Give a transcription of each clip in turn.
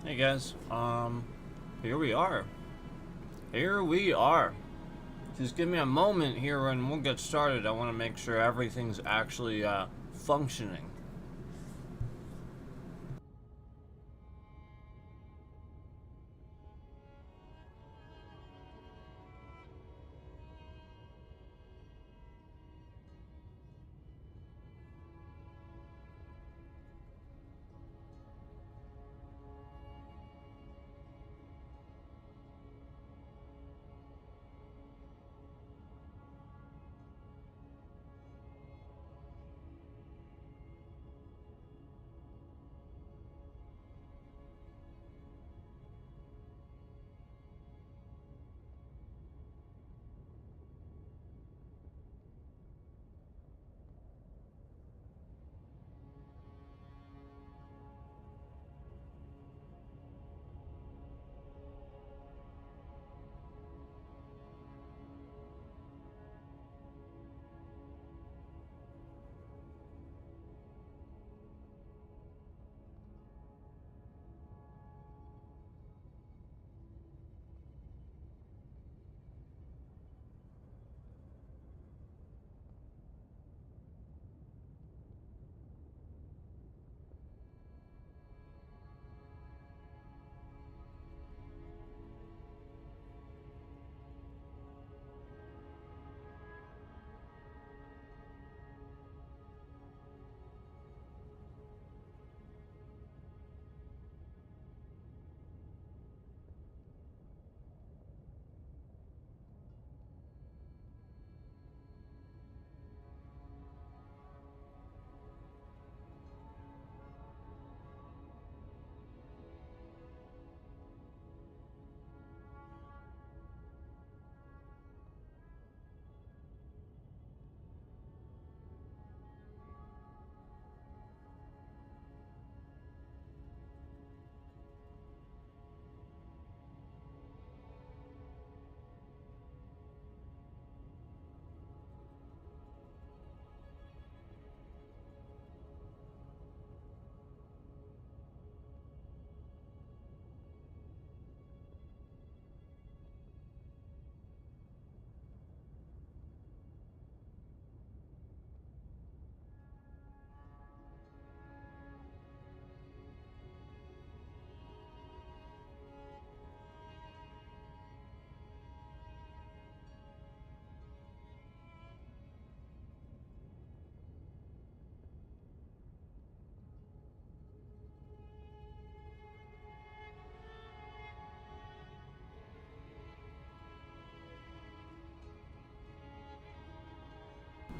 Hey guys, here we are. Here we are. Just give me a moment here and we'll get started. I want to make sure everything's actually, functioning.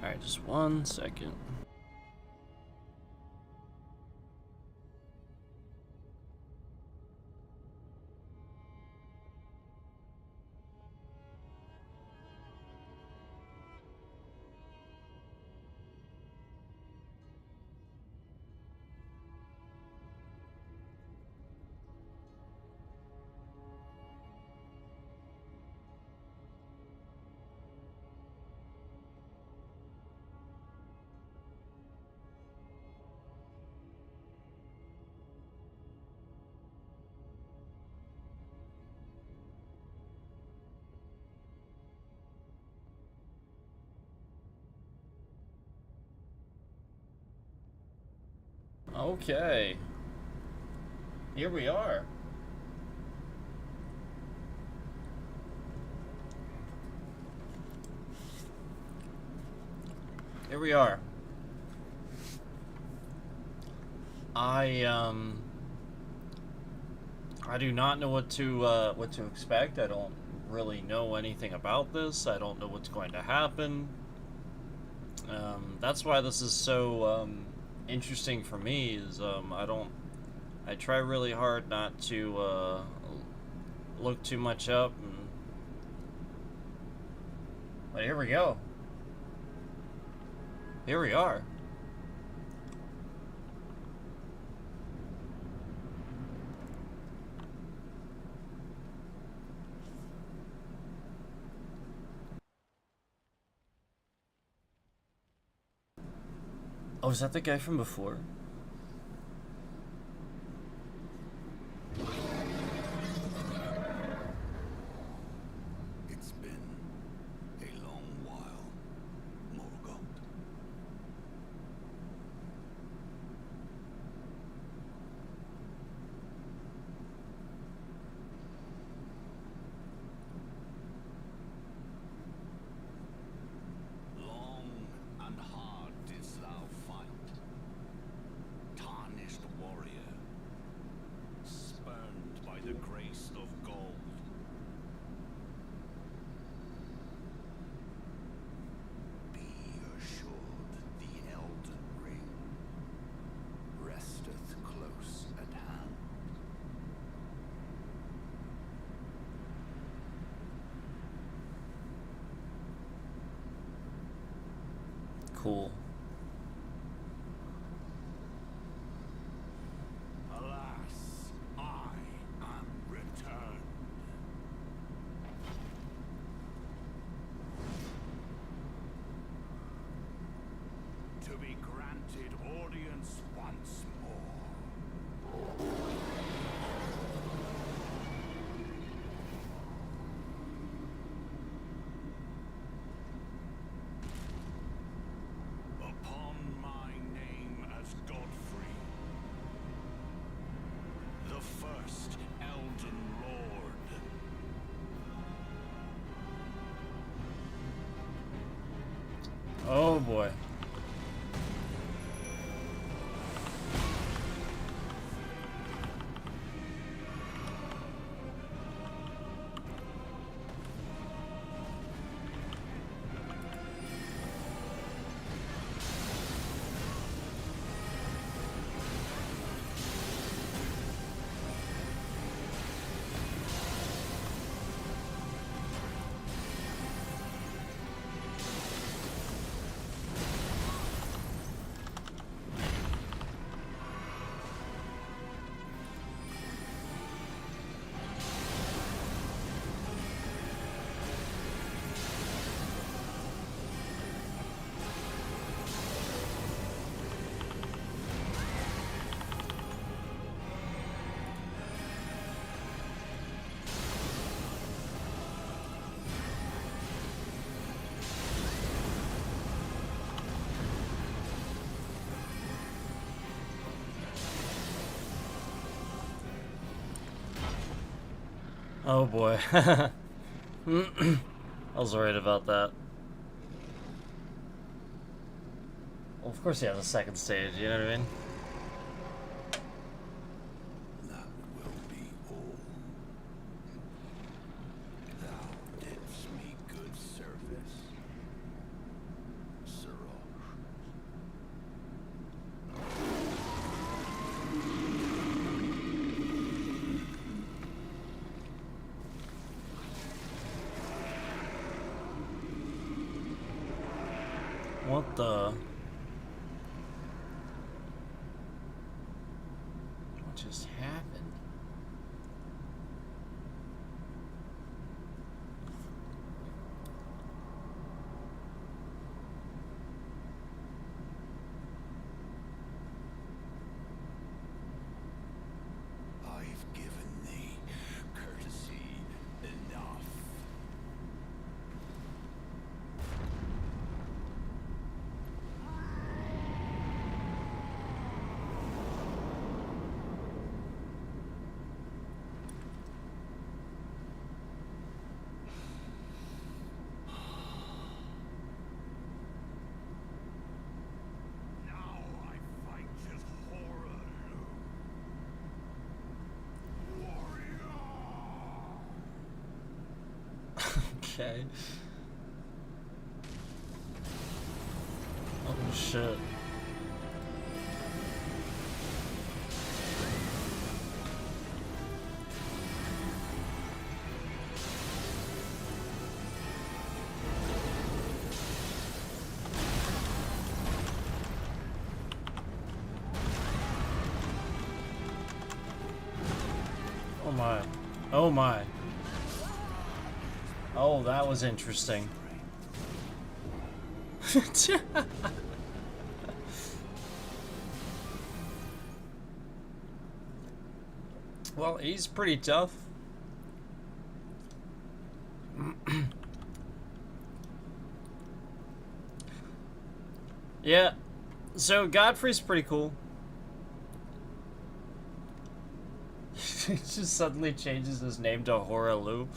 Alright, just 1 second. Okay. Here we are. Here we are. I I do not know what to expect. I don't really know anything about this. I don't know what's going to happen. That's why this is so interesting for me. Is I try really hard not to look too much up. But here we go. Here we are. Oh, is that the guy from before? cool. Alas, I am returned. To be granted audience once more. Upon my name as Godfrey, the first Elden Lord. Oh boy. Oh boy. I was worried about that. Well, of course he has a second stage, you know what I mean? That will be all. Thou didst me good service, Astrologer. What the? What just happened? I've given thee courtesy enough. Now I fight as horror. Warrior! Okay. Oh shit. Oh my. Oh my. Oh, that was interesting. Well, he's pretty tough. Yeah, so Godfrey's pretty cool. He just suddenly changes his name to Horalu.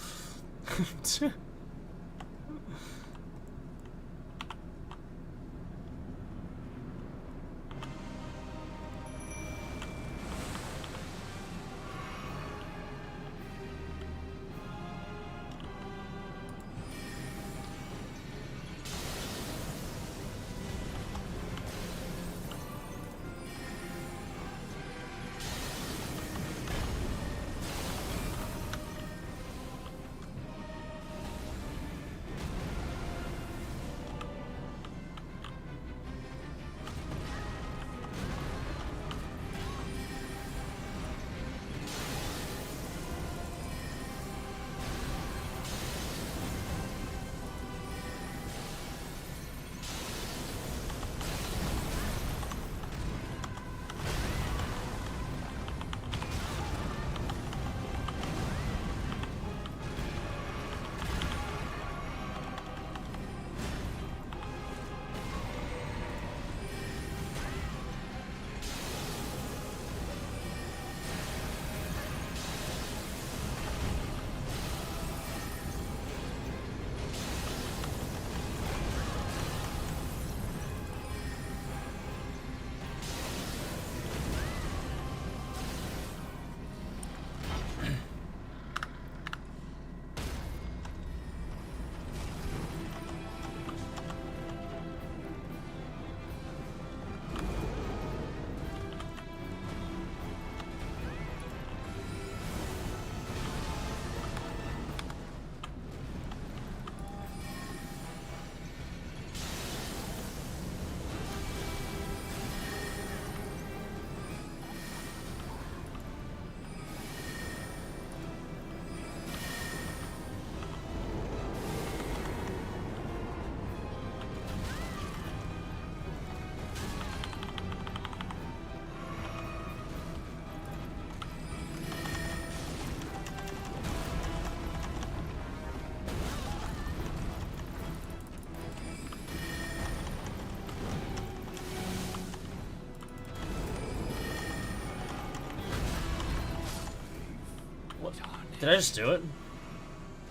Did I just do it?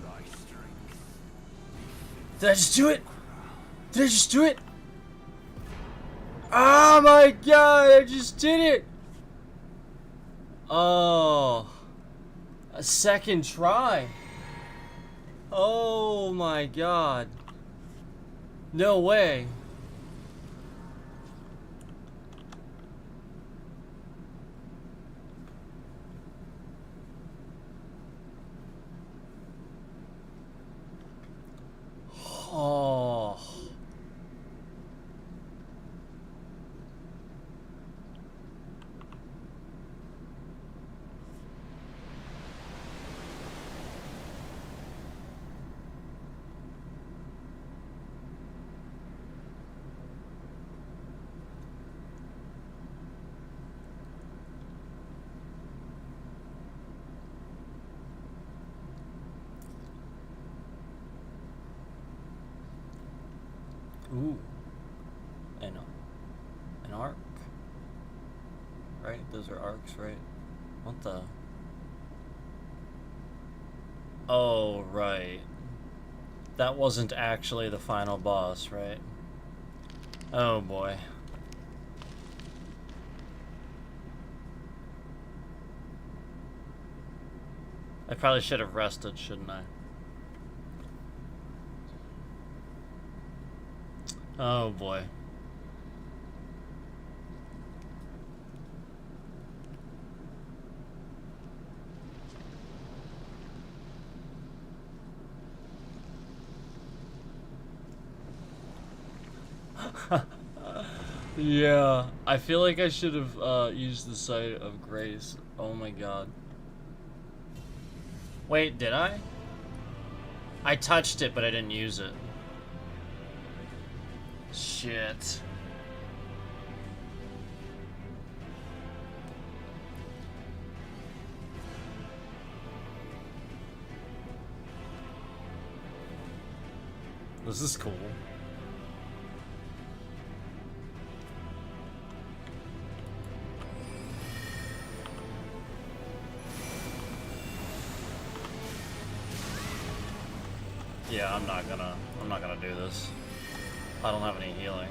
Thy strength. Did I just do it? Did I just do it? Oh my god, I just did it! Oh. A second try. Oh my god. No way. Oh. Ooh. An arc. Right? Those are arcs, right? What the? Oh, right. That wasn't actually the final boss, right? Oh boy. I probably should have rested, shouldn't I? Oh boy. Yeah, I feel like I should have used the Site of Grace. Oh my god. Wait, did I? I touched it, but I didn't use it. Shit. This is cool. Yeah, I'm not gonna do this. I don't have any healing.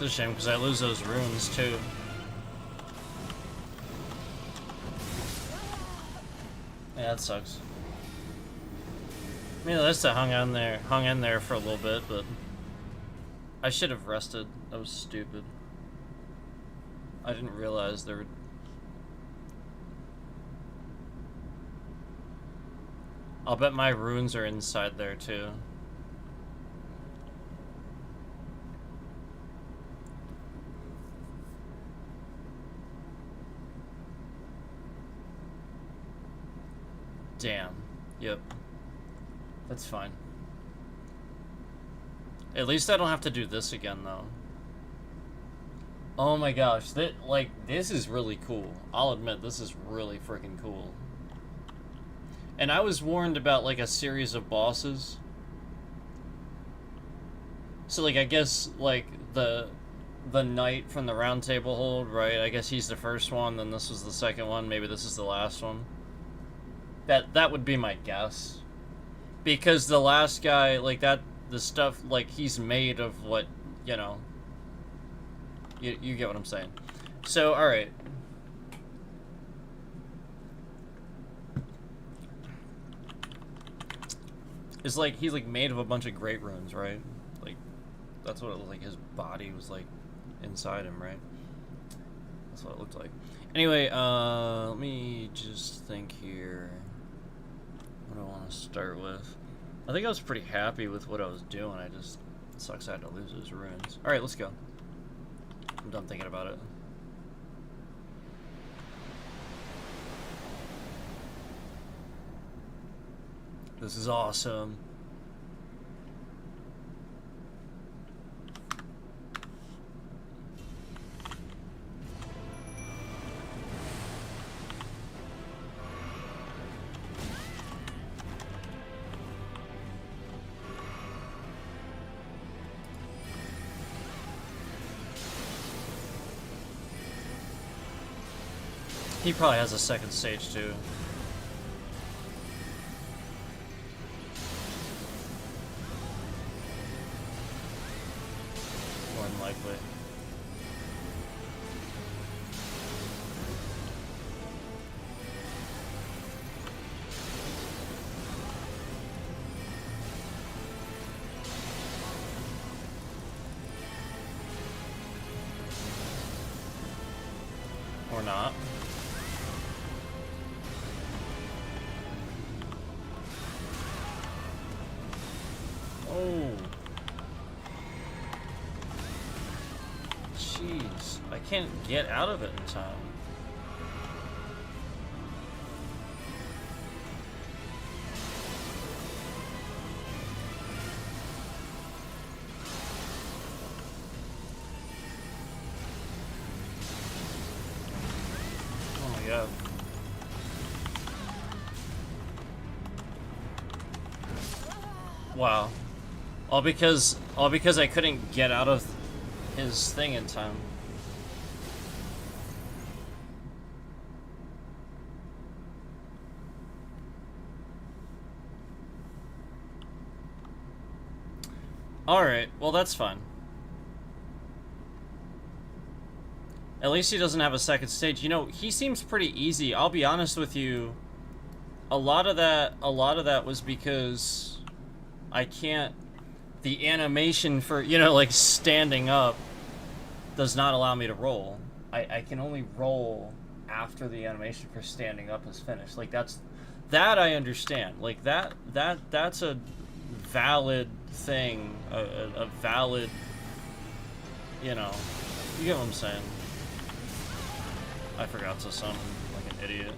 It's a shame because I lose those runes too. Yeah, that sucks. I mean, at least I hung in there for a little bit, but I should have rested. That was stupid. I didn't realize there were. I'll bet my runes are inside there too. Damn. Yep. That's fine. At least I don't have to do this again, though. Oh my gosh, this is really cool. I'll admit, this is really freaking cool. And I was warned about, like, a series of bosses. So, like, I guess, like, the knight from the Round Table Hold, right? I guess he's the first one, then this was the second one, maybe this is the last one. That would be my guess. Because the last guy, like, the stuff, like, he's made of what, you know. You get what I'm saying. So, alright. It's like, he's, like, made of a bunch of great runes, right? Like, that's what it looked like. His body was, like, inside him, right? That's what it looked like. Anyway, let me just think here. What do I want to start with? I think I was pretty happy with what I was doing. It sucks I had to lose those runes. Alright, let's go. I'm done thinking about it. This is awesome. He probably has a second stage too. More than likely. Or not. Oh. Jeez. I can't get out of it in time. Oh my god. Wow. All because I couldn't get out of his thing in time. Alright, well that's fine. At least he doesn't have a second stage. You know, he seems pretty easy. I'll be honest with you. A lot of that was because I can't... The animation for, you know, like, standing up does not allow me to roll. I can only roll after the animation for standing up is finished. Like, that I understand. Like, that's a valid thing. A valid, you know, you get what I'm saying. I forgot to summon like an idiot.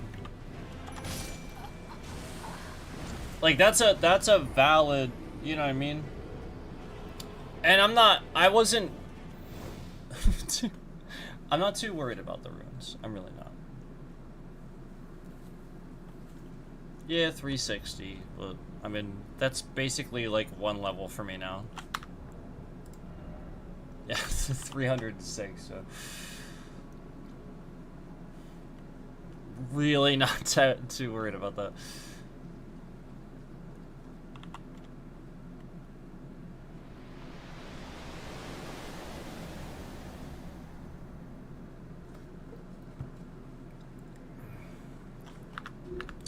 Like, that's a valid, you know what I mean? And I'm not too worried about the runes. I'm really not. Yeah, 360, but I mean, that's basically like one level for me now. Yeah, 306, so really not too worried about that.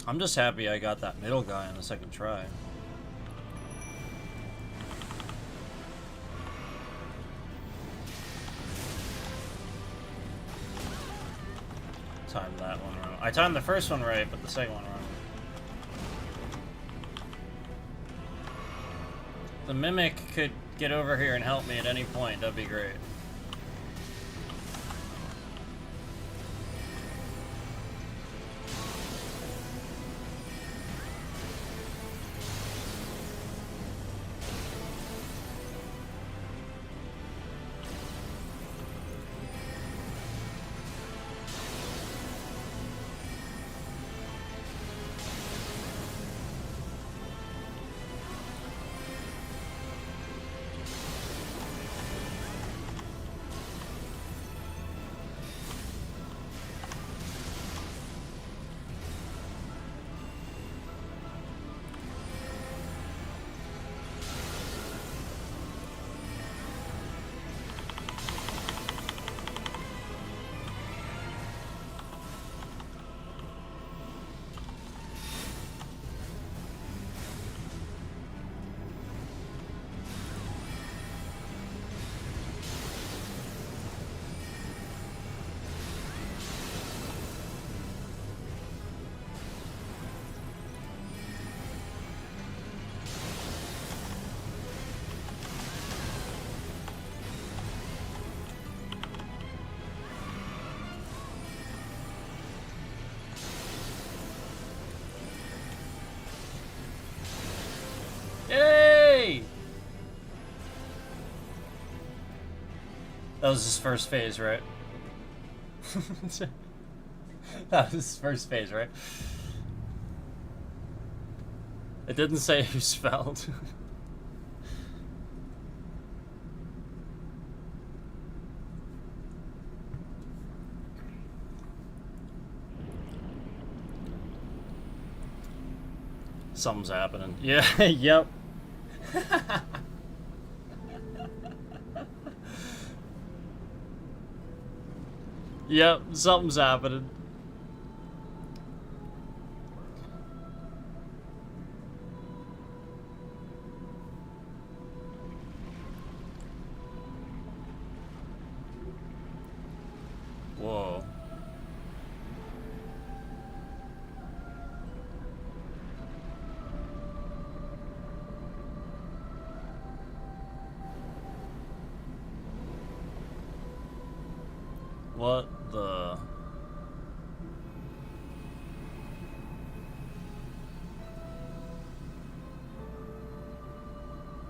I'm just happy I got that middle guy on the second try. Timed that one wrong. I timed the first one right, but the second one wrong. The Mimic could get over here and help me at any point. That'd be great. That was his first phase, right? That was his first phase, right? It didn't say who spelled. Something's happening. Yeah, yep. Yep, something's happening. Whoa. What the...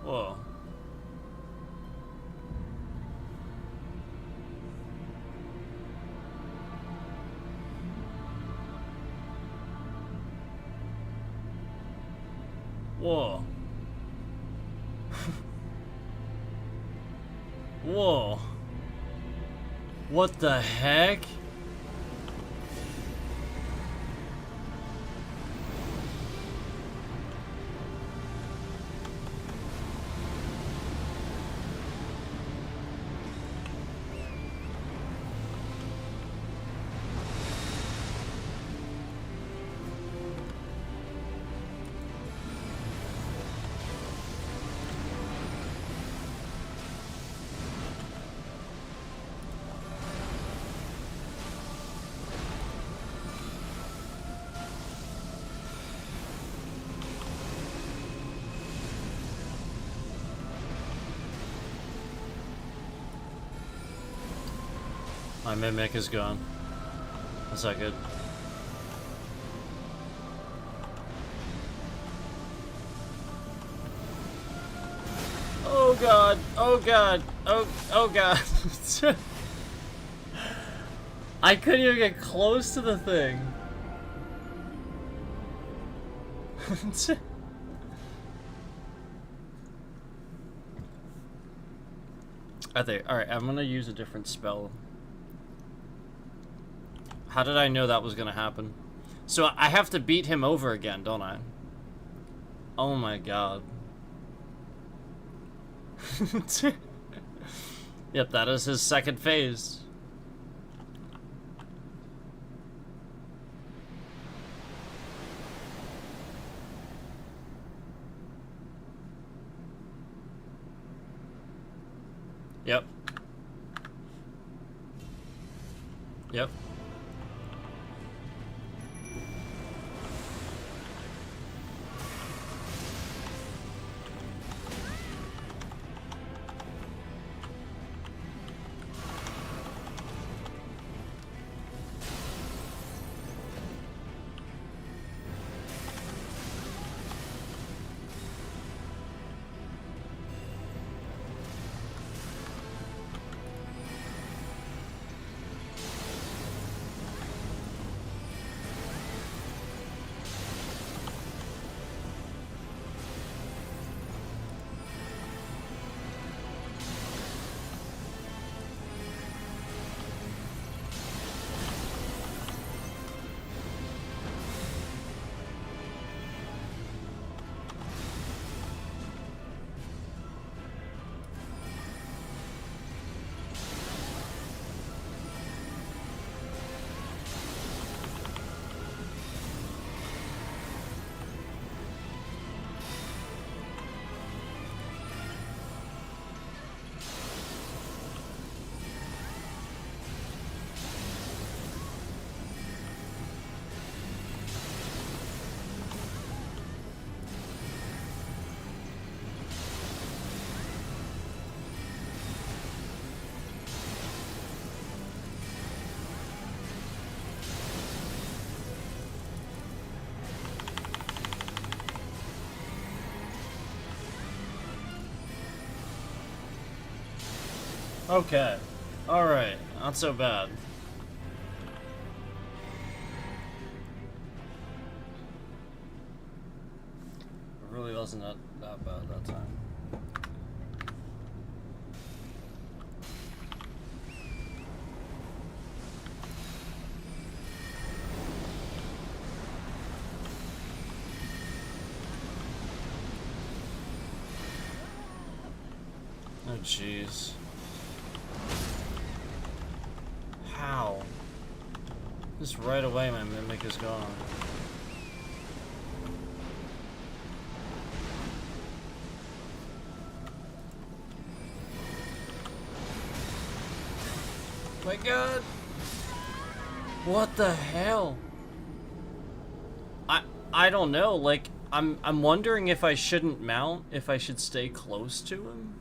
Whoa. Whoa. Whoa. What the heck? My mimic is gone. That's not good. Oh god! Oh god! Oh god! I couldn't even get close to the thing. I think. Alright, I'm gonna use a different spell. How did I know that was gonna happen? So I have to beat him over again, don't I? Oh my god. Yep, that is his second phase. Yep. Yep. Okay. Alright, not so bad. It really wasn't that bad that time. Oh jeez. How? Just right away my mimic is gone. My god! What the hell? I don't know, like I'm wondering if I shouldn't mount, if I should stay close to him.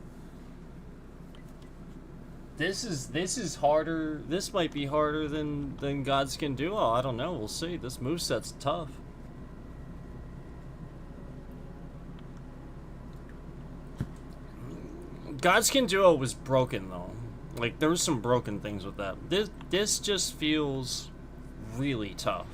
This is harder. This might be harder than Godskin Duo. I don't know. We'll see. This moveset's tough. Godskin Duo was broken though. Like there was some broken things with that. This just feels really tough.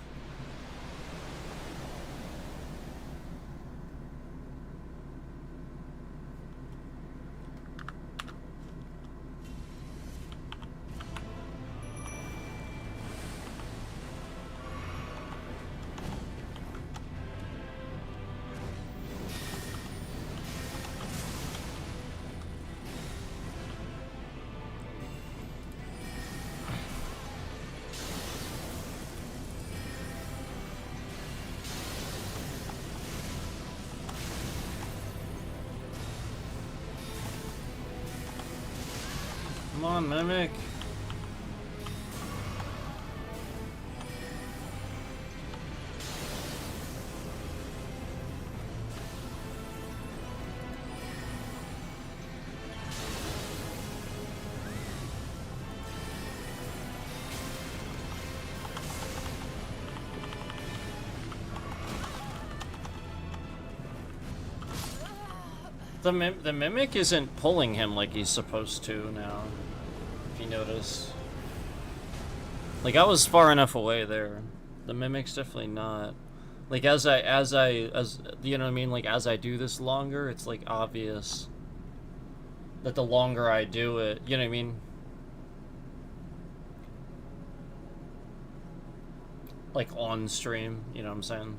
Come on, Mimic. The Mimic isn't pulling him like he's supposed to now. If you notice. Like, I was far enough away there. The Mimic's definitely not. Like, as you know what I mean? Like, as I do this longer, it's, like, obvious that the longer I do it, you know what I mean? Like, on stream, you know what I'm saying?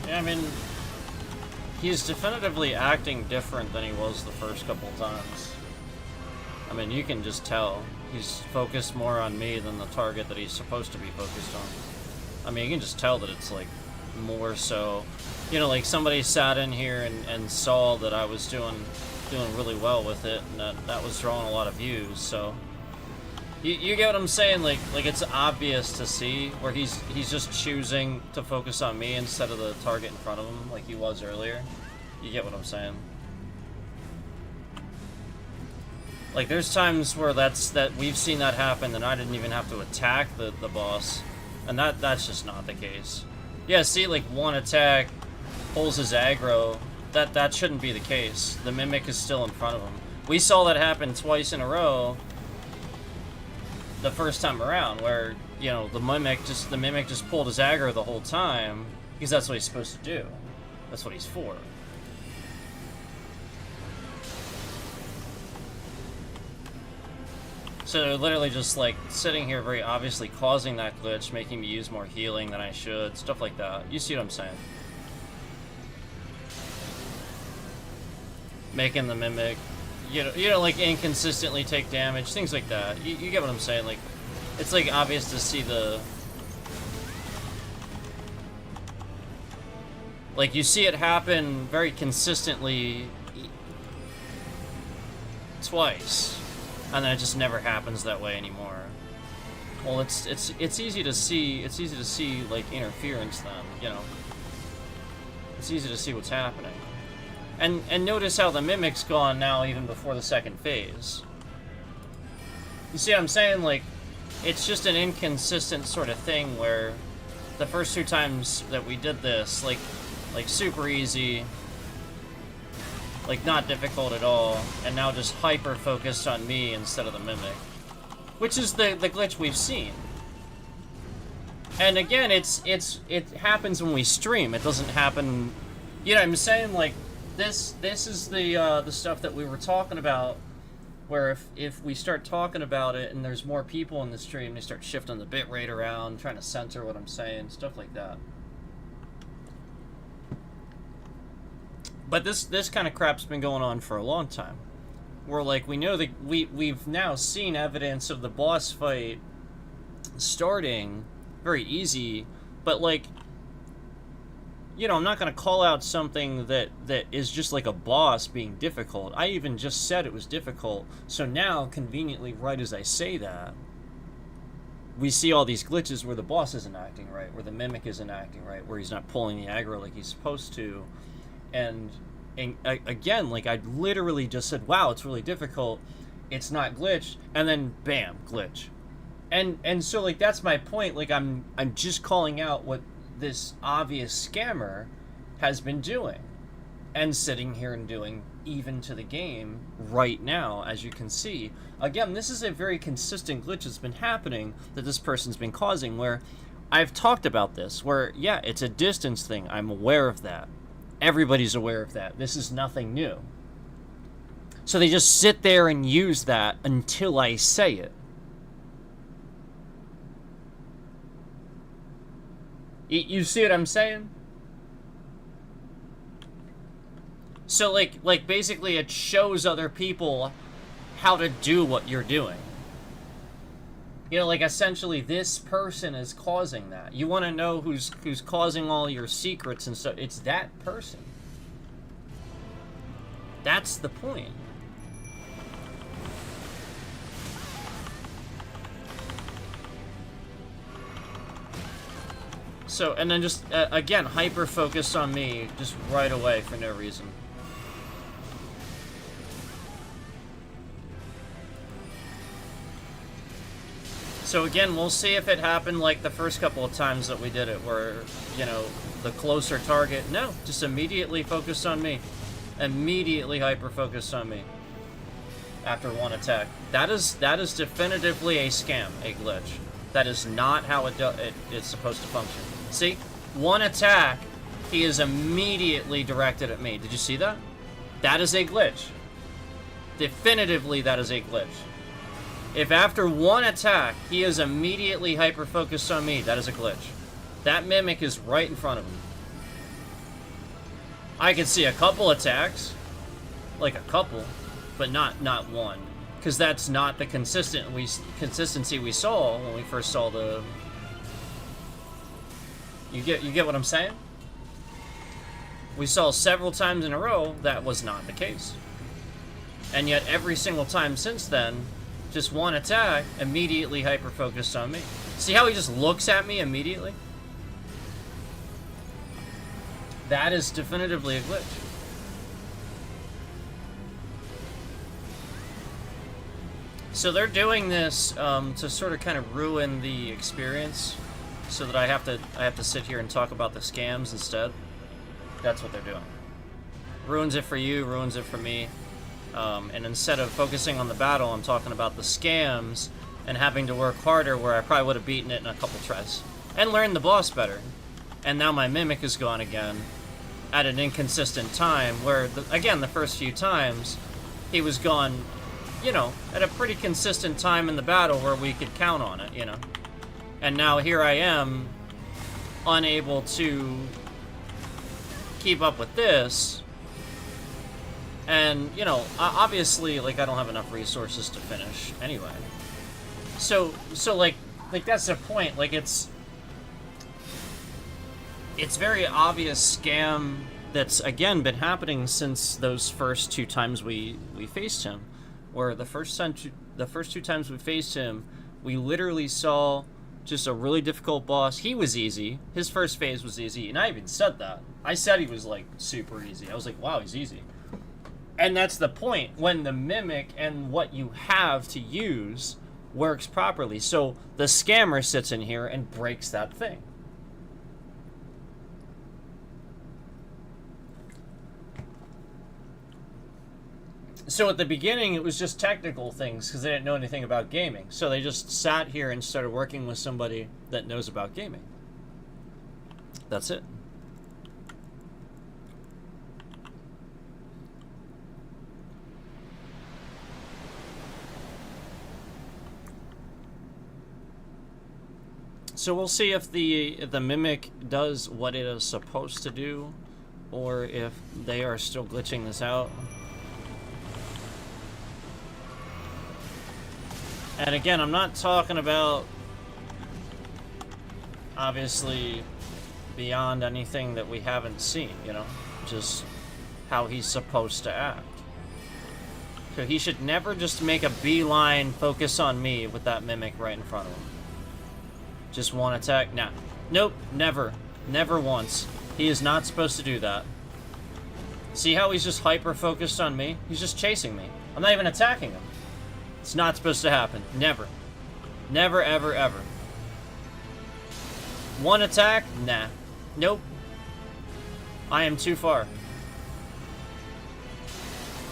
Yeah, I mean, he's definitively acting different than he was the first couple times. I mean, you can just tell. He's focused more on me than the target that he's supposed to be focused on. I mean, you can just tell that it's, like, more so... You know, like, somebody sat in here and saw that I was doing really well with it, and that was drawing a lot of views, so... You get what I'm saying? Like it's obvious to see where he's just choosing to focus on me instead of the target in front of him, like he was earlier. You get what I'm saying? Like there's times where we've seen that happen, and I didn't even have to attack the boss, and that's just not the case. Yeah, see, like one attack pulls his aggro. That shouldn't be the case. The Mimic is still in front of him. We saw that happen twice in a row. The first time around, where, you know, the mimic just pulled his aggro the whole time, because that's what he's supposed to do. That's what he's for. So they're literally just like sitting here very obviously causing that glitch, making me use more healing than I should, stuff like that. You see what I'm saying? Making the mimic, you know, like inconsistently take damage, things like that. You get what I'm saying? Like, it's like obvious to see the, like you see it happen very consistently twice, and then it just never happens that way anymore. Well, it's easy to see. It's easy to see like interference then, you know. It's easy to see what's happening. And notice how the mimic's gone now even before the second phase. You see what I'm saying? Like, it's just an inconsistent sort of thing where the first 2 times that we did this, like super easy, like not difficult at all, and now just hyper focused on me instead of the mimic. Which is the glitch we've seen. And again, it happens when we stream. It doesn't happen, you know what I'm saying? Like, this is the stuff that we were talking about, where if we start talking about it and there's more people in the stream, they start shifting the bitrate around, trying to censor what I'm saying, stuff like that. But this kind of crap's been going on for a long time. Where, like, we know that we've now seen evidence of the boss fight starting very easy, but, like, you know, I'm not going to call out something that is just like a boss being difficult. I even just said it was difficult. So now, conveniently, right as I say that, we see all these glitches where the boss isn't acting right, where the mimic isn't acting right, where he's not pulling the aggro like he's supposed to. And again, like, I literally just said, wow, it's really difficult. It's not glitched. And then, bam, glitch. And so, like, that's my point. Like, I'm just calling out what this obvious scammer has been doing and sitting here and doing even to the game right now, as you can see. Again, this is a very consistent glitch that's been happening that this person's been causing, where I've talked about this, where, yeah, it's a distance thing. I'm aware of that. Everybody's aware of that. This is nothing new. So they just sit there and use that until I say it. You see what I'm saying? So, like basically it shows other people how to do what you're doing. You know, like, essentially this person is causing that. You want to know who's causing all your secrets and stuff. It's that person. That's the point. So, and then just, again, hyper-focused on me just right away for no reason. So again, we'll see if it happened like the first couple of times that we did it, where, you know, the closer target, no, just immediately focused on me. Immediately hyper-focused on me. After one attack. That is definitively a scam, a glitch. That is not how it's supposed to function. See? One attack, he is immediately directed at me. Did you see that? That is a glitch. Definitively, that is a glitch. If after one attack, he is immediately hyper-focused on me, that is a glitch. That mimic is right in front of him. I could see a couple attacks. Like a couple. But not one. Because that's not the consistency we saw when we first saw the... You get what I'm saying? We saw several times in a row that was not the case. And yet every single time since then, just one attack, immediately hyper-focused on me. See how he just looks at me immediately? That is definitively a glitch. So they're doing this to sort of kind of ruin the experience, so that I have to sit here and talk about the scams instead. That's what they're doing. Ruins it for you, ruins it for me. And instead of focusing on the battle, I'm talking about the scams and having to work harder, where I probably would have beaten it in a couple tries. And learned the boss better. And now my mimic is gone again at an inconsistent time, where, again, the first few times, he was gone you know, at a pretty consistent time in the battle where we could count on it, you know. And now here I am, unable to keep up with this. And, you know, obviously, like, I don't have enough resources to finish anyway. So like that's the point. Like, it's very obvious scam that's, again, been happening since those first two times we faced him. Where the first two times we faced him, we literally saw just a really difficult boss. He was easy. His first phase was easy, and I even said that. I said he was, like, super easy. I was like, wow, he's easy. And that's the point, when the mimic and what you have to use works properly. So the scammer sits in here and breaks that thing. So at the beginning, it was just technical things because they didn't know anything about gaming. So they just sat here and started working with somebody that knows about gaming. That's it. So we'll see if the mimic does what it is supposed to do, or if they are still glitching this out. And again, I'm not talking about, obviously, beyond anything that we haven't seen, you know? Just how he's supposed to act. So he should never just make a beeline focus on me with that mimic right in front of him. Just one attack? Nah. Nope, never. Never once. He is not supposed to do that. See how he's just hyper-focused on me? He's just chasing me. I'm not even attacking him. It's not supposed to happen. Never. Never, ever, ever. One attack? Nah. Nope. I am too far.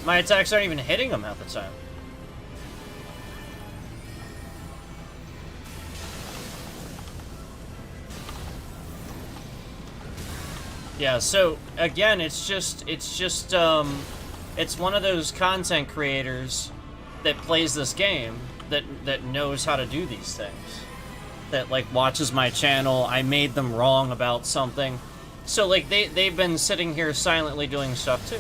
My attacks aren't even hitting him half the time. Yeah, so again, it's one of those content creators that plays this game that knows how to do these things. That, like, watches my channel. I made them wrong about something. So, like, they've been sitting here silently doing stuff too.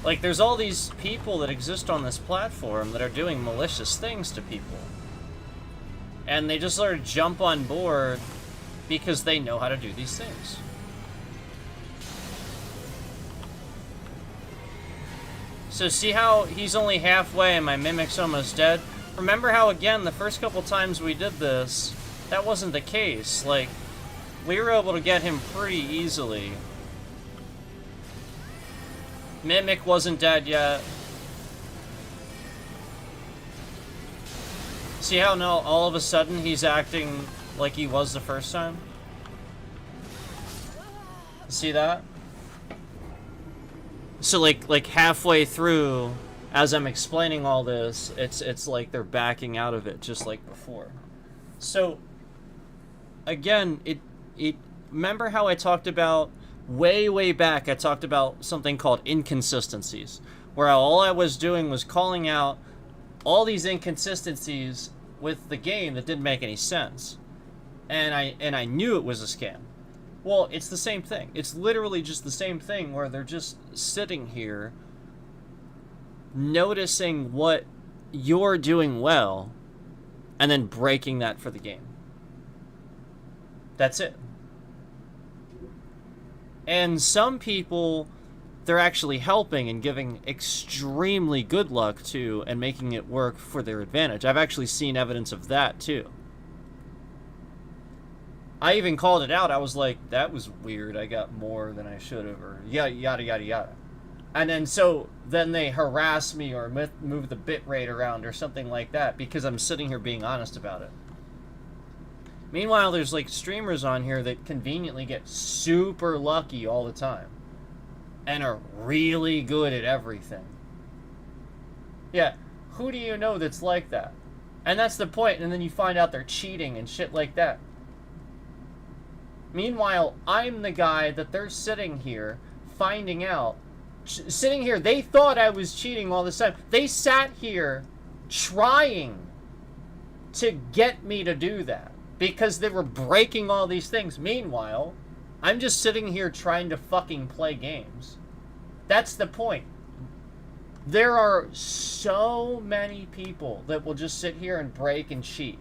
Like, there's all these people that exist on this platform that are doing malicious things to people. And they just sort of jump on board because they know how to do these things. So see how he's only halfway and my mimic's almost dead? Remember how, again, the first couple times we did this, that wasn't the case. Like, we were able to get him pretty easily. Mimic wasn't dead yet. See how now all of a sudden he's acting like he was the first time? See that? So like halfway through, as I'm explaining all this, it's like they're backing out of it just like before. So again, it remember how I talked about way back, I talked about something called inconsistencies, where all I was doing was calling out all these inconsistencies with the game that didn't make any sense. And I knew it was a scam. Well, it's the same thing. It's literally just the same thing where they're just sitting here noticing what you're doing well and then breaking that for the game. That's it. And some people, they're actually helping and giving extremely good luck to and making it work for their advantage. I've actually seen evidence of that too. I even called it out. I was like, that was weird. I got more than I should have, or yada, yada, yada, yada. And then they harass me or move the bit rate around or something like that because I'm sitting here being honest about it. Meanwhile, there's like streamers on here that conveniently get super lucky all the time and are really good at everything. Yeah, who do you know that's like that? And that's the point, and then you find out they're cheating and shit like that. Meanwhile, I'm the guy that they're sitting here finding out sitting here. They thought I was cheating all this time. They sat here trying to get me to do that because they were breaking all these things. Meanwhile, I'm just sitting here trying to fucking play games. That's the point. There are so many people that will just sit here and break and cheat.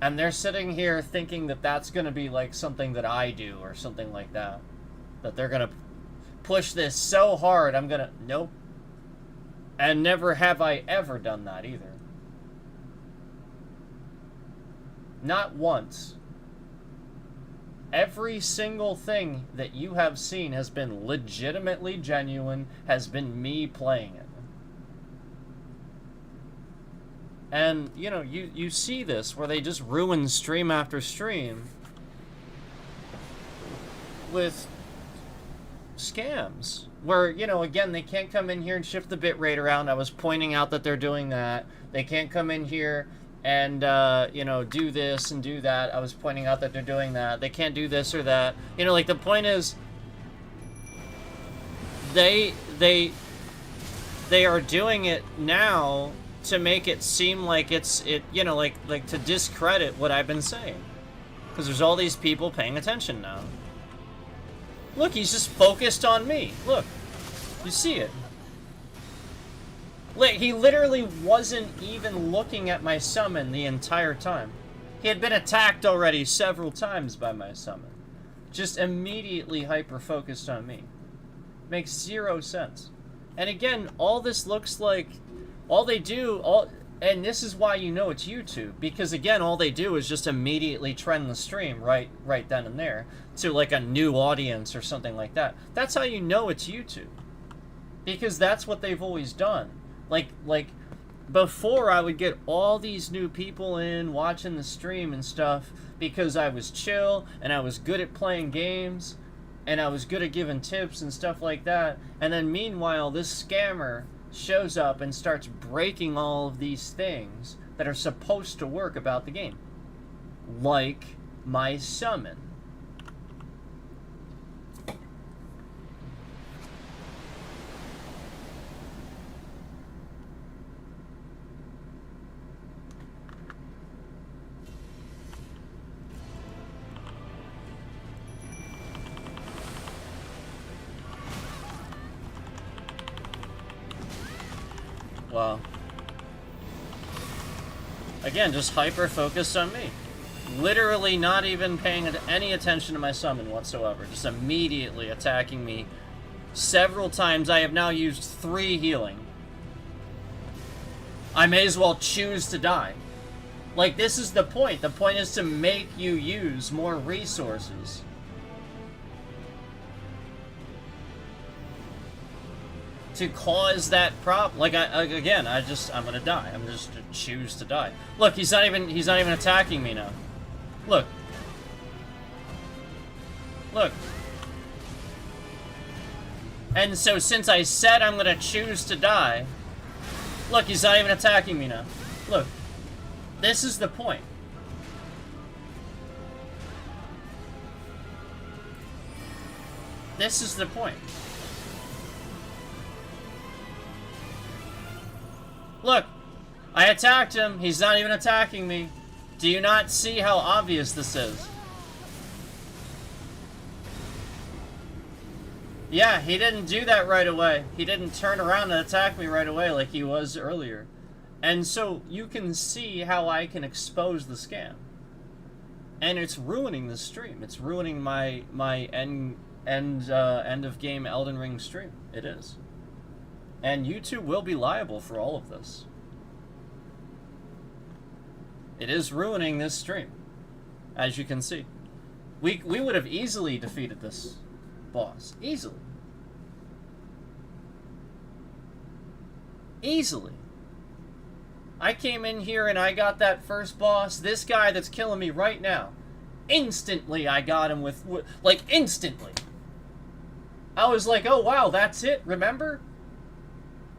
And they're sitting here thinking that that's going to be like something that I do or something like that. That they're going to push this so hard, I'm going to... Nope. And never have I ever done that either. Not once. Every single thing that you have seen has been legitimately genuine, has been me playing it. And, you know, you see this, where they just ruin stream after stream with scams. Where, you know, again, they can't come in here and shift the bitrate around. I was pointing out that they're doing that. They can't come in here and, you know, do this and do that. I was pointing out that they're doing that. They can't do this or that. You know, like, the point is, they are doing it now to make it seem like you know, like to discredit what I've been saying. Because there's all these people paying attention now. Look, he's just focused on me. Look. You see it. He literally wasn't even looking at my summon the entire time. He had been attacked already several times by my summon. Just immediately hyper-focused on me. Makes zero sense. And again, all this looks like... All they do... And this is why you know it's YouTube. Because again, all they do is just immediately trend the stream right then and there. To like a new audience or something like that. That's how you know it's YouTube. Because that's what they've always done. Like, before I would get all these new people in watching the stream and stuff because I was chill and I was good at playing games and I was good at giving tips and stuff like that. And then meanwhile, this scammer shows up and starts breaking all of these things that are supposed to work about the game. Like my summon. Wow. Again, just hyper-focused on me. Literally not even paying any attention to my summon whatsoever. Just immediately attacking me several times. I have now used 3 healing. I may as well choose to die. Like, this is the point. The point is to make you use more resources. To cause that problem. Like, I'm gonna die. I'm just to choose to die. Look, he's not even attacking me now. Look. Look. And so since I said I'm gonna choose to die, look, he's not even attacking me now. Look. This is the point. This is the point. Look, I attacked him. He's not even attacking me. Do you not see how obvious this is? Yeah, he didn't do that right away. He didn't turn around and attack me right away like he was earlier. And so you can see how I can expose the scam. And it's ruining the stream. It's ruining my end of game Elden Ring stream. It is. And YouTube will be liable for all of this. It is ruining this stream, as you can see. We would have easily defeated this boss. Easily. Easily. I came in here and I got that first boss. This guy that's killing me right now. Instantly I got him with like, instantly. I was like, oh wow, that's it, remember?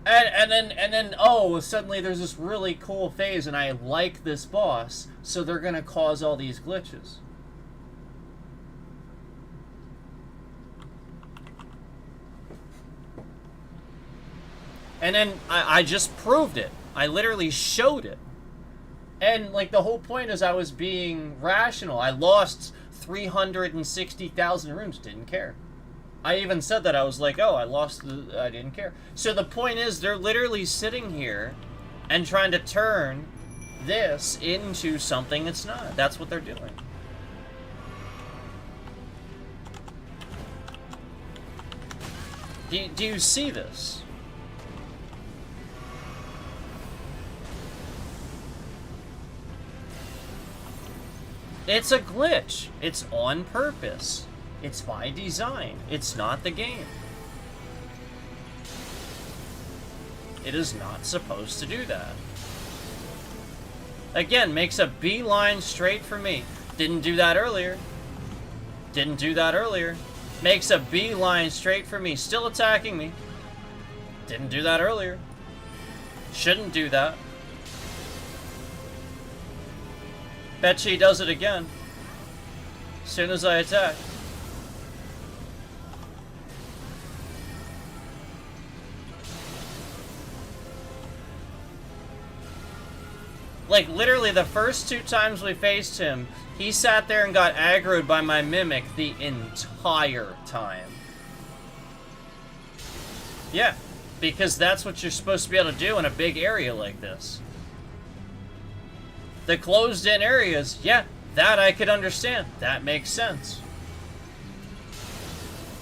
And then oh, suddenly there's this really cool phase and I like this boss, so they're gonna cause all these glitches. And then I just proved it. I literally showed it. And, like, the whole point is I was being rational. I lost 360,000 runes. Didn't care. I even said that. I was like, oh, I didn't care. So the point is, they're literally sitting here and trying to turn this into something it's not. That's what they're doing. Do you see this? It's a glitch. It's on purpose. It's by design. It's not the game. It is not supposed to do that. Again, makes a beeline straight for me. Didn't do that earlier. Didn't do that earlier. Makes a beeline straight for me. Still attacking me. Didn't do that earlier. Shouldn't do that. Bet she does it again. As soon as I attack. Like, literally, the first 2 times we faced him, he sat there and got aggroed by my Mimic the entire time. Yeah, because that's what you're supposed to be able to do in a big area like this. The closed-in areas, yeah, that I could understand. That makes sense.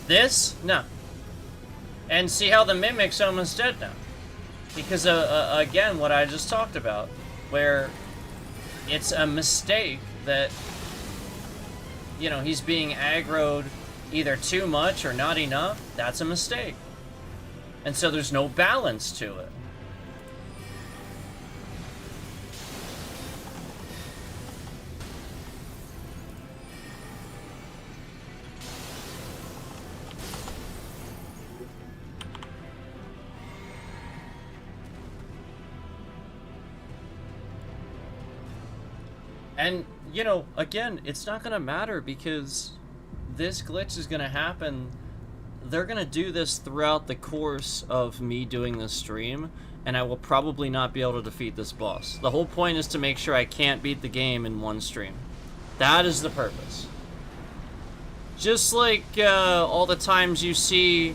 This? No. And see how the Mimic's almost dead now. Because, again, what I just talked about, where it's a mistake that, you know, he's being aggroed either too much or not enough. That's a mistake. And so there's no balance to it. And, you know, again, it's not going to matter because this glitch is going to happen. They're going to do this throughout the course of me doing this stream, and I will probably not be able to defeat this boss. The whole point is to make sure I can't beat the game in one stream. That is the purpose. Just like all the times you see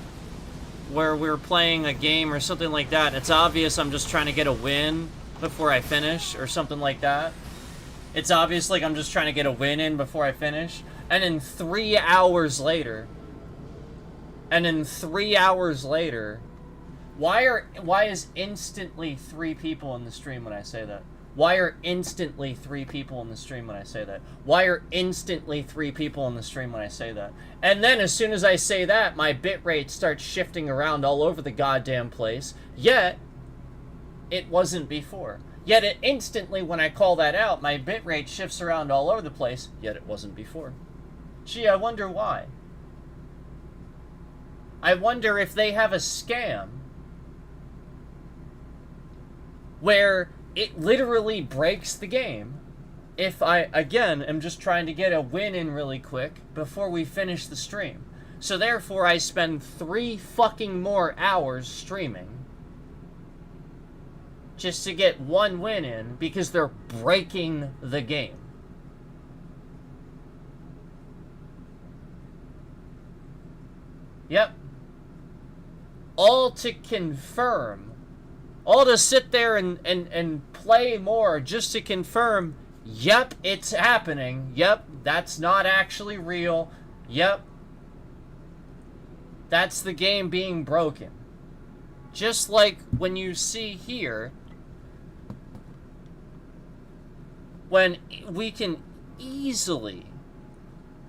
where we're playing a game or something like that, it's obvious I'm just trying to get a win before I finish or something like that. It's obvious like I'm just trying to get a win in before I finish. And then 3 hours later, why is instantly 3 people in the stream when I say that? Why are instantly 3 people in the stream when I say that? Why are instantly 3 people in the stream when I say that? And then as soon as I say that, my bitrate starts shifting around all over the goddamn place. Yet, it wasn't before. Yet it instantly, when I call that out, my bitrate shifts around all over the place, yet it wasn't before. Gee, I wonder why. I wonder if they have a scam where it literally breaks the game if I, again, am just trying to get a win in really quick before we finish the stream. So therefore, I spend 3 fucking more hours streaming just to get 1 win in because they're breaking the game. Yep. All to confirm. All to sit there and play more just to confirm, yep, it's happening. Yep, that's not actually real. Yep. That's the game being broken. Just like when you see here, when we can easily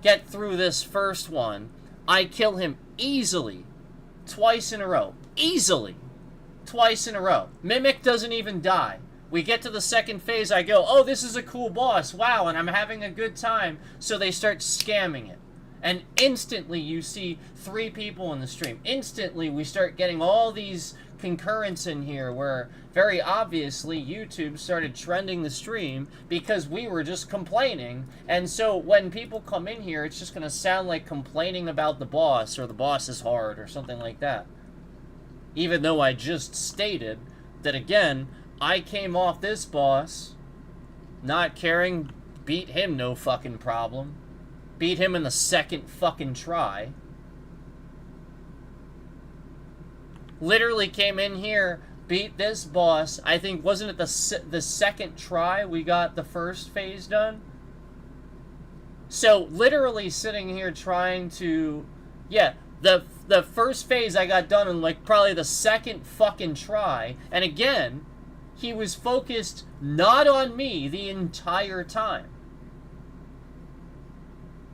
get through this first one, I kill him easily, twice in a row. Easily. Twice in a row. Mimic doesn't even die. We get to the second phase, I go, oh, this is a cool boss, wow, and I'm having a good time. So they start scamming it. And instantly you see 3 people in the stream. Instantly we start getting all these concurrents in here where very obviously YouTube started trending the stream because we were just complaining. And so when people come in here, it's just going to sound like complaining about the boss or the boss is hard or something like that. Even though I just stated that, again, I came off this boss not caring, beat him no fucking problem. Beat him in the second fucking try. Literally came in here, beat this boss. I think, wasn't it the second try we got the first phase done? So, literally sitting here trying to... Yeah, the first phase I got done in, like, probably the second fucking try. And again, he was focused not on me the entire time.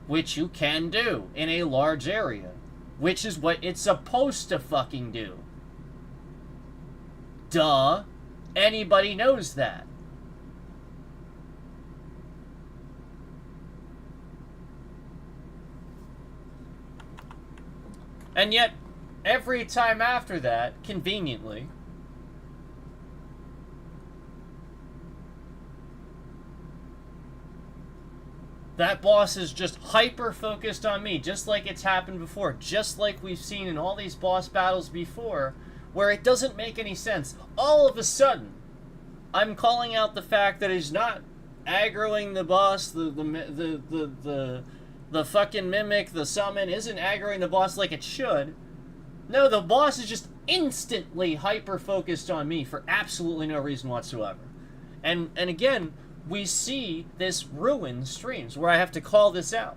Which you can do in a large area. Which is what it's supposed to fucking do. Duh. Anybody knows that. And yet, every time after that, conveniently, that boss is just hyper-focused on me, just like it's happened before, just like we've seen in all these boss battles before, where it doesn't make any sense. All of a sudden, I'm calling out the fact that he's not aggroing the boss, the fucking mimic, the summon, isn't aggroing the boss like it should. No, the boss is just instantly hyper-focused on me for absolutely no reason whatsoever. And again, we see this ruin streams, where I have to call this out.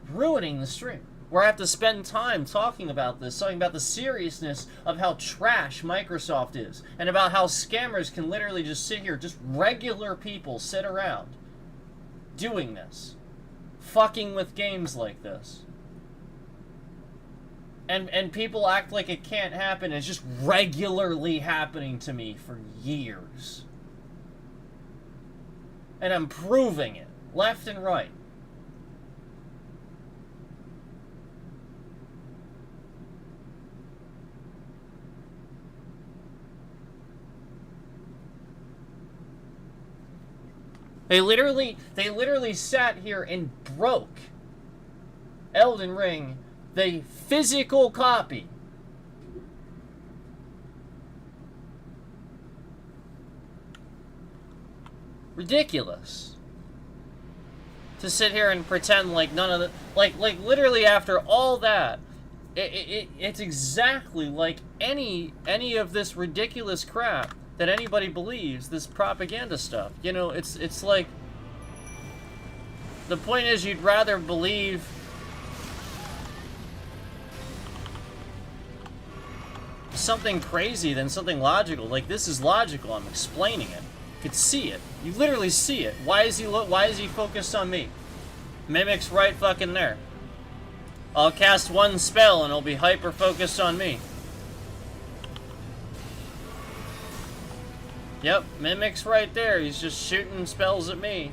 Ruining the stream. Where I have to spend time talking about this, talking about the seriousness of how trash Microsoft is, and about how scammers can literally just sit here, just regular people sit around, doing this. Fucking with games like this. And people act like it can't happen. It's just regularly happening to me for years. And I'm proving it, left and right. They literally sat here and broke Elden Ring, the physical copy. Ridiculous. To sit here and pretend like none of the... Like literally after all that, it's exactly like any of this ridiculous crap that anybody believes, this propaganda stuff. You know, it's like... The point is, you'd rather believe... something crazy than something logical. Like, this is logical. I'm explaining it. You could see it. You literally see it. Why is he focused on me? Mimic's right fucking there. I'll cast one spell and it'll be hyper focused on me. Yep, Mimic's right there. He's just shooting spells at me.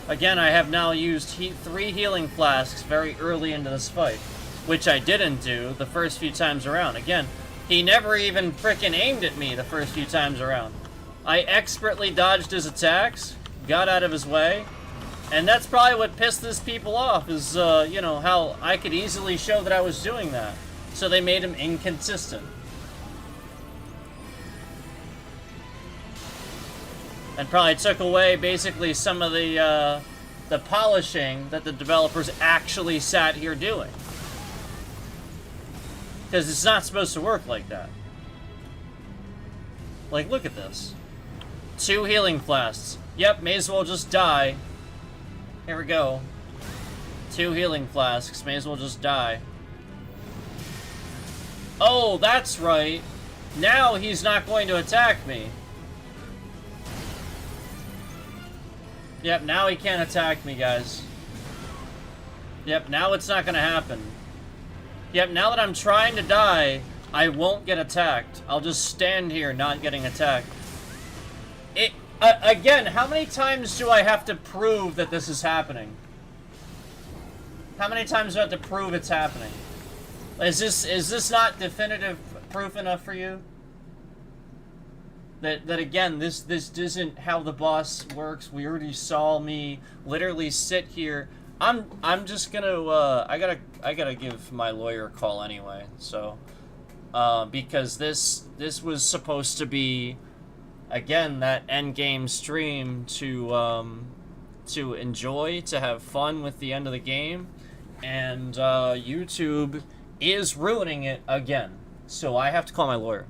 Again, I have now used 3 healing flasks very early into this fight, which I didn't do the first few times around. Again, he never even frickin' aimed at me the first few times around. I expertly dodged his attacks, got out of his way, and that's probably what pissed these people off, is, you know, how I could easily show that I was doing that. So they made him inconsistent. And probably took away basically some of the polishing that the developers actually sat here doing. Because it's not supposed to work like that. Like, look at this. 2 healing flasks. Yep, may as well just die. Here we go. 2 healing flasks. May as well just die. Oh, that's right. Now he's not going to attack me. Yep, now he can't attack me, guys. Yep, now it's not gonna happen. Yep, now that I'm trying to die, I won't get attacked. I'll just stand here not getting attacked. Again, how many times do I have to prove that this is happening? How many times do I have to prove it's happening? Is this not definitive proof enough for you? that again, this isn't how the boss works. We already saw me literally sit here. I'm just gonna I gotta give my lawyer a call anyway. So because this was supposed to be again that end game stream to enjoy, to have fun with the end of the game, and YouTube is ruining it again. So I have to call my lawyer.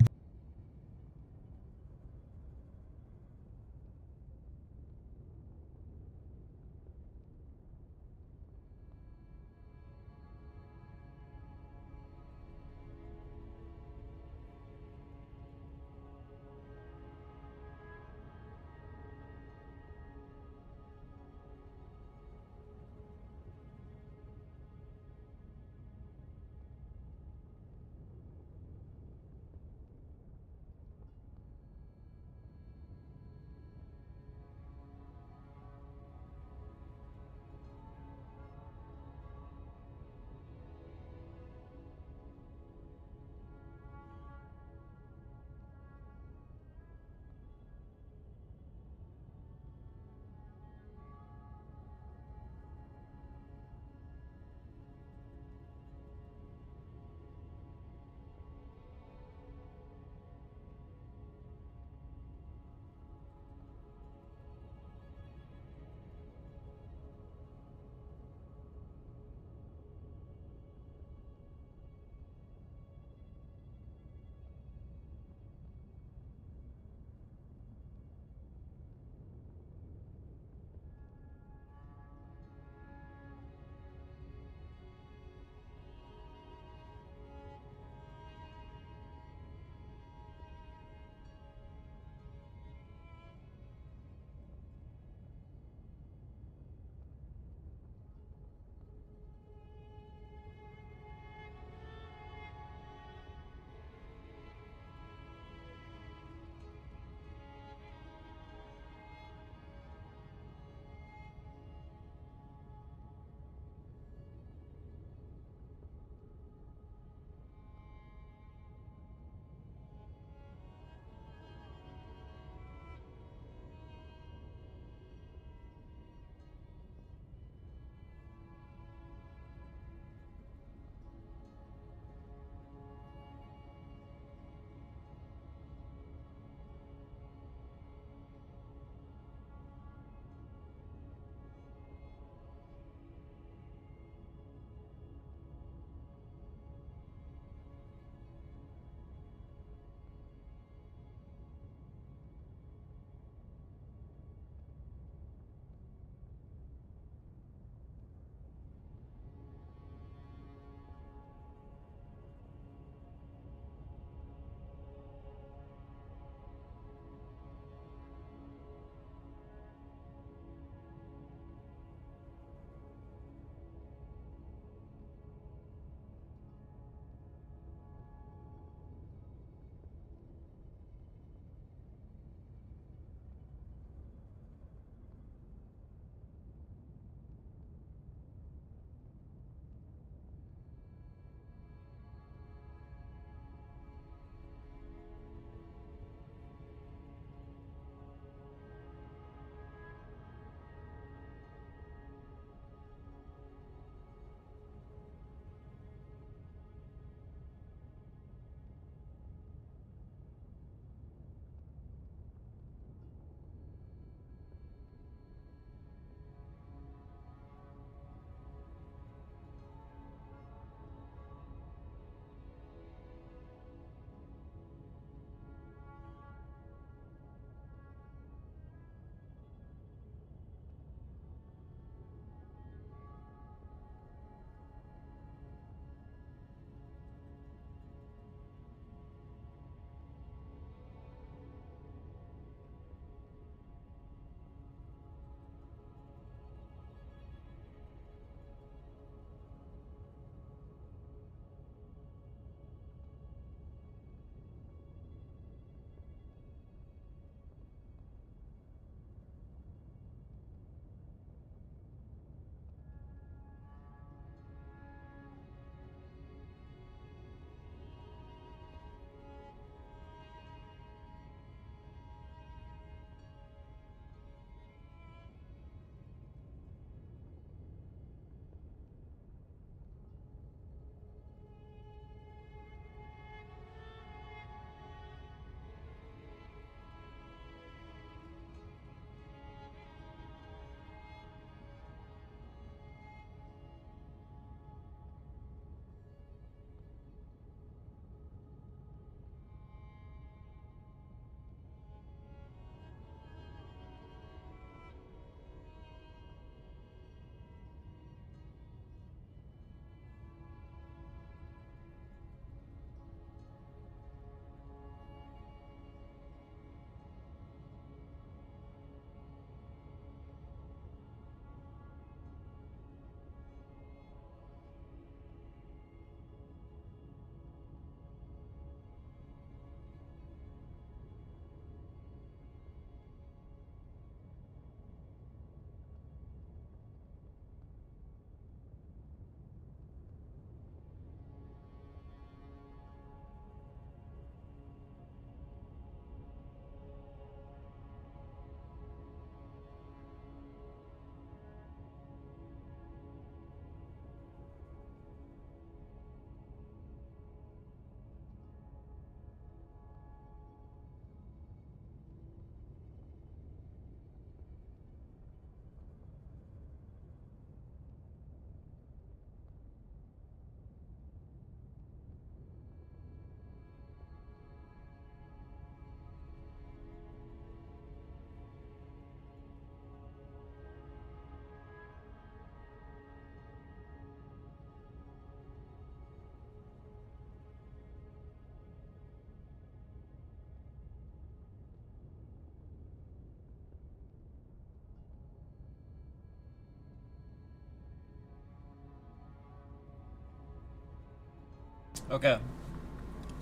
Okay.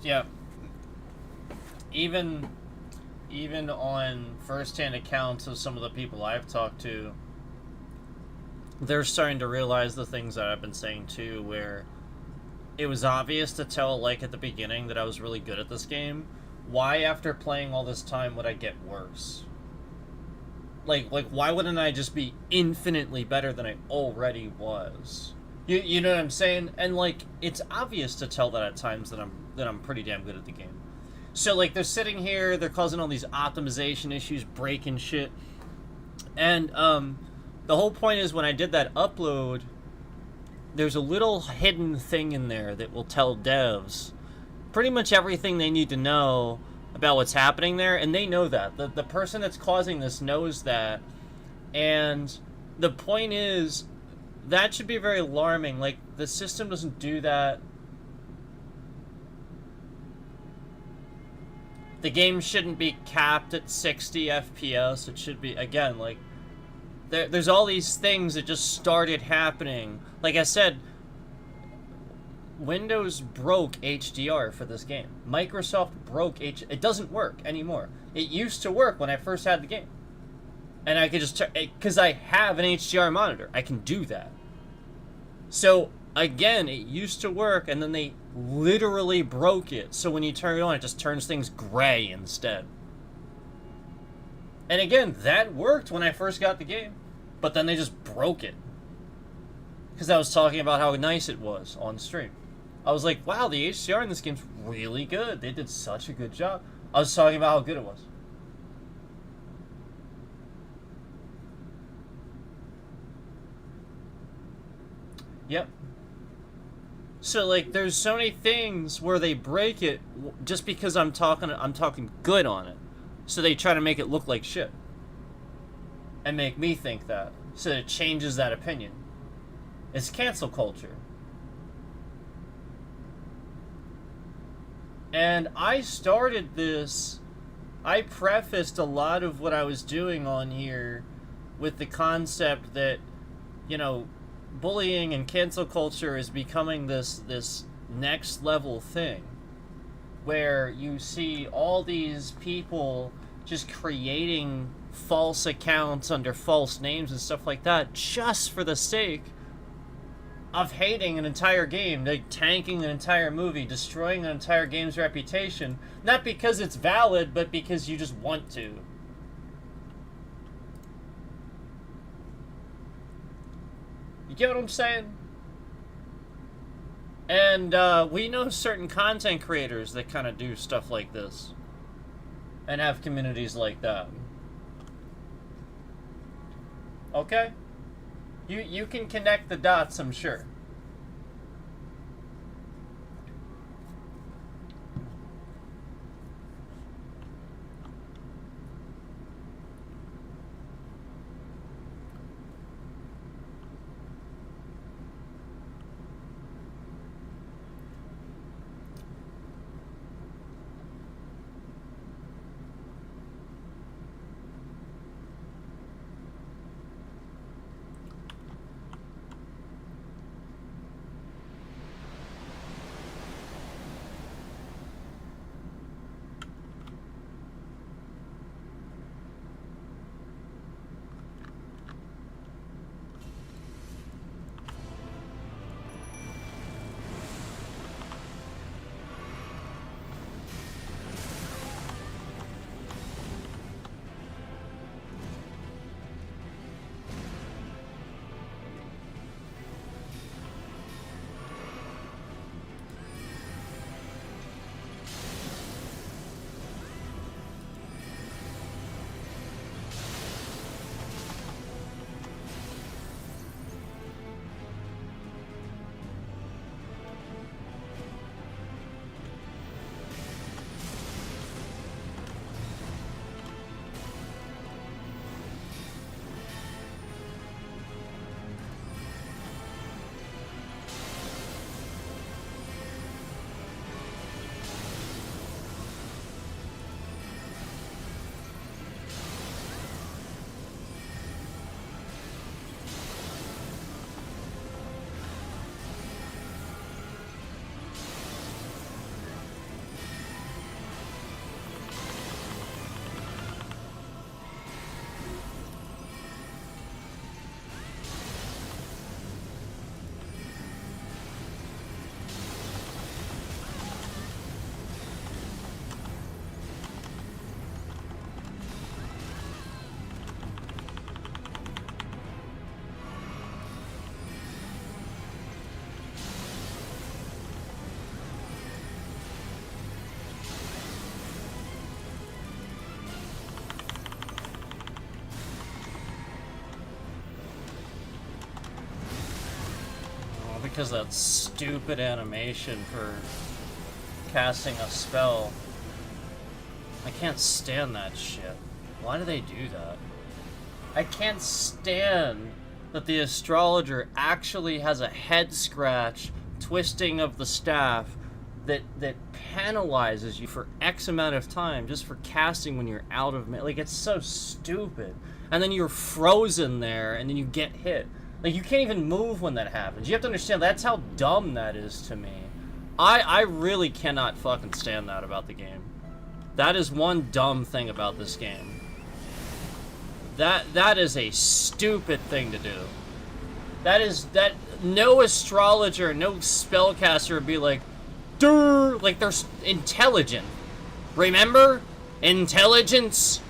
Yeah. Even on first-hand accounts of some of the people I've talked to, they're starting to realize the things that I've been saying too, where it was obvious to tell, like, at the beginning that I was really good at this game. Why, after playing all this time, would I get worse? Like, why wouldn't I just be infinitely better than I already was? You know what I'm saying? And, like, it's obvious to tell that at times that I'm pretty damn good at the game. So, like, they're sitting here, they're causing all these optimization issues, breaking shit. And, the whole point is when I did that upload, there's a little hidden thing in there that will tell devs pretty much everything they need to know about what's happening there, and they know that. The person that's causing this knows that, and the point is, that should be very alarming. Like, the system doesn't do that. The game shouldn't be capped at 60 FPS. It should be, again, like, there's all these things that just started happening. Like I said, Windows broke HDR for this game. Microsoft broke it doesn't work anymore. It used to work when I first had the game. And I could just because I have an HDR monitor, I can do that. So, again, it used to work, and then they literally broke it. So when you turn it on, it just turns things gray instead. And again, that worked when I first got the game. But then they just broke it. Because I was talking about how nice it was on stream. I was like, wow, the HDR in this game's really good. They did such a good job. I was talking about how good it was. Yep. So, like, there's so many things where they break it just because I'm talking good on it. So they try to make it look like shit. And make me think that. So it changes that opinion. It's cancel culture. And I started this... I prefaced a lot of what I was doing on here with the concept that, you know, bullying and cancel culture is becoming this next level thing. Where you see all these people just creating false accounts under false names and stuff like that just for the sake of hating an entire game, like tanking an entire movie, destroying an entire game's reputation, not because it's valid, but because you just want to. You get what I'm saying? And we know certain content creators that kind of do stuff like this and have communities like that. Okay? You can connect the dots, I'm sure. because of that stupid animation for casting a spell. I can't stand that shit. Why do they do that? I can't stand that the Astrologer actually has a head scratch twisting of the staff that penalizes you for X amount of time just for casting when you're out of like, it's so stupid. And then you're frozen there and then you get hit. Like, you can't even move when that happens. You have to understand that's how dumb that is to me. I really cannot fucking stand that about the game. That is one dumb thing about this game. That is a stupid thing to do. That no astrologer, no spellcaster would be like, durr, like they're intelligent. Remember? Intelligence?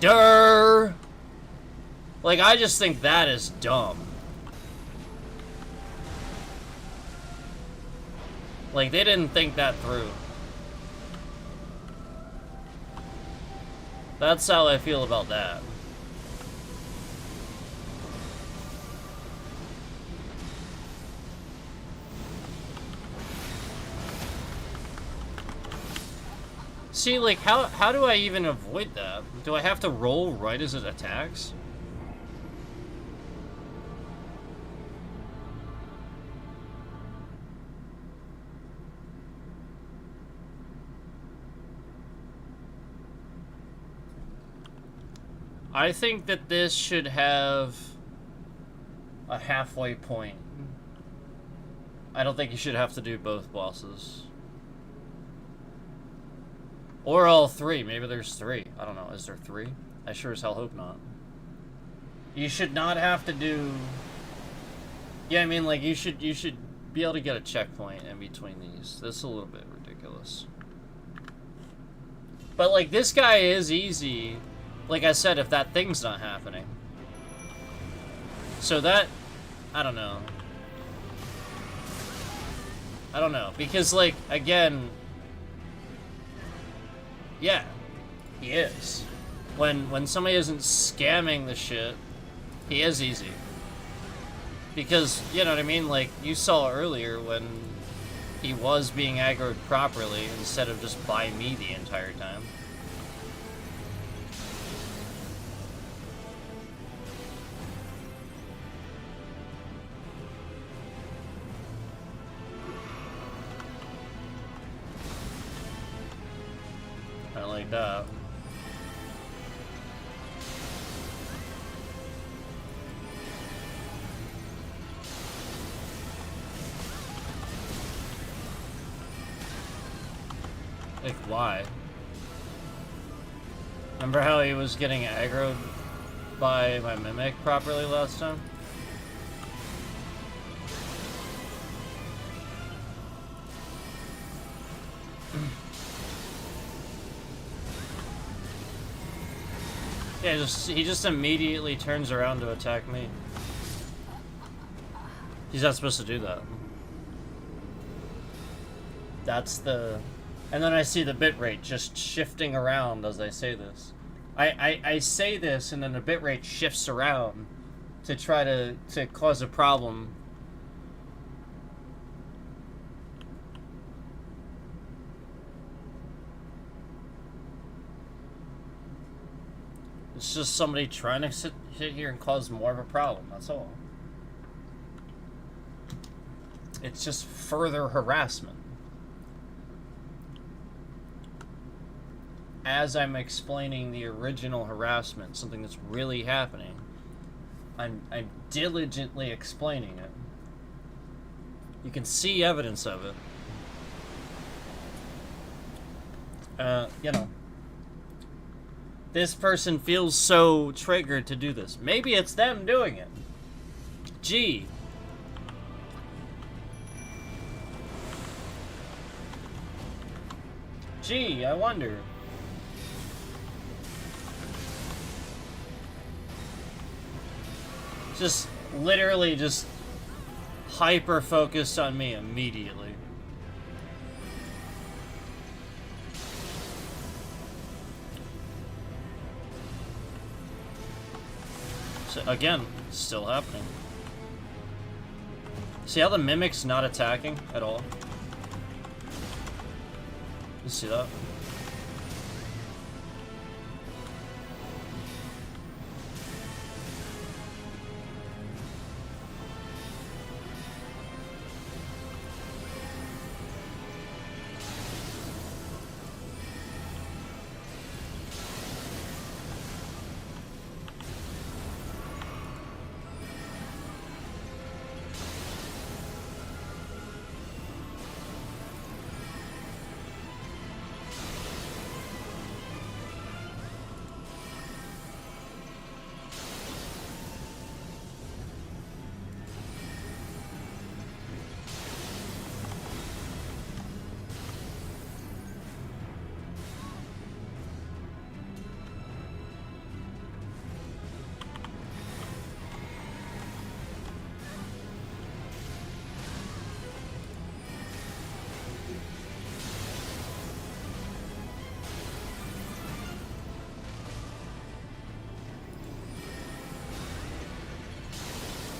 Durr. Like, I just think that is dumb. Like, they didn't think that through. That's how I feel about that. See, like, how do I even avoid that? Do I have to roll right as it attacks? I think that this should have a halfway point. I don't think you should have to do both bosses. Or all three. Maybe there's three. I don't know. Is there three? I sure as hell hope not. You should not have to do... Yeah, I mean, like, you should be able to get a checkpoint in between these. This is a little bit ridiculous. But, like, this guy is easy... Like I said, if that thing's not happening. So that... I don't know. I don't know. Because, like, again... Yeah. He is. When somebody isn't scamming the shit, he is easy. Because, you know what I mean? Like, you saw earlier when he was being aggroed properly instead of just by me the entire time. I like that. Like, why? Remember how he was getting aggroed by my mimic properly last time? Yeah, he just immediately turns around to attack me. He's not supposed to do that. That's the... And then I see the bitrate just shifting around as I say this. I say this and then the bitrate shifts around to try to cause a problem. It's just somebody trying to sit here and cause more of a problem, that's all. It's just further harassment. As I'm explaining the original harassment, something that's really happening, I'm diligently explaining it. You can see evidence of it. You know. This person feels so triggered to do this. Maybe it's them doing it. Gee. Gee, I wonder. Just literally just hyper focused on me immediately. So again, still happening. See how the Mimic's not attacking at all? You see that?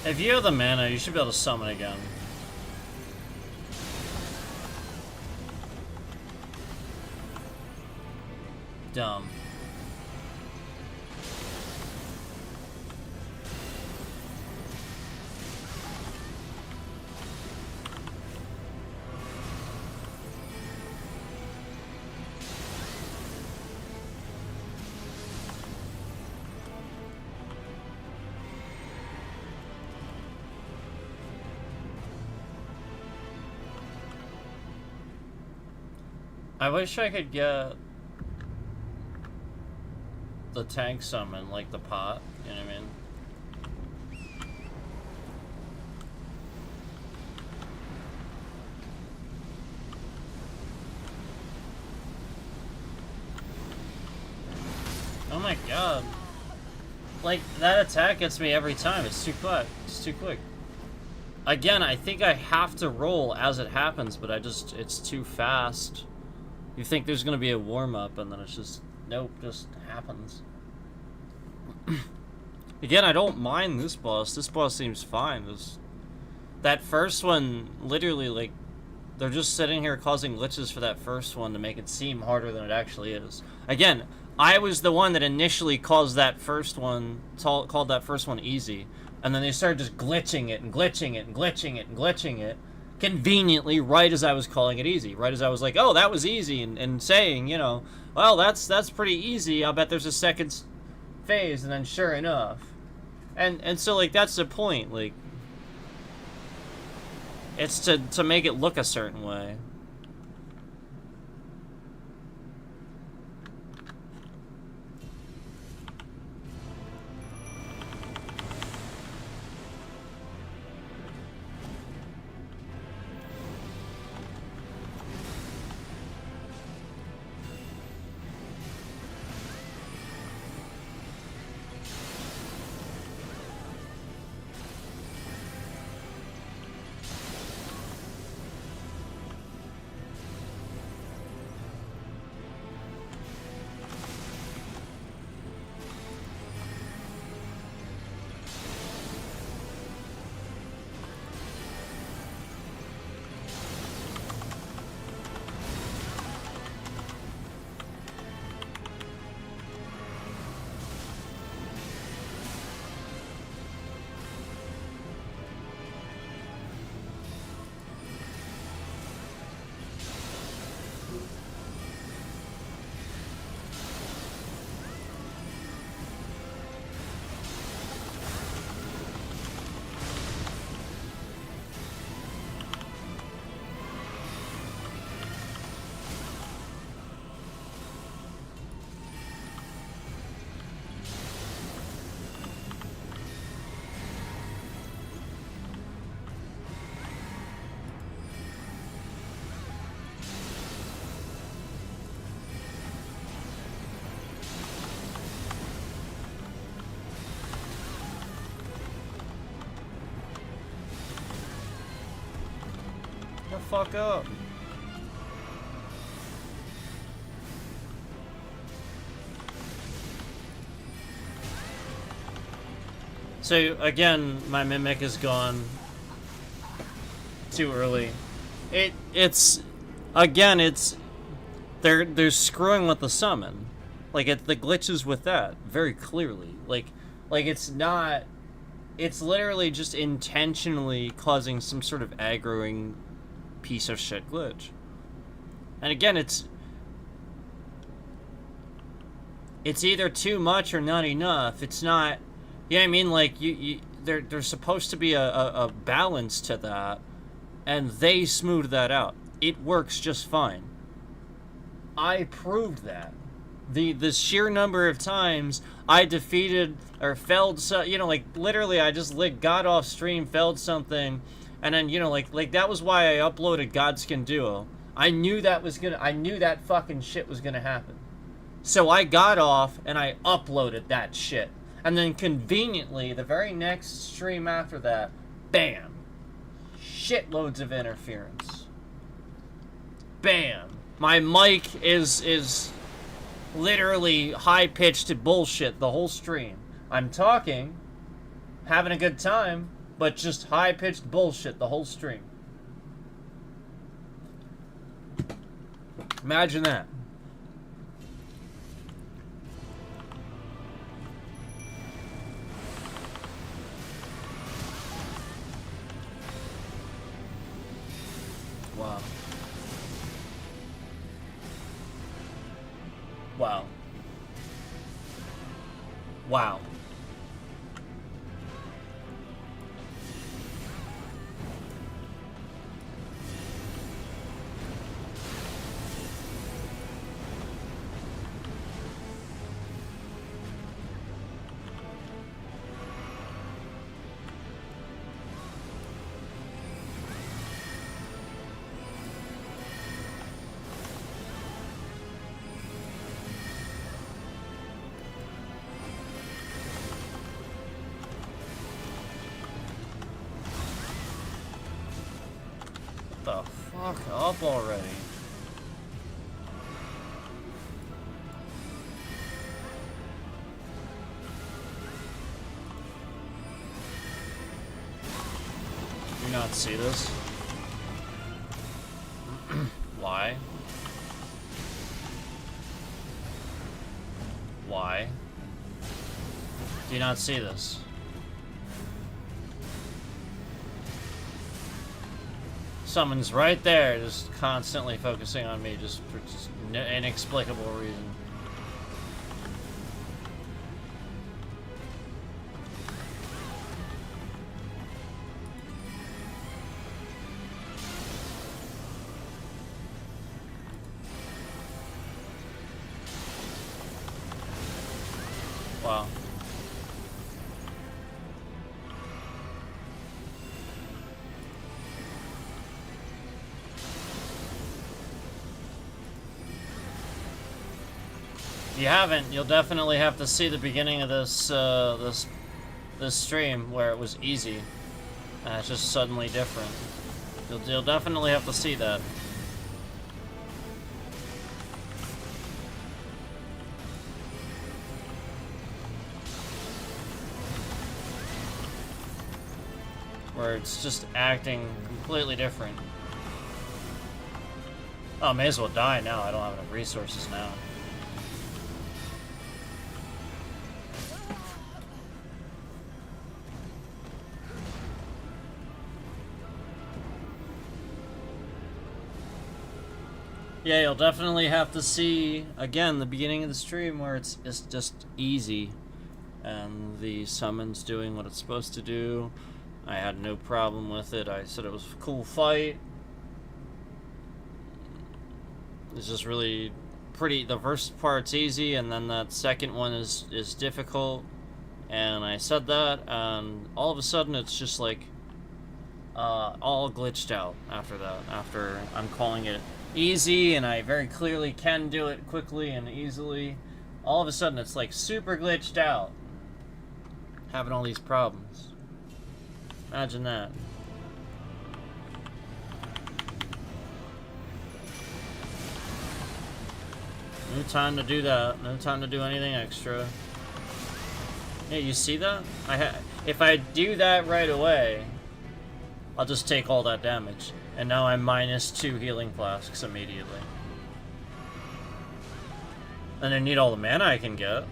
If you have the mana, you should be able to summon again. Dumb. I wish I could get the tank summon, like the pot, you know what I mean? Oh my god. Like, that attack gets me every time. It's too quick. It's too quick. Again, I think I have to roll as it happens, but it's too fast. You think there's gonna be a warm-up, and then it's just, nope, just happens. Again, I don't mind this boss. This boss seems fine. That first one, literally, like, they're just sitting here causing glitches for that first one to make it seem harder than it actually is. Again, I was the one that initially caused that first one, called that first one easy, and then they started just glitching it, and glitching it, and glitching it, and glitching it. Conveniently, right as I was calling it easy, right as I was like, oh, that was easy, and saying, you know, well, that's pretty easy, I'll bet there's a second phase, and then sure enough. And so, like, that's the point, like, it's to make it look a certain way. The fuck up. So again, my Mimic is gone. too early. It's again, they're screwing with the summon. Like the glitches with that very clearly. Like it's not. It's literally just intentionally causing some sort of aggroing piece of shit glitch. And again, it's either too much or not enough. It's not. You know what I mean? Like there's supposed to be a balance to that, and they smooth that out. It works just fine. I proved that. The sheer number of times I defeated or felled, you know, like literally I just got off stream, felled something, and then, you know, like that was why I uploaded Godskin Duo. I knew that fucking shit was gonna happen. So I got off and I uploaded that shit. And then conveniently, the very next stream after that, bam, shitloads of interference. Bam. My mic is literally high-pitched bullshit the whole stream. I'm talking, having a good time, but just high-pitched bullshit the whole stream. Imagine that. Wow. Wow. Wow. The fuck up already. Do you not see this? Why? Why? Do you not see this? Someone's right there, just constantly focusing on me, just for inexplicable reason. Wow. If you haven't, you'll definitely have to see the beginning of this this stream where it was easy, and it's just suddenly different. You'll definitely have to see that. Where it's just acting completely different. Oh, I may as well die now. I don't have enough resources now. Yeah, you'll definitely have to see, again, the beginning of the stream where it's just easy. And the summon's doing what it's supposed to do. I had no problem with it. I said it was a cool fight. It's just really pretty. The first part's easy, and then that second one is difficult. And I said that, and all of a sudden it's just like all glitched out after that. After I'm calling it easy, and I very clearly can do it quickly and easily. All of a sudden it's like super glitched out. Having all these problems. Imagine that. No time to do that. No time to do anything extra. Yeah, you see that? If I do that right away, I'll just take all that damage. And now I'm -2 healing flasks immediately. And I need all the mana I can get.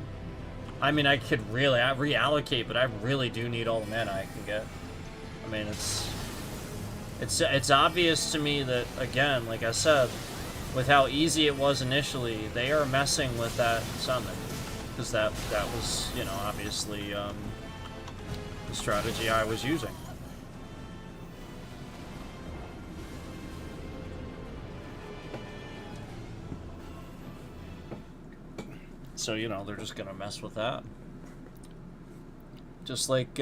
I mean, I could really reallocate, but I really do need all the mana I can get. I mean, it's obvious to me that, again, like I said, with how easy it was initially, they are messing with that summon. Because that was, you know, obviously the strategy I was using. So, you know, they're just gonna mess with that. Just like,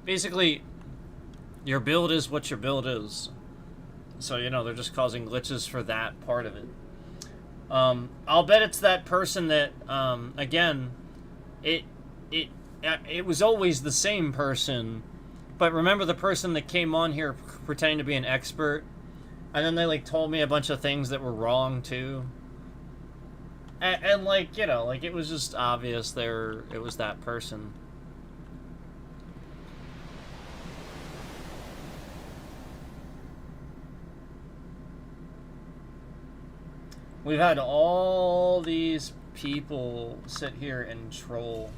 basically, your build is what your build is. So, you know, they're just causing glitches for that part of it. I'll bet it's that person that, again, it was always the same person, but remember the person that came on here pretending to be an expert, and then they, like, told me a bunch of things that were wrong, too? And like, you know, like, it was just obvious it was that person. We've had all these people sit here and troll.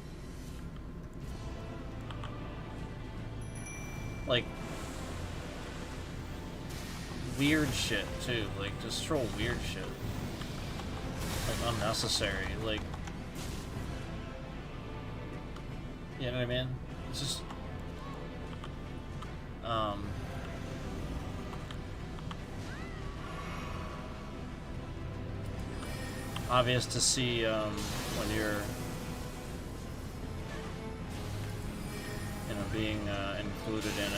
Like, weird shit, too. Like, just troll weird shit. Like, unnecessary. Like, you know what I mean? It's just, obvious to see, when you're, you know, being, included in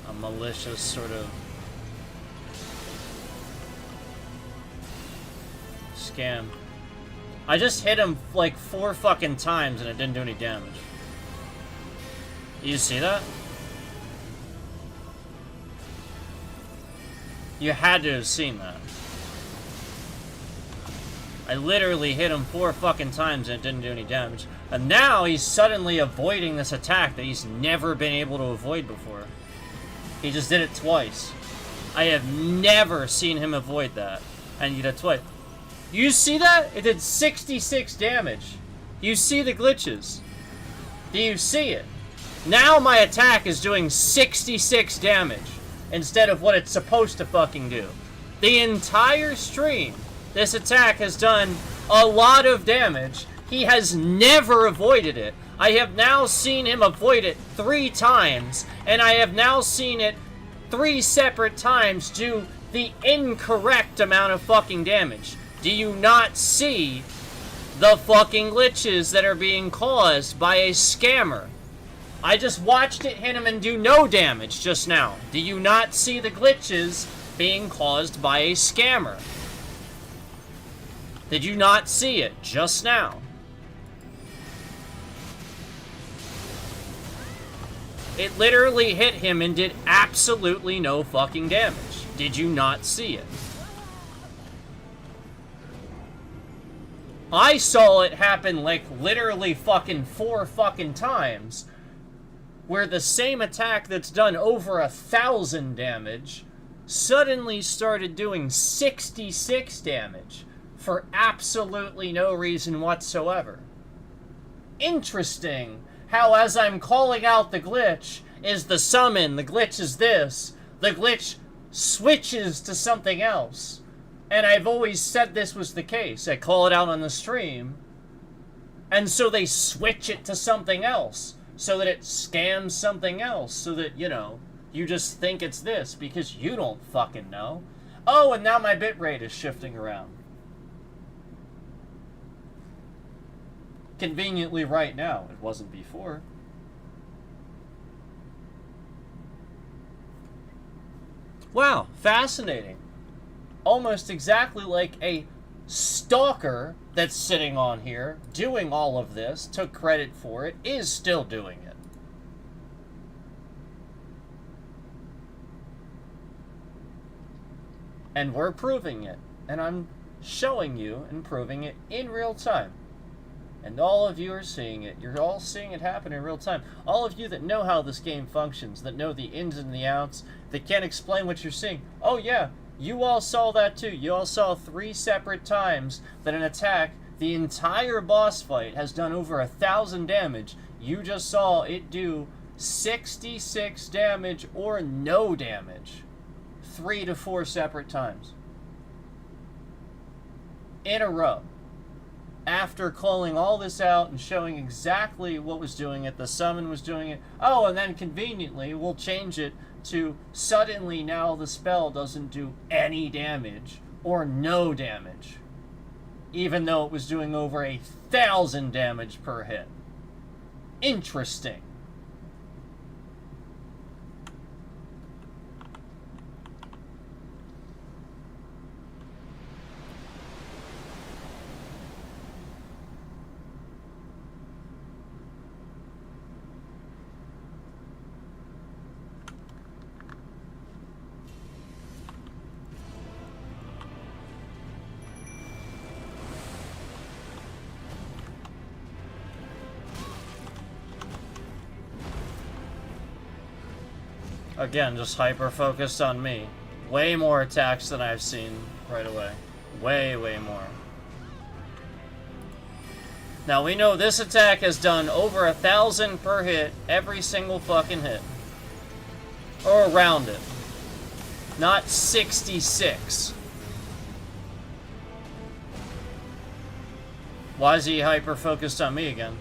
a malicious sort of scam. I just hit him like 4 fucking times and it didn't do any damage. You see that? You had to have seen that. I literally hit him 4 fucking times and it didn't do any damage. And now he's suddenly avoiding this attack that he's never been able to avoid before. He just did it twice. I have never seen him avoid that. And he did it twice. You see that? It did 66 damage. You see the glitches. Do you see it? Now my attack is doing 66 damage instead of what it's supposed to fucking do. The entire stream, this attack has done a lot of damage. He has never avoided it. I have now seen him avoid it 3 times, and I have now seen it 3 separate times do the incorrect amount of fucking damage. Do you not see the fucking glitches that are being caused by a scammer? I just watched it hit him and do no damage just now. Do you not see the glitches being caused by a scammer? Did you not see it just now? It literally hit him and did absolutely no fucking damage. Did you not see it? I saw it happen like literally fucking 4 fucking times, where the same attack that's done over 1,000 damage suddenly started doing 66 damage for absolutely no reason whatsoever. Interesting how as I'm calling out the glitch is the summon, the glitch is this, the glitch switches to something else. And I've always said this was the case. I call it out on the stream, and so they switch it to something else, so that it scams something else, so that, you know, you just think it's this, because you don't fucking know. Oh, and now my bitrate is shifting around. Conveniently right now. It wasn't before. Wow, fascinating. Almost exactly like a stalker that's sitting on here, doing all of this, took credit for it, is still doing it. And we're proving it. And I'm showing you and proving it in real time. And all of you are seeing it. You're all seeing it happen in real time. All of you that know how this game functions, that know the ins and the outs, that can't explain what you're seeing. Oh yeah, you all saw that too. You all saw 3 separate times that an attack, the entire boss fight, has done over 1,000 damage. You just saw it do 66 damage or no damage. 3 to 4 separate times. In a row. After calling all this out and showing exactly what was doing it, the summon was doing it. Oh, and then conveniently, we'll change it to suddenly now the spell doesn't do any damage or no damage. Even though it was doing over 1,000 damage per hit. Interesting. Again, just hyper-focused on me. Way more attacks than I've seen right away. Way, way more. Now, we know this attack has done over 1,000 per hit, every single fucking hit. Or around it. Not 66. Why is he hyper-focused on me again?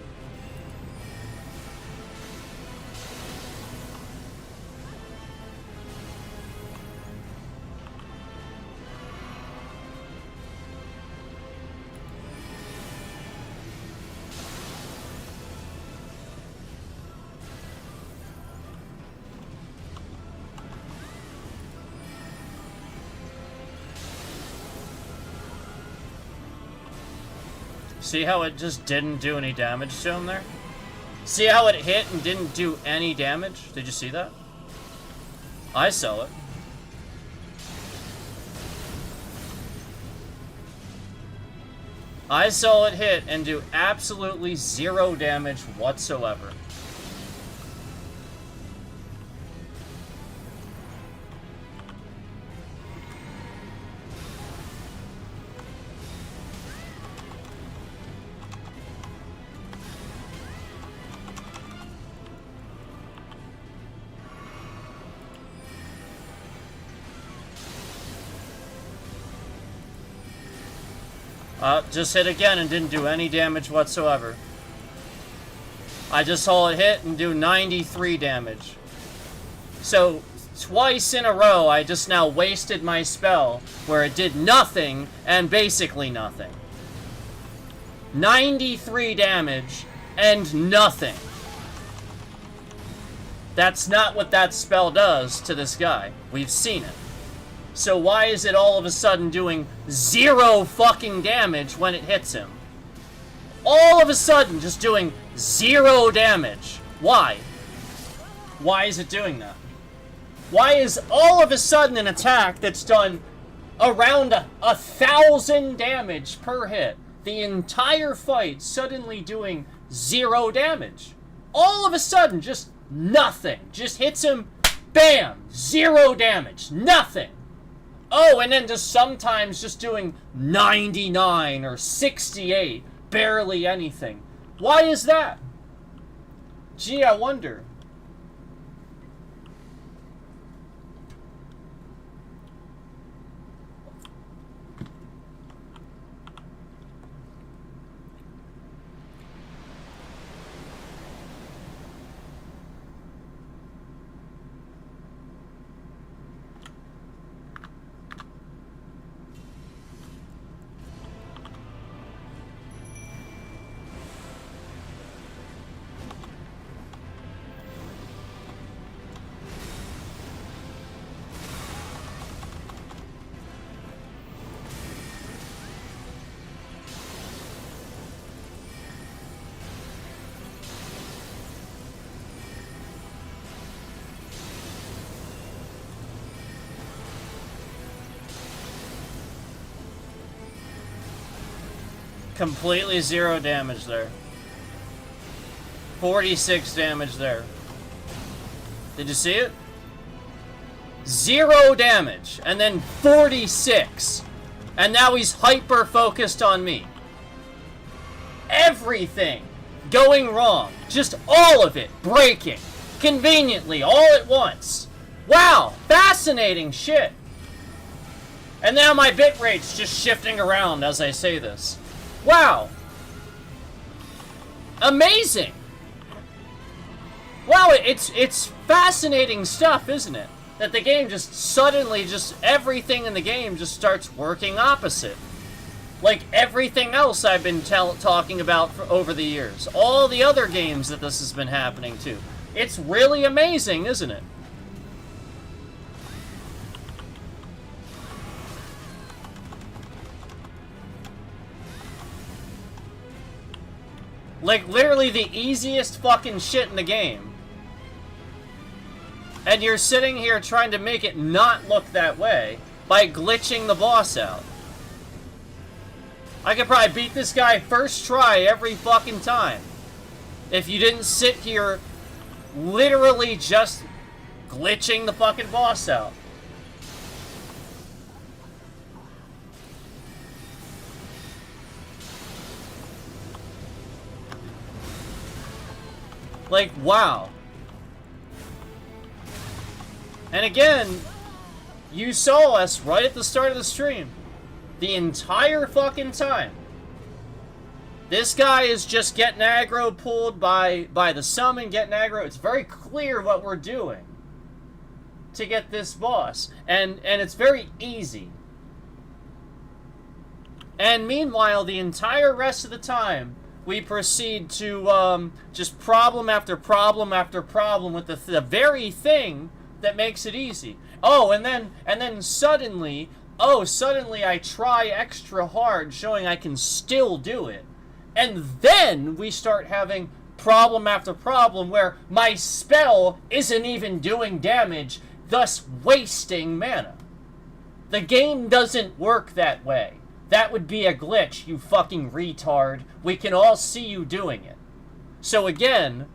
See how it just didn't do any damage to him there? See how it hit and didn't do any damage? Did you see that? I saw it. I saw it hit and do absolutely 0 damage whatsoever. Just hit again and didn't do any damage whatsoever. I just saw it hit and do 93 damage. So, twice in a row, I just now wasted my spell, where it did nothing, and basically nothing. 93 damage, and nothing. That's not what that spell does to this guy. We've seen it. So why is it all of a sudden doing 0 fucking damage when it hits him? All of a sudden just doing 0 damage. Why? Why is it doing that? Why is all of a sudden an attack that's done around 1,000 damage per hit, the entire fight suddenly doing 0 damage? All of a sudden, just nothing. Just hits him, bam, 0 damage, nothing. Oh, and then just sometimes just doing 99 or 68, barely anything. Why is that? Gee, I wonder. Completely 0 damage there. 46 damage there. Did you see it? 0 damage, and then 46. And now he's hyper-focused on me. Everything going wrong. Just all of it breaking. Conveniently, all at once. Wow, fascinating shit. And now my bitrate's just shifting around as I say this. Wow. Amazing. Wow, it's fascinating stuff, isn't it? That the game just suddenly, just everything in the game just starts working opposite. Like everything else I've been talking about for over the years. All the other games that this has been happening to. It's really amazing, isn't it? Like, literally the easiest fucking shit in the game. And you're sitting here trying to make it not look that way by glitching the boss out. I could probably beat this guy first try every fucking time. If you didn't sit here literally just glitching the fucking boss out. Like, wow. And again, you saw us right at the start of the stream. The entire fucking time. This guy is just getting aggro pulled by the summon, getting aggro. It's very clear what we're doing to get this boss. And it's very easy. And meanwhile, the entire rest of the time, we proceed to just problem after problem after problem with the very thing that makes it easy. Oh, and then suddenly, suddenly I try extra hard, showing I can still do it. And then we start having problem after problem where my spell isn't even doing damage, thus wasting mana. The game doesn't work that way. That would be a glitch, you fucking retard. We can all see you doing it. So again,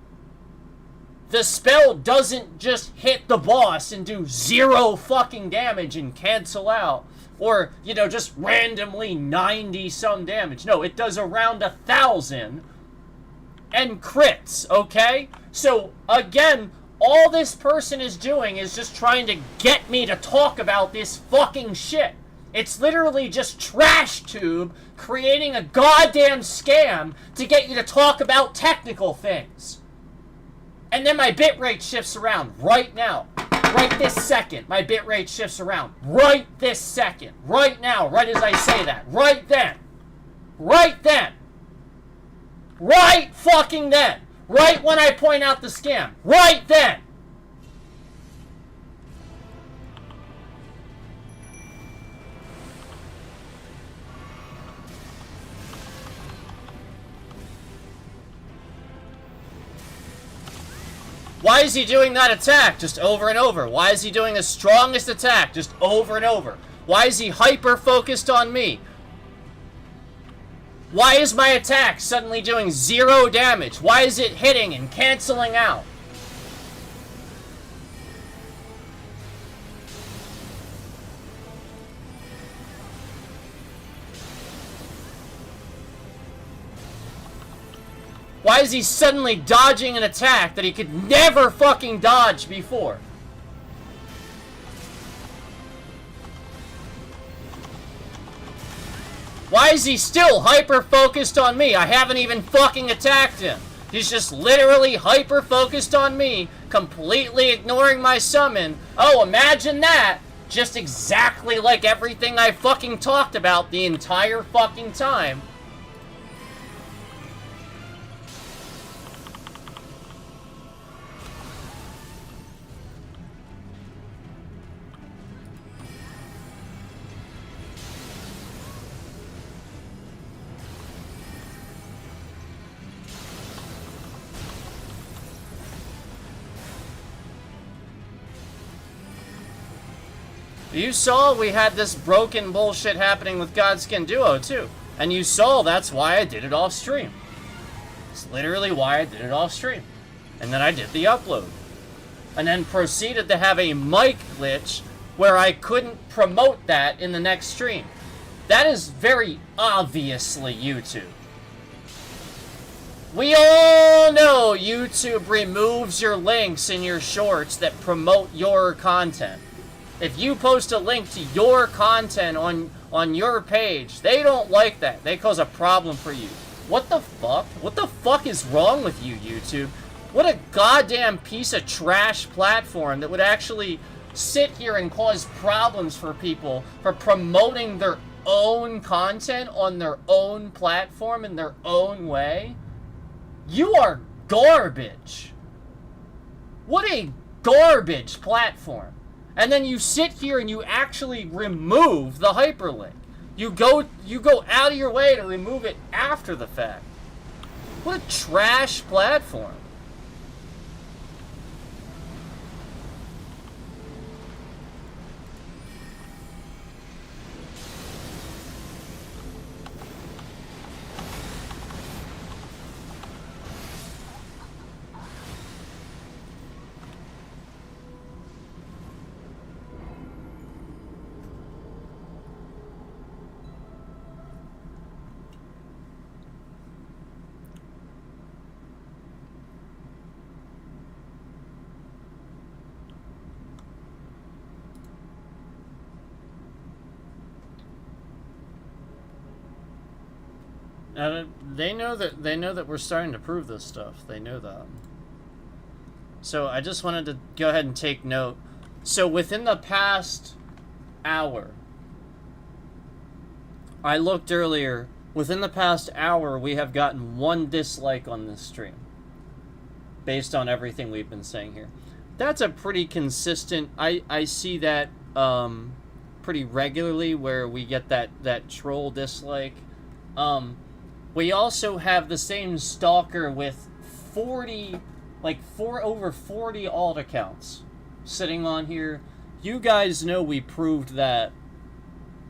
the spell doesn't just hit the boss and do 0 fucking damage and cancel out. Or, you know, just randomly 90 some damage. No, it does around 1,000 and crits, okay? So, again, all this person is doing is just trying to get me to talk about this fucking shit. It's literally just trash tube creating a goddamn scam to get you to talk about technical things. And then my bitrate shifts around right now. Right this second, my bitrate shifts around. Right this second. Right now, right as I say that. Right then. Right then. Right fucking then. Right when I point out the scam. Right then. Why is he doing that attack just over and over? Why is he doing the strongest attack just over and over? Why is he hyper-focused on me? Why is my attack suddenly doing 0 damage? Why is it hitting and canceling out? Why is he suddenly dodging an attack that he could never fucking dodge before? Why is he still hyper-focused on me? I haven't even fucking attacked him. He's just literally hyper-focused on me, completely ignoring my summon. Oh, imagine that! Just exactly like everything I fucking talked about the entire fucking time. You saw we had this broken bullshit happening with Godskin Duo, too. And you saw that's why I did it off stream. It's literally why I did it off stream. And then I did the upload. And then proceeded to have a mic glitch where I couldn't promote that in the next stream. That is very obviously YouTube. We all know YouTube removes your links in your shorts that promote your content. If you post a link to your content on your page, they don't like that. They cause a problem for you. What the fuck? What the fuck is wrong with you, YouTube? What a goddamn piece of trash platform that would actually sit here and cause problems for people for promoting their own content on their own platform in their own way. You are garbage. What a garbage platform. And then you sit here and you actually remove the hyperlink. You go out of your way to remove it after the fact. What a trash platform. They know that we're starting to prove this stuff. They know that. So I just wanted to go ahead and take note. So within the past hour, I looked earlier, within the past hour we have gotten 1 dislike on this stream. Based on everything we've been saying here. That's a pretty consistent, I see that pretty regularly where we get that troll dislike. We also have the same stalker with 40, over 40 alt accounts sitting on here. You guys know we proved that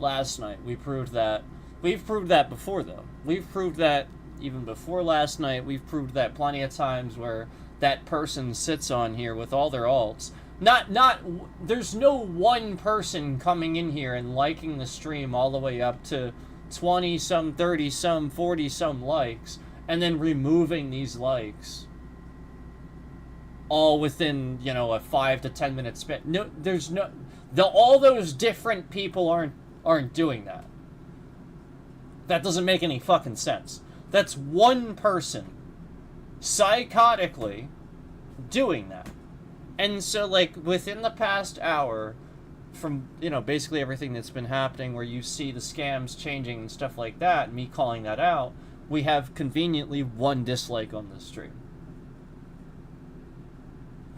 last night. We proved that. We've proved that before, though. We've proved that even before last night. We've proved that plenty of times where that person sits on here with all their alts. There's no one person coming in here and liking the stream all the way up to 20 some, 30 some, 40 some likes, and then removing these likes all within, a 5 to 10 minute span. No, there's no, all those different people aren't doing that. That doesn't make any fucking sense. That's one person psychotically doing that. And so, within the past hour, from, basically everything that's been happening where you see the scams changing and stuff like that, and me calling that out, we have conveniently 1 dislike on this stream.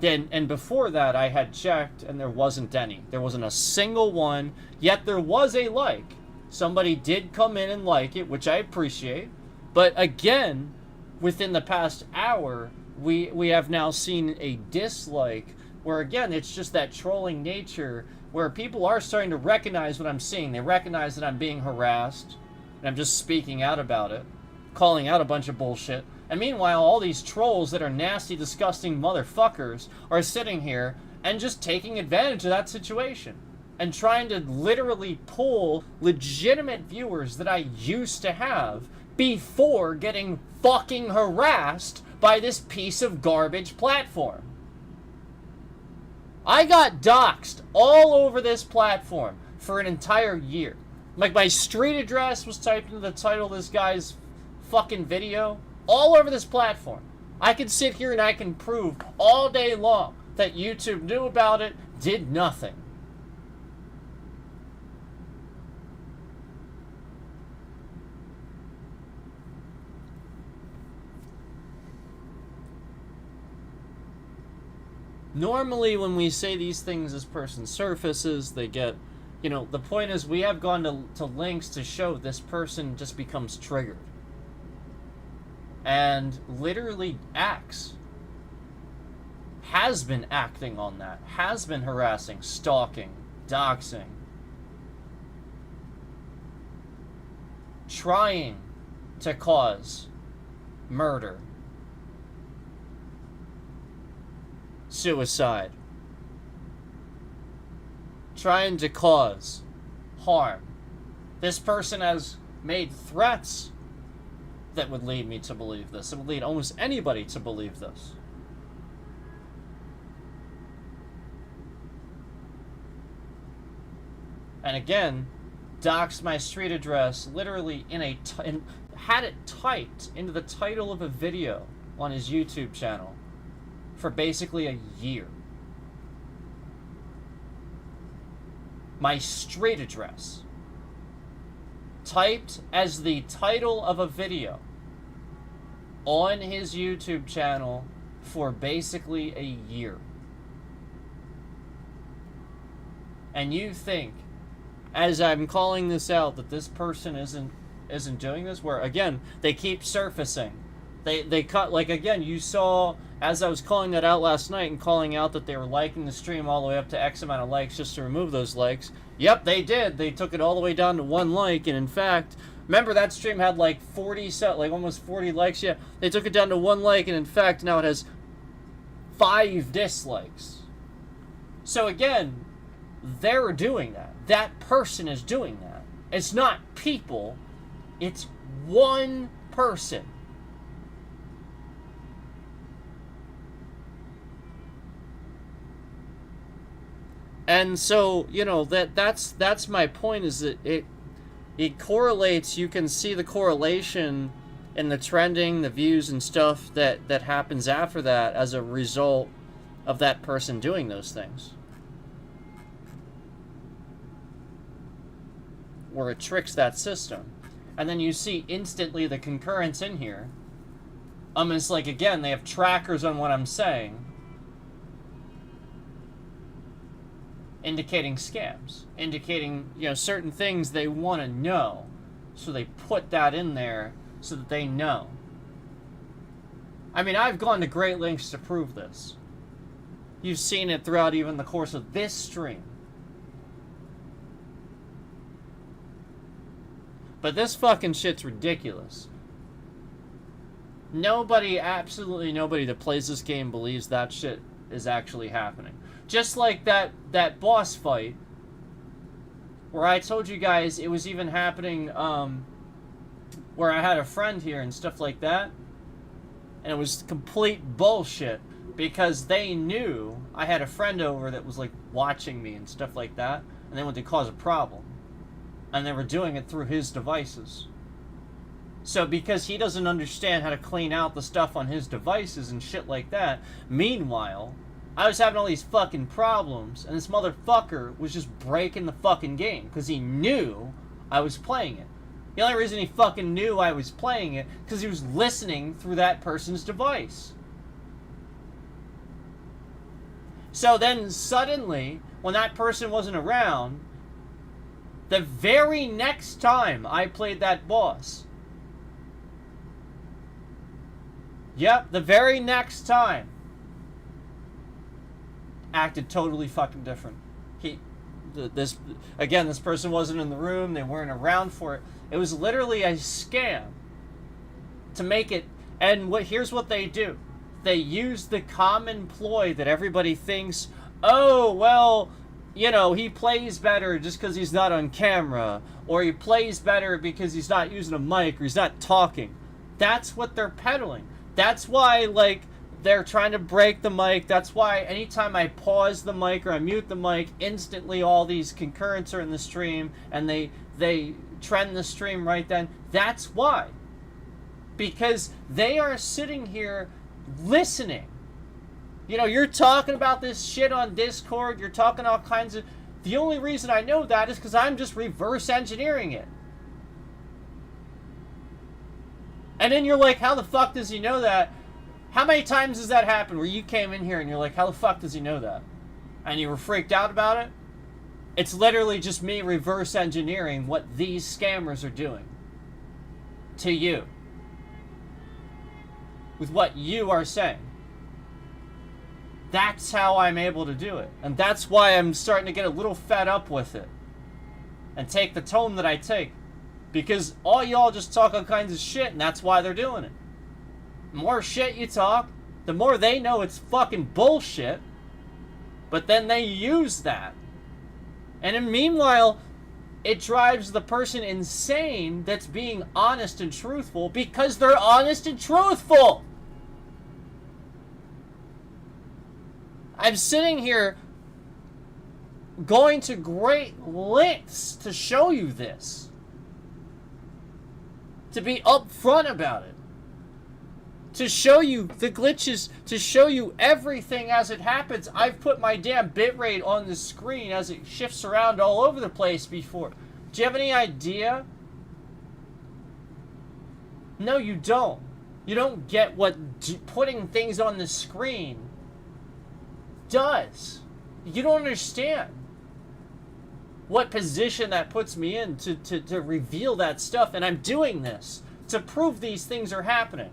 And before that, I had checked, and there wasn't any. There wasn't a single one, yet there was a like. Somebody did come in and like it, which I appreciate. But again, within the past hour, we have now seen a dislike, where again, it's just that trolling nature, where people are starting to recognize what I'm seeing. They recognize that I'm being harassed, and I'm just speaking out about it, calling out a bunch of bullshit. And meanwhile, all these trolls that are nasty, disgusting motherfuckers are sitting here and just taking advantage of that situation and trying to literally pull legitimate viewers that I used to have before getting fucking harassed by this piece of garbage platform. I got doxxed all over this platform for an entire year. My street address was typed into the title of this guy's fucking video. All over this platform. I can sit here and I can prove all day long that YouTube knew about it, did nothing. Normally when we say these things as person surfaces, they get, the point is we have gone to lengths to show this person just becomes triggered. And literally has been acting on that, has been harassing, stalking, doxing, trying to cause murder, suicide, trying to cause harm. This person has made threats that would lead me to believe this. It would lead almost anybody to believe this. And again, doxed my street address literally had it typed into the title of a video on his YouTube channel for basically a year. My street address typed as the title of a video on his YouTube channel for basically a year. And you think, as I'm calling this out, that this person isn't doing this, where again they keep surfacing. They cut, like, again, you saw as I was calling that out last night and calling out that they were liking the stream all the way up to X amount of likes just to remove those likes. Yep, they did. They took it all the way down to 1 like, and in fact, remember that stream had like almost 40 likes. Yeah, they took it down to 1 like, and in fact now it has 5 dislikes. So again, they're doing that. That person is doing that. It's not people. It's one person. And so, you know, that's my point, is that it correlates. You can see the correlation in the trending, the views and stuff that happens after that as a result of that person doing those things. Where it tricks that system. And then you see instantly the concurrence in here. It's like, again, they have trackers on what I'm saying, indicating scams, indicating, you know, certain things they want to know, so they put that in there so that they know. I mean, I've gone to great lengths to prove this. You've seen it throughout even the course of this stream. But this fucking shit's ridiculous. Nobody, absolutely nobody that plays this game believes that shit is actually happening. Just like that boss fight, where I told you guys it was even happening, where I had a friend here and stuff like that, and it was complete bullshit, because they knew I had a friend over that was like watching me and stuff like that, and they wanted to cause a problem. And they were doing it through his devices. So because he doesn't understand how to clean out the stuff on his devices and shit like that, meanwhile, I was having all these fucking problems, and this motherfucker was just breaking the fucking game, because he knew I was playing it. The only reason he fucking knew I was playing it, because he was listening through that person's device. So then suddenly, when that person wasn't around, the very next time I played that boss, yep, the very next time, acted totally fucking different. This person wasn't in the room, they weren't around for it. It was literally a scam to make it, and here's what they do. They use the common ploy that everybody thinks, oh, well, you know, he plays better just because he's not on camera, or he plays better because he's not using a mic, or he's not talking. That's what they're peddling. That's why, like, they're trying to break the mic. That's why anytime I pause the mic or I mute the mic, instantly all these concurrents are in the stream, and they trend the stream right then. That's why. Because they are sitting here listening. You know, you're talking about this shit on Discord, you're talking all kinds of... The only reason I know that is because I'm just reverse engineering it. And then you're like, how the fuck does he know that? How many times has that happened where you came in here and you're like, how the fuck does he know that? And you were freaked out about it? It's literally just me reverse engineering what these scammers are doing to you. With what you are saying. That's how I'm able to do it. And that's why I'm starting to get a little fed up with it. And take the tone that I take. Because all y'all just talk all kinds of shit, and that's why they're doing it. The more shit you talk, the more they know it's fucking bullshit. But then they use that. And then meanwhile, it drives the person insane that's being honest and truthful because they're honest and truthful. I'm sitting here going to great lengths to show you this. To be upfront about it. To show you the glitches, to show you everything as it happens. I've put my damn bitrate on the screen as it shifts around all over the place before. Do you have any idea? No, you don't. You don't get what putting things on the screen does. You don't understand what position that puts me in to reveal that stuff. And I'm doing this to prove these things are happening.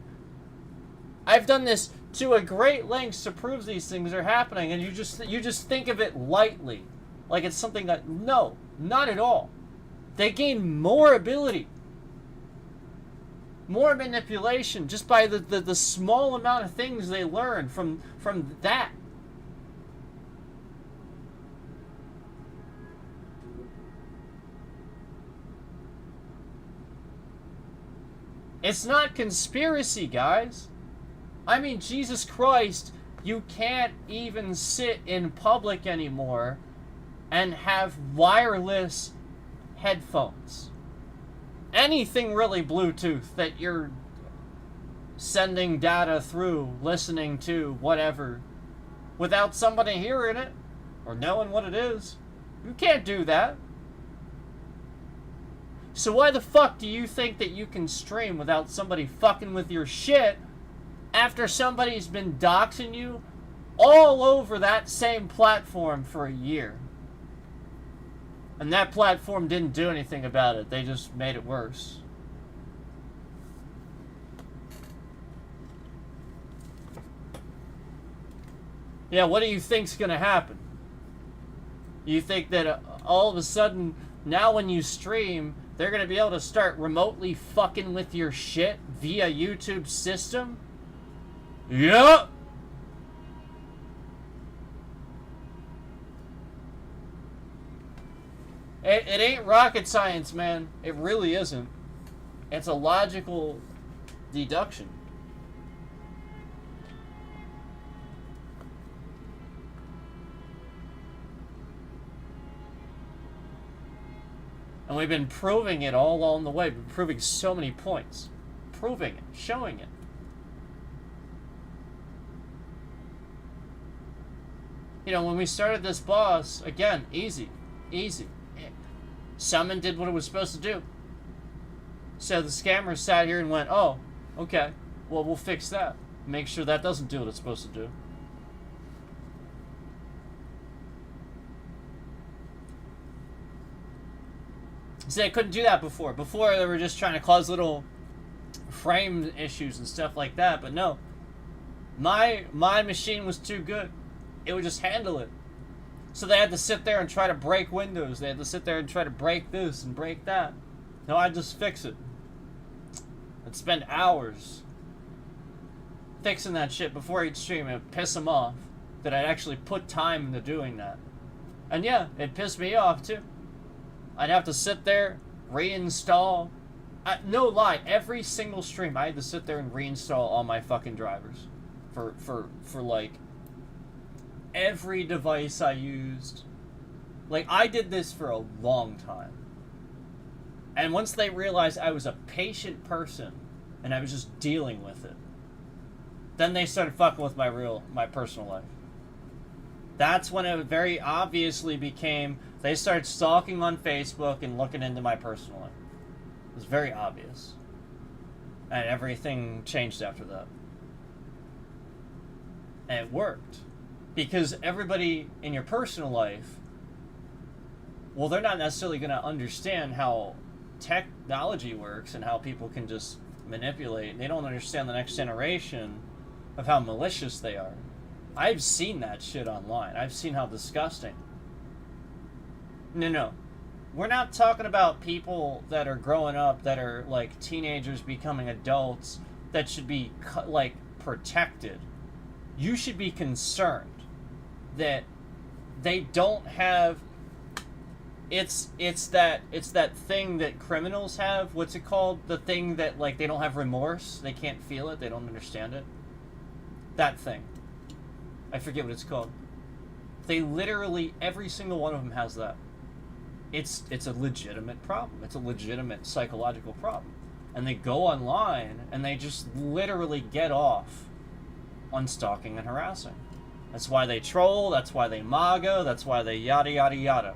I've done this to a great lengths to prove these things are happening, and you just think of it lightly, like it's something that, no, not at all. They gain more ability, more manipulation just by the small amount of things they learn from that. It's not conspiracy, guys. I mean, Jesus Christ, you can't even sit in public anymore and have wireless headphones. Anything really Bluetooth that you're sending data through, listening to, whatever, without somebody hearing it or knowing what it is. You can't do that. So why the fuck do you think that you can stream without somebody fucking with your shit after somebody's been doxing you all over that same platform for a year? And that platform didn't do anything about it. They just made it worse. Yeah, what do you think's gonna happen? You think that all of a sudden, now when you stream, they're gonna be able to start remotely fucking with your shit via YouTube system? Yep. It ain't rocket science, man. It really isn't. It's a logical deduction. And we've been proving it all along the way. We've been proving so many points. Proving it. Showing it. You know, when we started this boss, again, easy. Easy. Summon did what it was supposed to do. So the scammer sat here and went, oh, okay, well, we'll fix that. Make sure that doesn't do what it's supposed to do. See, I couldn't do that before. Before, they were just trying to cause little frame issues and stuff like that, but no. My machine was too good. It would just handle it. So they had to sit there and try to break windows. They had to sit there and try to break this and break that. No, I'd just fix it. I'd spend hours fixing that shit before each stream. It would piss them off that I'd actually put time into doing that. And yeah, it pissed me off too. I'd have to sit there, reinstall. No lie, every single stream I had to sit there and reinstall all my fucking drivers. For like every device I used. Like, I did this for a long time. And once they realized I was a patient person and I was just dealing with it, then they started fucking with my personal life. That's when it very obviously became, they started stalking on Facebook and looking into my personal life. It was very obvious. And everything changed after that. And it worked. Because everybody in your personal life, well, they're not necessarily going to understand how technology works and how people can just manipulate. They don't understand the next generation of how malicious they are. I've seen that shit online. I've seen how disgusting. No. we're not talking about people that are growing up, that are like teenagers becoming adults, that should be like protected. You should be concerned that they don't have. It's that thing that criminals have. What's it called? The thing that, like, they don't have remorse. They can't feel it. They don't understand it. That thing. I forget what it's called. They literally, every single one of them has that. It's a legitimate problem. It's a legitimate psychological problem. And they go online and they just literally get off on stalking and harassing. That's why they troll. That's why they MAGA. That's why they yada yada yada.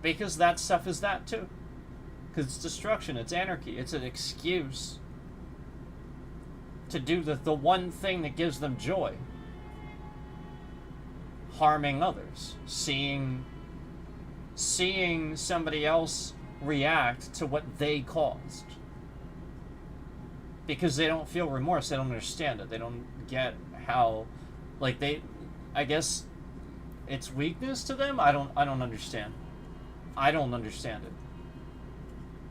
Because that stuff is that too. Because it's destruction. It's anarchy. It's an excuse to do the one thing that gives them joy. Harming others. Seeing somebody else react to what they caused. Because they don't feel remorse. They don't understand it. They don't get how, like, I guess it's weakness to them. I don't understand. I don't understand it.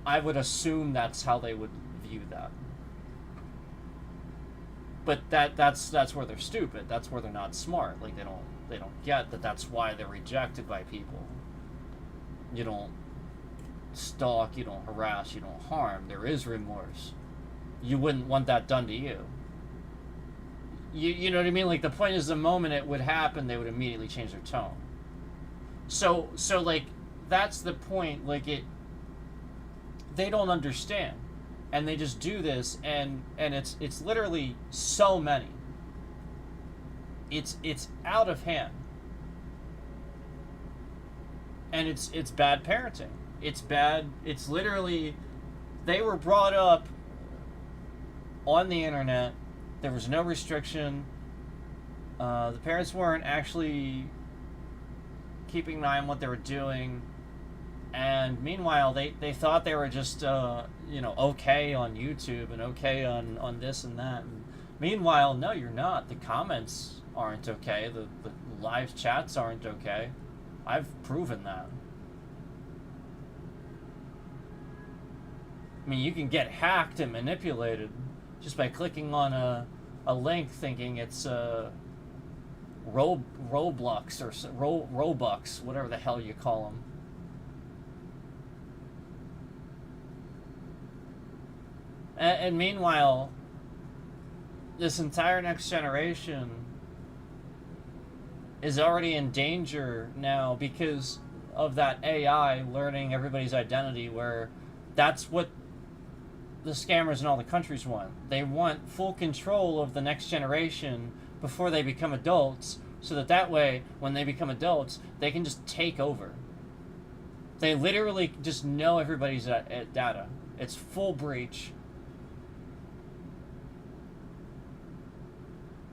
I would assume that's how they would view that. But that's where they're stupid. That's where they're not smart. Like, they don't get that. That's why they're rejected by people. You don't stalk, you don't harass, you don't harm. There is remorse. You wouldn't want that done to you. You know what I mean? Like, the point is, the moment it would happen, they would immediately change their tone. So like, that's the point. Like, they don't understand, and they just do this, and it's literally so many. It's out of hand, and it's bad parenting. It's bad. It's literally, they were brought up on the internet. There was no restriction. The parents weren't actually keeping an eye on what they were doing. And meanwhile, they thought they were just, okay on YouTube and okay on this and that. And meanwhile, no, you're not. The comments aren't okay. The live chats aren't okay. I've proven that. I mean, you can get hacked and manipulated just by clicking on a link thinking it's Roblox or Robux, whatever the hell you call them. And meanwhile, this entire next generation is already in danger now because of that AI learning everybody's identity, where that's what the scammers in all the countries want. They want full control of the next generation before they become adults, so that way, when they become adults, they can just take over. They literally just know everybody's data. It's full breach.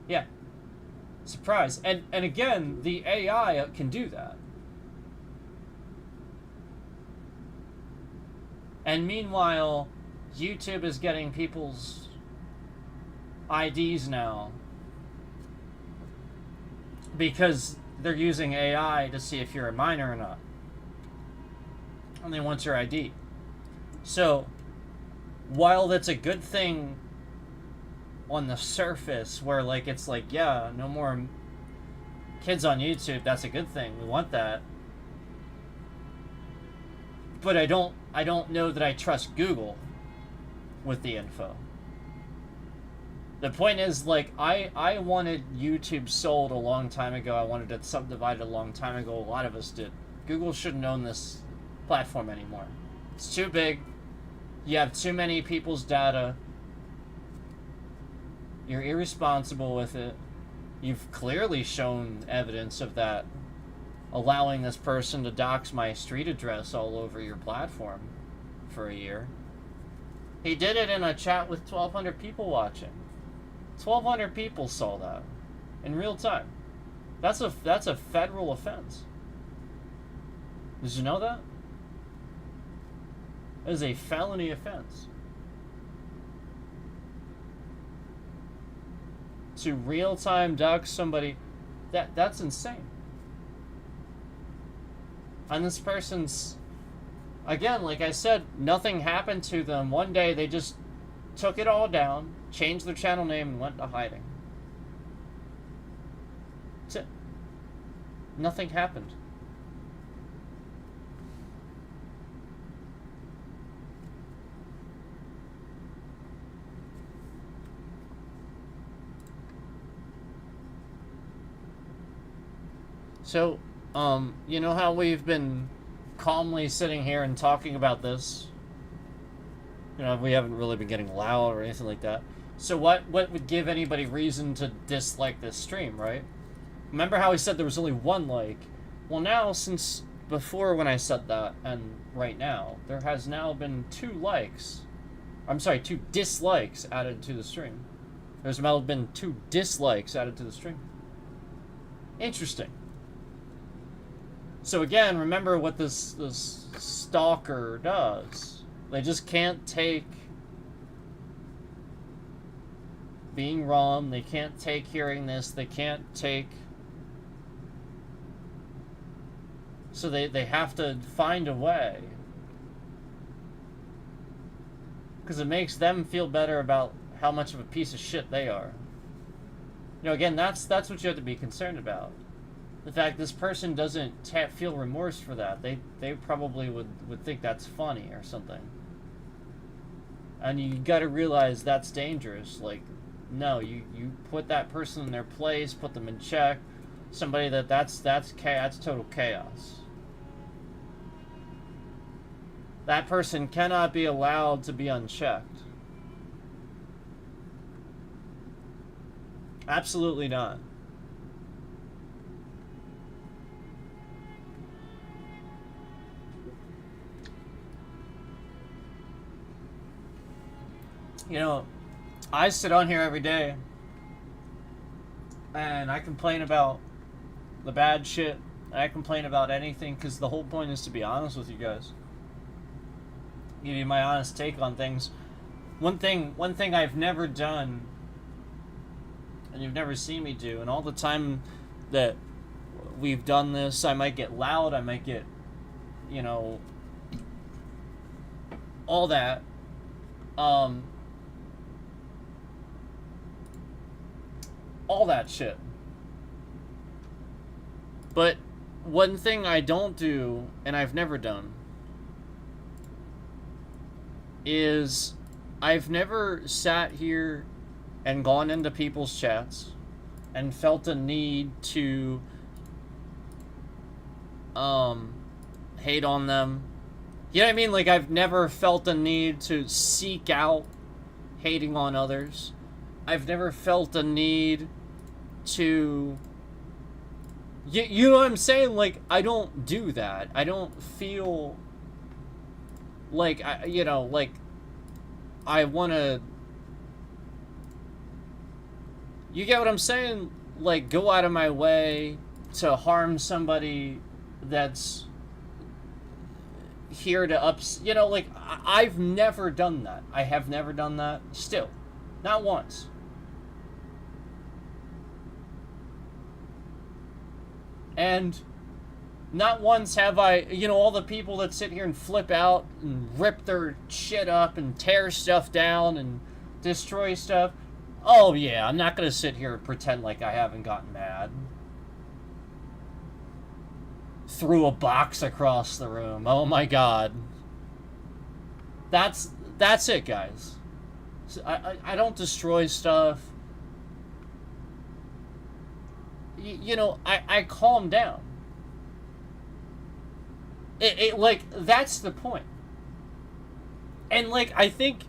Yeah. Surprise. And again, the AI can do that. And meanwhile, YouTube is getting people's IDs now because they're using AI to see if you're a minor or not. And they want your ID. So, while that's a good thing on the surface, where like it's like, yeah, no more kids on YouTube, that's a good thing, we want that, but I don't know that I trust Google with the info. The point is, like, I wanted YouTube sold a long time ago. I wanted it subdivided a long time ago. A lot of us did. Google shouldn't own this platform anymore. It's too big. You have too many people's data. You're irresponsible with it. You've clearly shown evidence of that, allowing this person to dox my street address all over your platform for a year. He did it in a chat with 1,200 people watching. 1,200 people saw that in real time. That's a federal offense. Did you know that? It is a felony offense. To real-time dox somebody, that's insane. And this person's, again, like I said, nothing happened to them. One day they just took it all down, changed their channel name, and went to hiding. That's it. Nothing happened. So, you know how we've been calmly sitting here and talking about this? You know, we haven't really been getting loud or anything like that. So what would give anybody reason to dislike this stream, right? Remember how I said there was only one like? Well, now, since before when I said that, and right now, there has now been 2 likes. I'm sorry, 2 dislikes added to the stream. There's now been 2 dislikes added to the stream. Interesting. So again, remember what this stalker does. They just can't take being wrong. They can't take hearing this. They can't take... So they have to find a way. Because it makes them feel better about how much of a piece of shit they are. You know, again, that's what you have to be concerned about. The fact this person doesn't feel remorse for that. They probably would think that's funny or something. And you gotta realize that's dangerous. Like, no, you put that person in their place, put them in check. Somebody that's total chaos. That person cannot be allowed to be unchecked. Absolutely not. You know, I sit on here every day and I complain about the bad shit. I complain about anything because the whole point is to be honest with you guys. Give you my honest take on things. One thing I've never done, and you've never seen me do, and all the time that we've done this, I might get loud, I might get, you know, all that. All that shit. But one thing I don't do, and I've never done, is I've never sat here and gone into people's chats and felt a need to hate on them. You know what I mean? Like, I've never felt a need to seek out hating on others. I've never felt a need to... You know what I'm saying? Like, I don't do that. I don't feel like, I want to... You get what I'm saying? Like, go out of my way to harm somebody that's here to you know, like, I've never done that. I have never done that. Still. Not once. And not once have I, you know, all the people that sit here and flip out and rip their shit up and tear stuff down and destroy stuff. Oh, yeah, I'm not going to sit here and pretend like I haven't gotten mad. Threw a box across the room. Oh, my God. That's it, guys. I don't destroy stuff. You know, I calm down. Like, that's the point. And, like, I think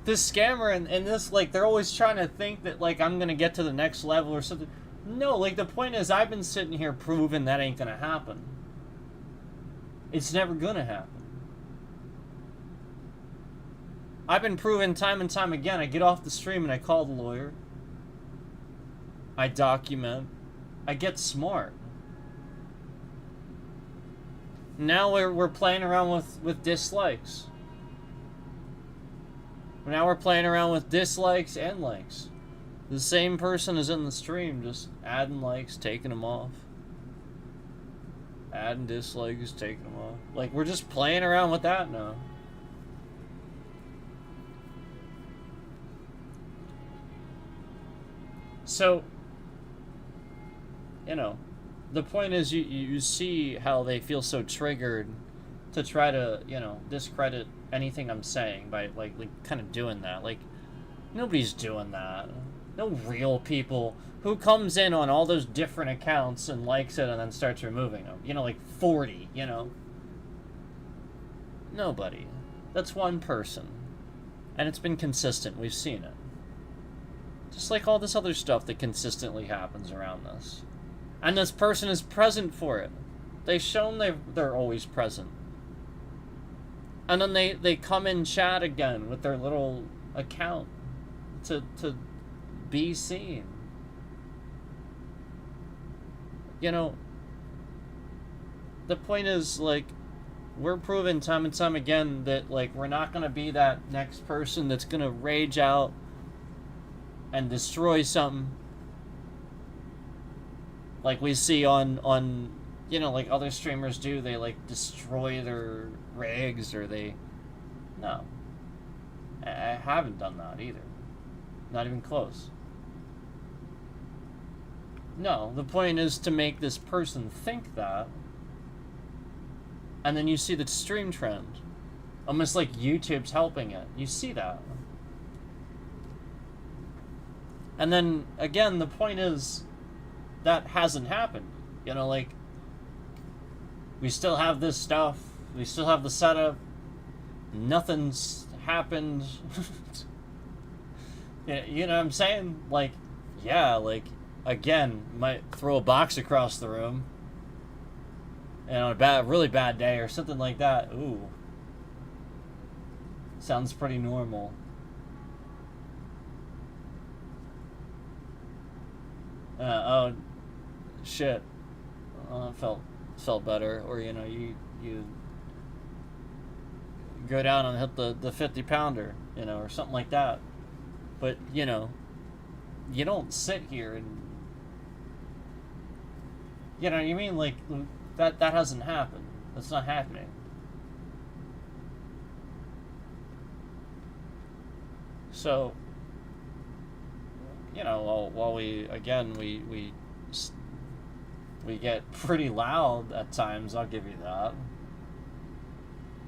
this scammer and this, like, they're always trying to think that, like, I'm gonna get to the next level or something. No, like, the point is I've been sitting here proving that ain't gonna happen. It's never gonna happen. I've been proven time and time again. I get off the stream and I call the lawyer. I document. I get smart. Now we're playing around with dislikes. Now we're playing around with dislikes and likes. The same person is in the stream, just adding likes, taking them off. Add and dislikes, taking them off. Like, we're just playing around with that now. So, you know, the point is you see how they feel so triggered to try to, you know, discredit anything I'm saying by, like kind of doing that. Like, nobody's doing that. No real people who comes in on all those different accounts and likes it and then starts removing them. You know, like 40, you know. Nobody. That's one person. And it's been consistent. We've seen it. Just like all this other stuff that consistently happens around this. And this person is present for it. They've shown they're always present. And then they come in chat again with their little account to be seen. You know, the point is, like, we're proving time and time again that, like, we're not going to be that next person that's going to rage out and destroy something. Like we see on you know, like other streamers do. They, like, destroy their rigs or they... No. I haven't done that either. Not even close. No, the point is to make this person think that. And then you see the stream trend. Almost like YouTube's helping it. You see that. And then, again, the point is that hasn't happened. You know, like, we still have this stuff. We still have the setup. Nothing's happened. You know what I'm saying? Like, yeah, like, again, might throw a box across the room. And on a really bad day or something like that, ooh. Sounds pretty normal. Oh, shit. Felt better. Or, you know, you go down and hit the 50-pounder, you know, or something like that. But, you know, you don't sit here and, you know what I mean? Like, that hasn't happened. That's not happening. So, you know, while we get pretty loud at times, I'll give you that.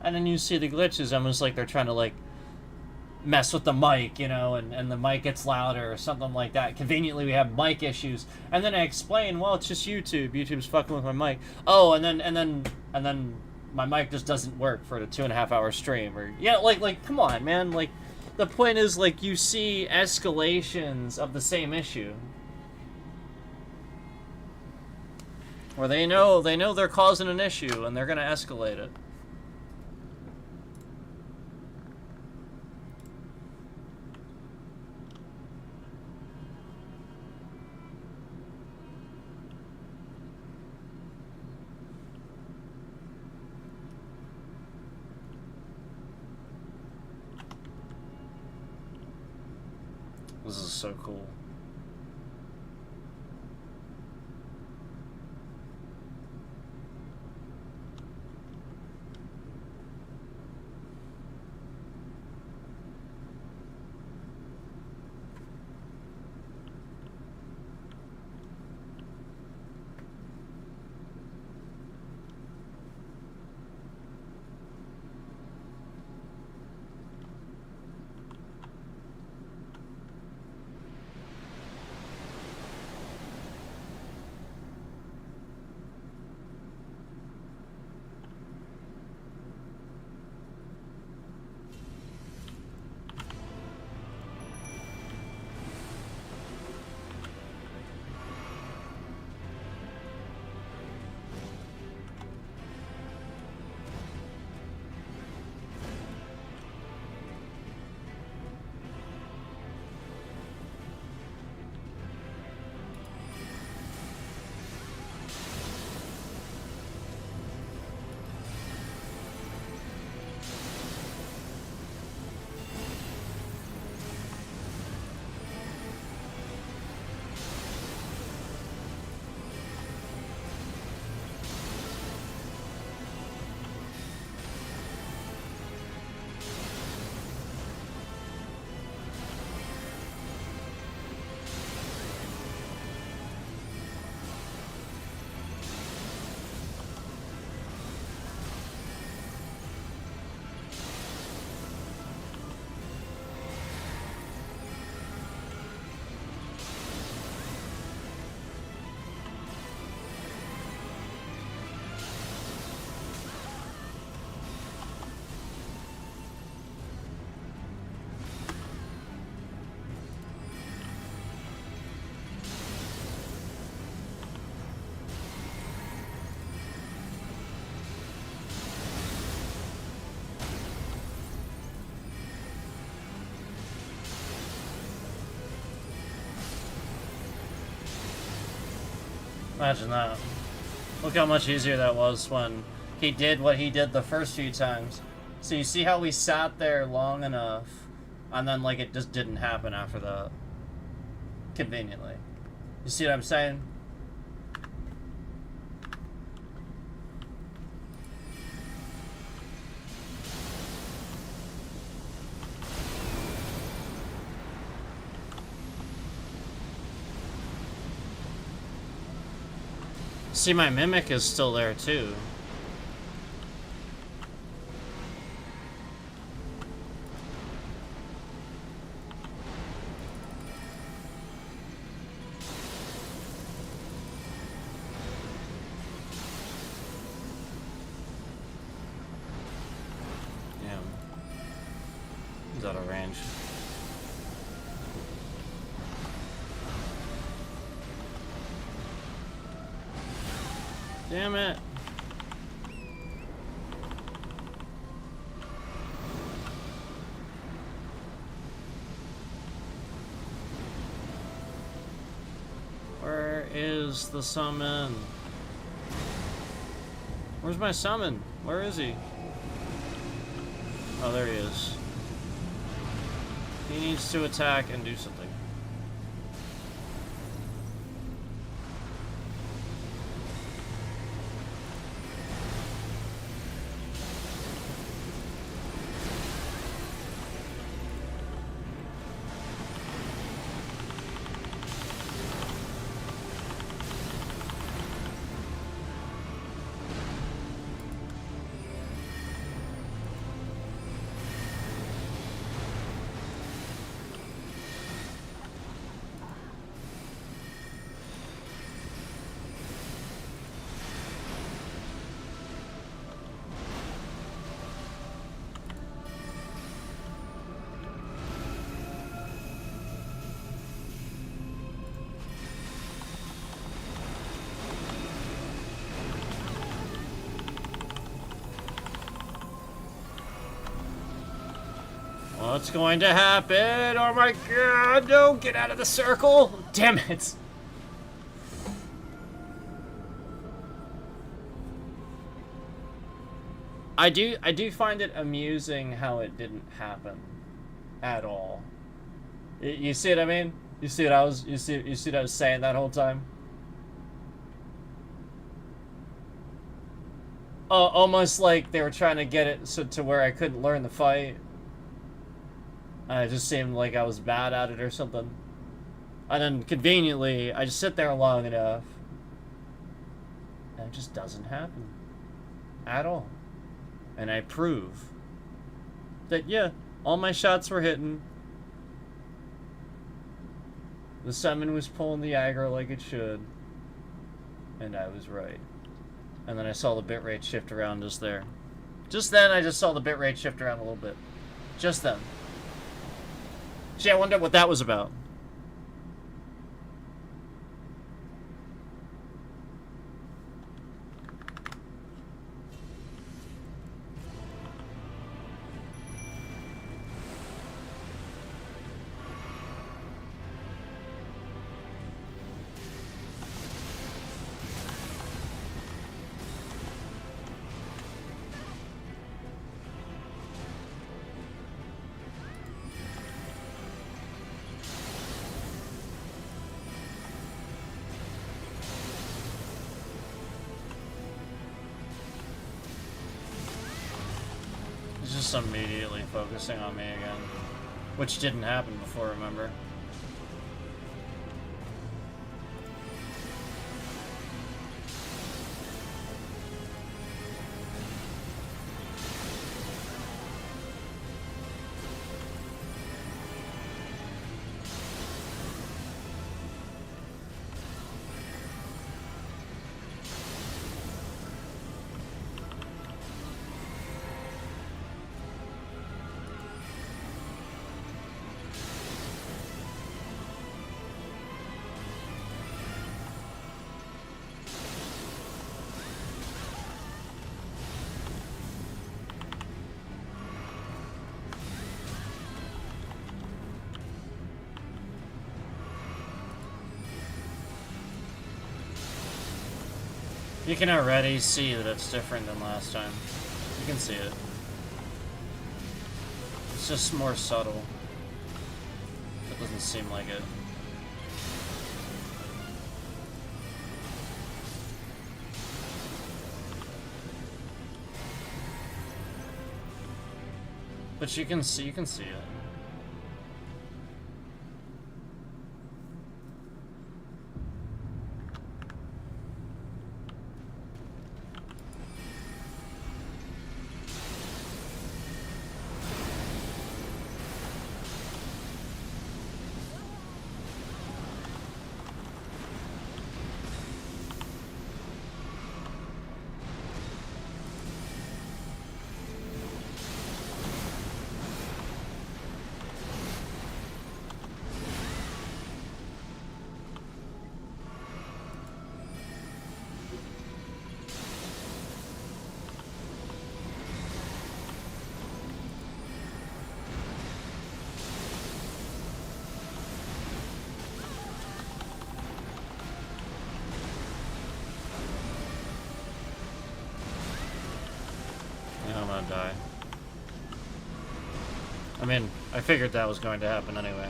And then you see the glitches, almost like they're trying to, like, mess with the mic, you know, and the mic gets louder or something like that. Conveniently, we have mic issues. And then I explain, well, it's just YouTube. YouTube's fucking with my mic. Oh, and then my mic just doesn't work for the 2.5-hour stream. Or, yeah, like, come on, man. Like, the point is, like, you see escalations of the same issue. Where they know they're causing an issue and they're gonna escalate it. This is so cool. Imagine that. Look how much easier that was when he did what he did the first few times. So you see how we sat there long enough, and then like it just didn't happen after that. Conveniently. You see what I'm saying? See, my mimic is still there too. Damn. He's out of range. Damn it. Where is the summon? Where's my summon? Where is he? Oh, there he is. He needs to attack and do something. What's going to happen? Oh my god, no, get out of the circle! Damn it! I do find it amusing how it didn't happen at all. You see what I mean? You see what I was saying that whole time? Almost like they were trying to get it to where I couldn't learn the fight. It just seemed like I was bad at it or something. And then, conveniently, I just sit there long enough. And it just doesn't happen. At all. And I prove that, yeah, all my shots were hitting. The summon was pulling the aggro like it should. And I was right. And then I saw the bitrate shift around just there. Just then, I just saw the bitrate shift around a little bit. Just then. Gee, I wonder what that was about. Just immediately focusing on me again, which didn't happen before, remember? You can already see that it's different than last time. You can see it. It's just more subtle. It doesn't seem like it. But you can see it. Yeah, I'm gonna die. I mean, I figured that was going to happen anyway.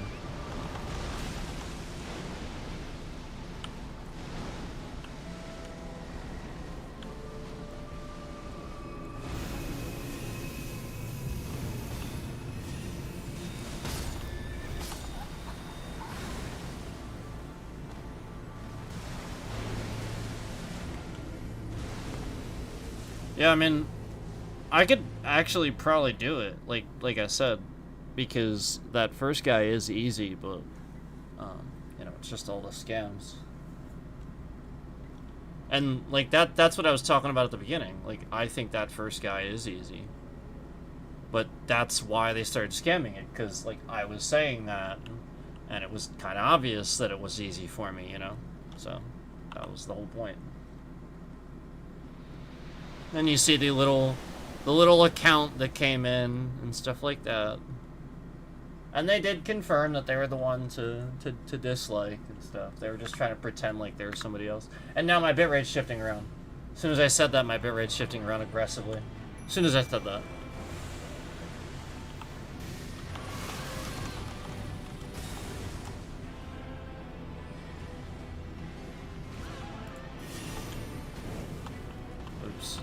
Yeah, I mean, I could actually probably do it, like I said, because that first guy is easy, but you know, it's just all the scams. And like that's what I was talking about at the beginning. Like, I think that first guy is easy. But that's why they started scamming it, because like I was saying that, and it was kind of obvious that it was easy for me, you know? So that was the whole point. Then you see the little account that came in and stuff like that. And they did confirm that they were the one to dislike and stuff. They were just trying to pretend like they were somebody else. And now my bitrate's shifting around. As soon as I said that, my bitrate's shifting around aggressively. As soon as I said that. Oops.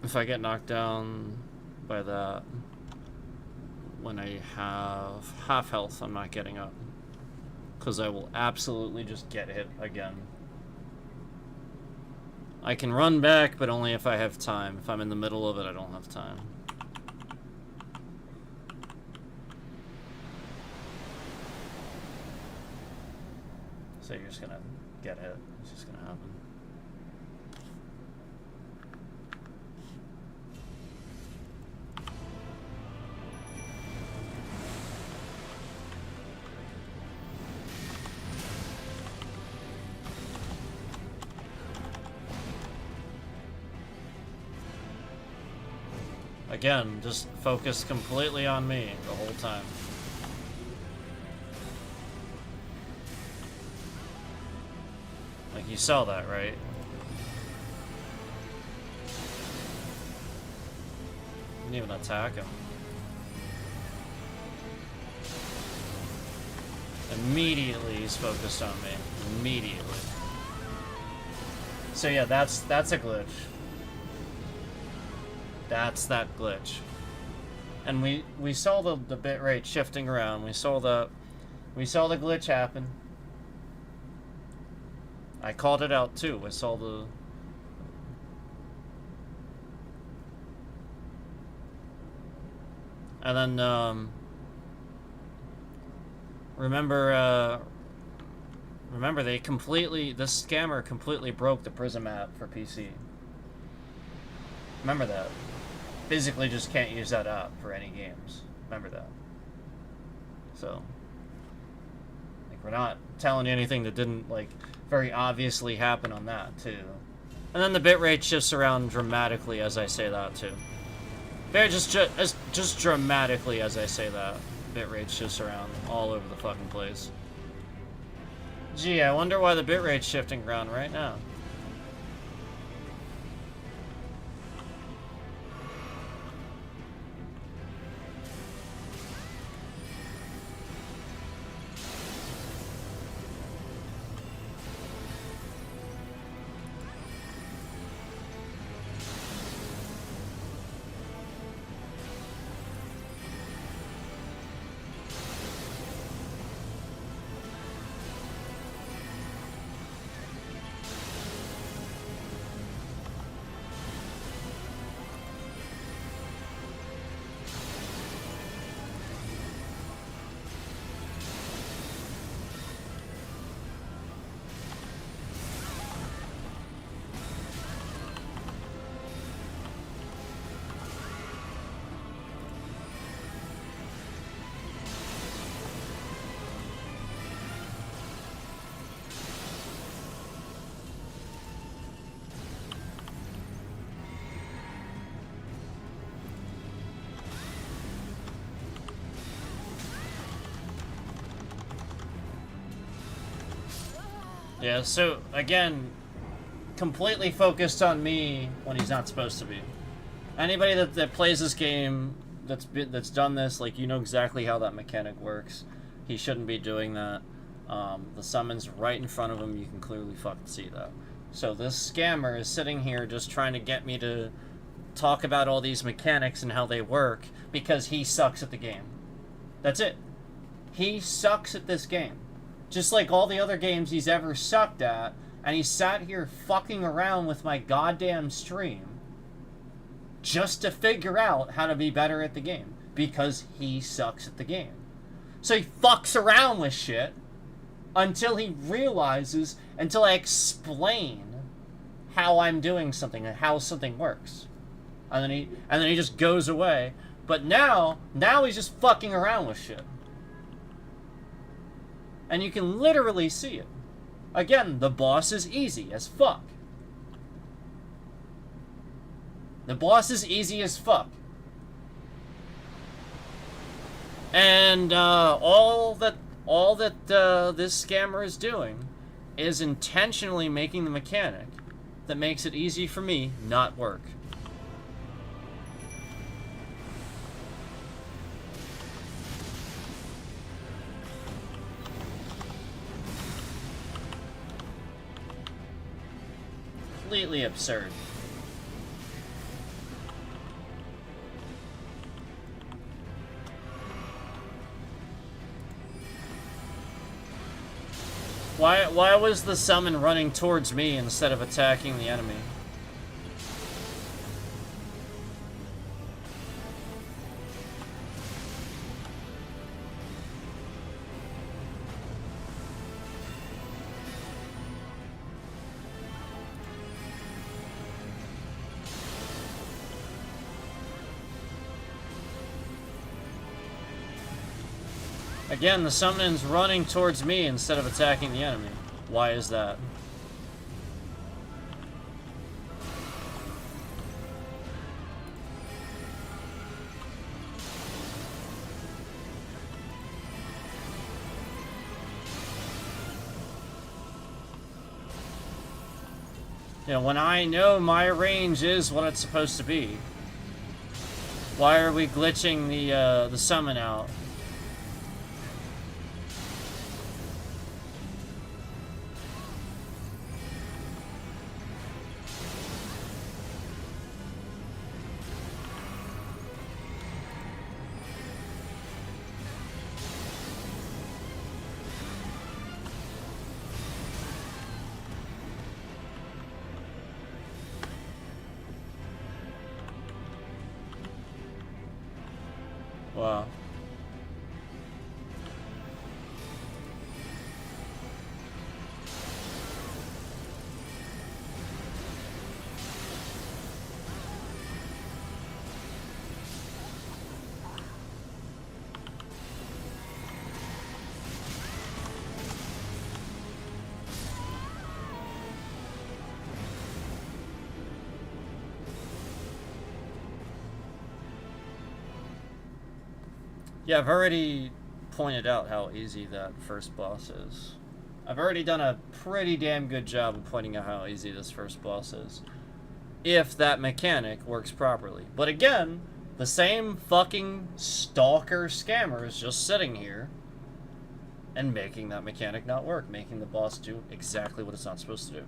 If I get knocked down by that, when I have half health, I'm not getting up. Because I will absolutely just get hit again. I can run back, but only if I have time. If I'm in the middle of it, I don't have time. So you're just gonna get hit. It's just gonna happen. Again, just focus completely on me the whole time. Like, you saw that, right? Didn't even attack him. Immediately he's focused on me. Immediately. So yeah, that's a glitch. That's that glitch. And we saw the bitrate shifting around. We saw the glitch happen. I called it out too. I saw the... And then, remember they completely... This scammer completely broke the Prism app for PC. Remember that. Physically just can't use that app for any games. Remember that. So... Like, we're not telling you anything that didn't, like, very obviously happen on that, too. And then the bitrate shifts around dramatically as I say that, too. Very just dramatically as I say that. Bitrate shifts around all over the fucking place. Gee, I wonder why the bitrate's shifting around right now. Yeah, so, again, completely focused on me when he's not supposed to be. Anybody that plays this game, that's done this, like, you know exactly how that mechanic works. He shouldn't be doing that. The summon's right in front of him, you can clearly fucking see that. So this scammer is sitting here just trying to get me to talk about all these mechanics and how they work because he sucks at the game. That's it. He sucks at this game. Just like all the other games he's ever sucked at, and he sat here fucking around with my goddamn stream just to figure out how to be better at the game, because he sucks at the game. So he fucks around with shit until he realizes, until I explain how I'm doing something and how something works. And then he just goes away. But now he's just fucking around with shit. And you can literally see it. Again, the boss is easy as fuck. The boss is easy as fuck. And all that this scammer is doing is intentionally making the mechanic that makes it easy for me not work. Completely absurd. Why was the summon running towards me instead of attacking the enemy? Again, the summon's running towards me instead of attacking the enemy. Why is that? You know, when I know my range is what it's supposed to be, why are we glitching the summon out? Wow. Yeah, I've already pointed out how easy that first boss is. I've already done a pretty damn good job of pointing out how easy this first boss is. If that mechanic works properly. But again, the same fucking stalker scammer is just sitting here and making that mechanic not work, making the boss do exactly what it's not supposed to do.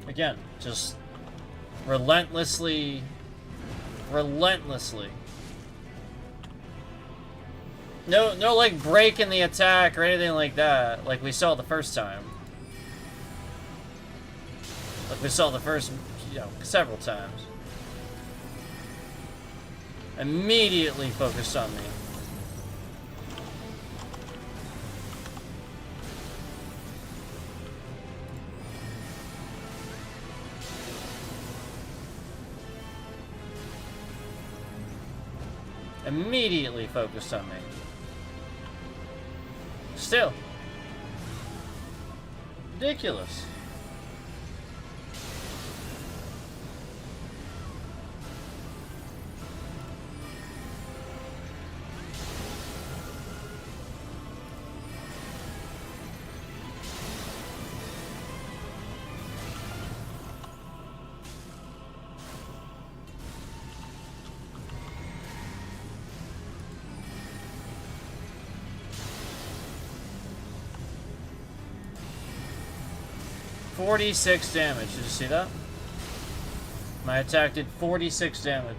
Again, just relentlessly. No, like, break in the attack or anything like that, like we saw the first time. Like we saw the first, several times. Immediately focused on me. Immediately focused on me. Still. Ridiculous. $46 damage. Did you see that? My attack did 46 damage.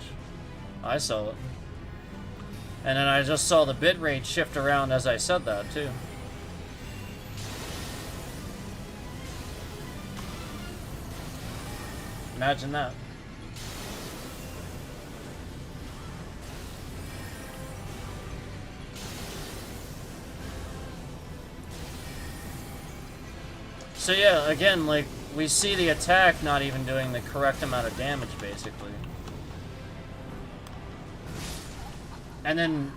I saw it. And then I just saw the bitrate shift around as I said that, too. Imagine that. So yeah, again, like, we see the attack not even doing the correct amount of damage, basically. And then,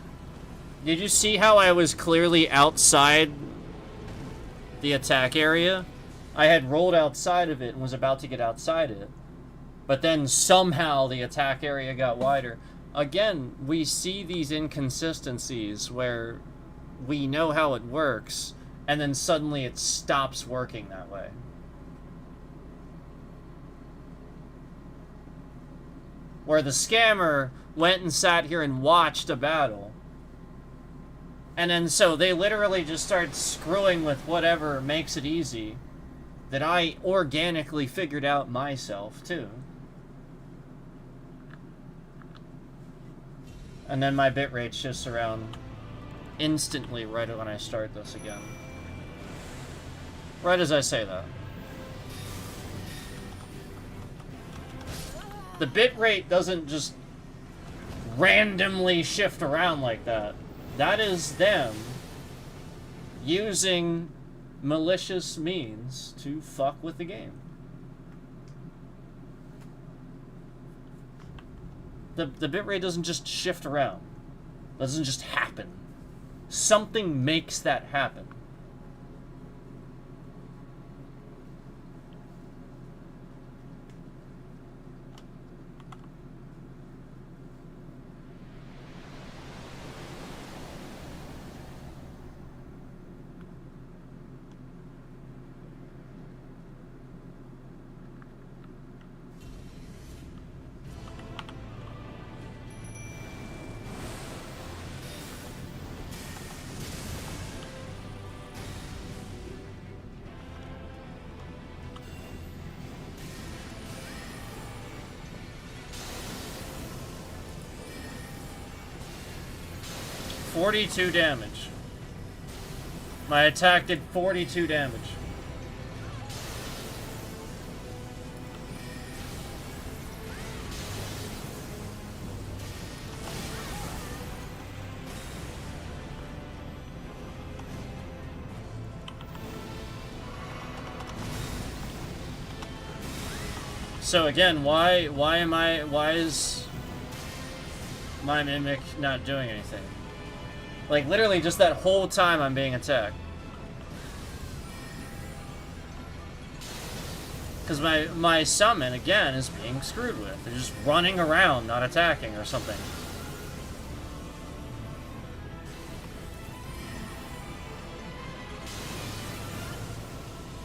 did you see how I was clearly outside the attack area? I had rolled outside of it and was about to get outside it. But then somehow the attack area got wider. Again, we see these inconsistencies where we know how it works, and then suddenly it stops working that way. Where the scammer went and sat here and watched a battle. And then so they literally just start screwing with whatever makes it easy that I organically figured out myself, too. And then my bitrate shifts around instantly right when I start this again. Right as I say that. The bitrate doesn't just randomly shift around like that. That is them using malicious means to fuck with the game. The bitrate doesn't just shift around. It doesn't just happen. Something makes that happen. 42 damage. My attack did 42 damage. So again, why is my mimic not doing anything? Like literally just that whole time I'm being attacked. Because my summon again is being screwed with. They're just running around, not attacking or something.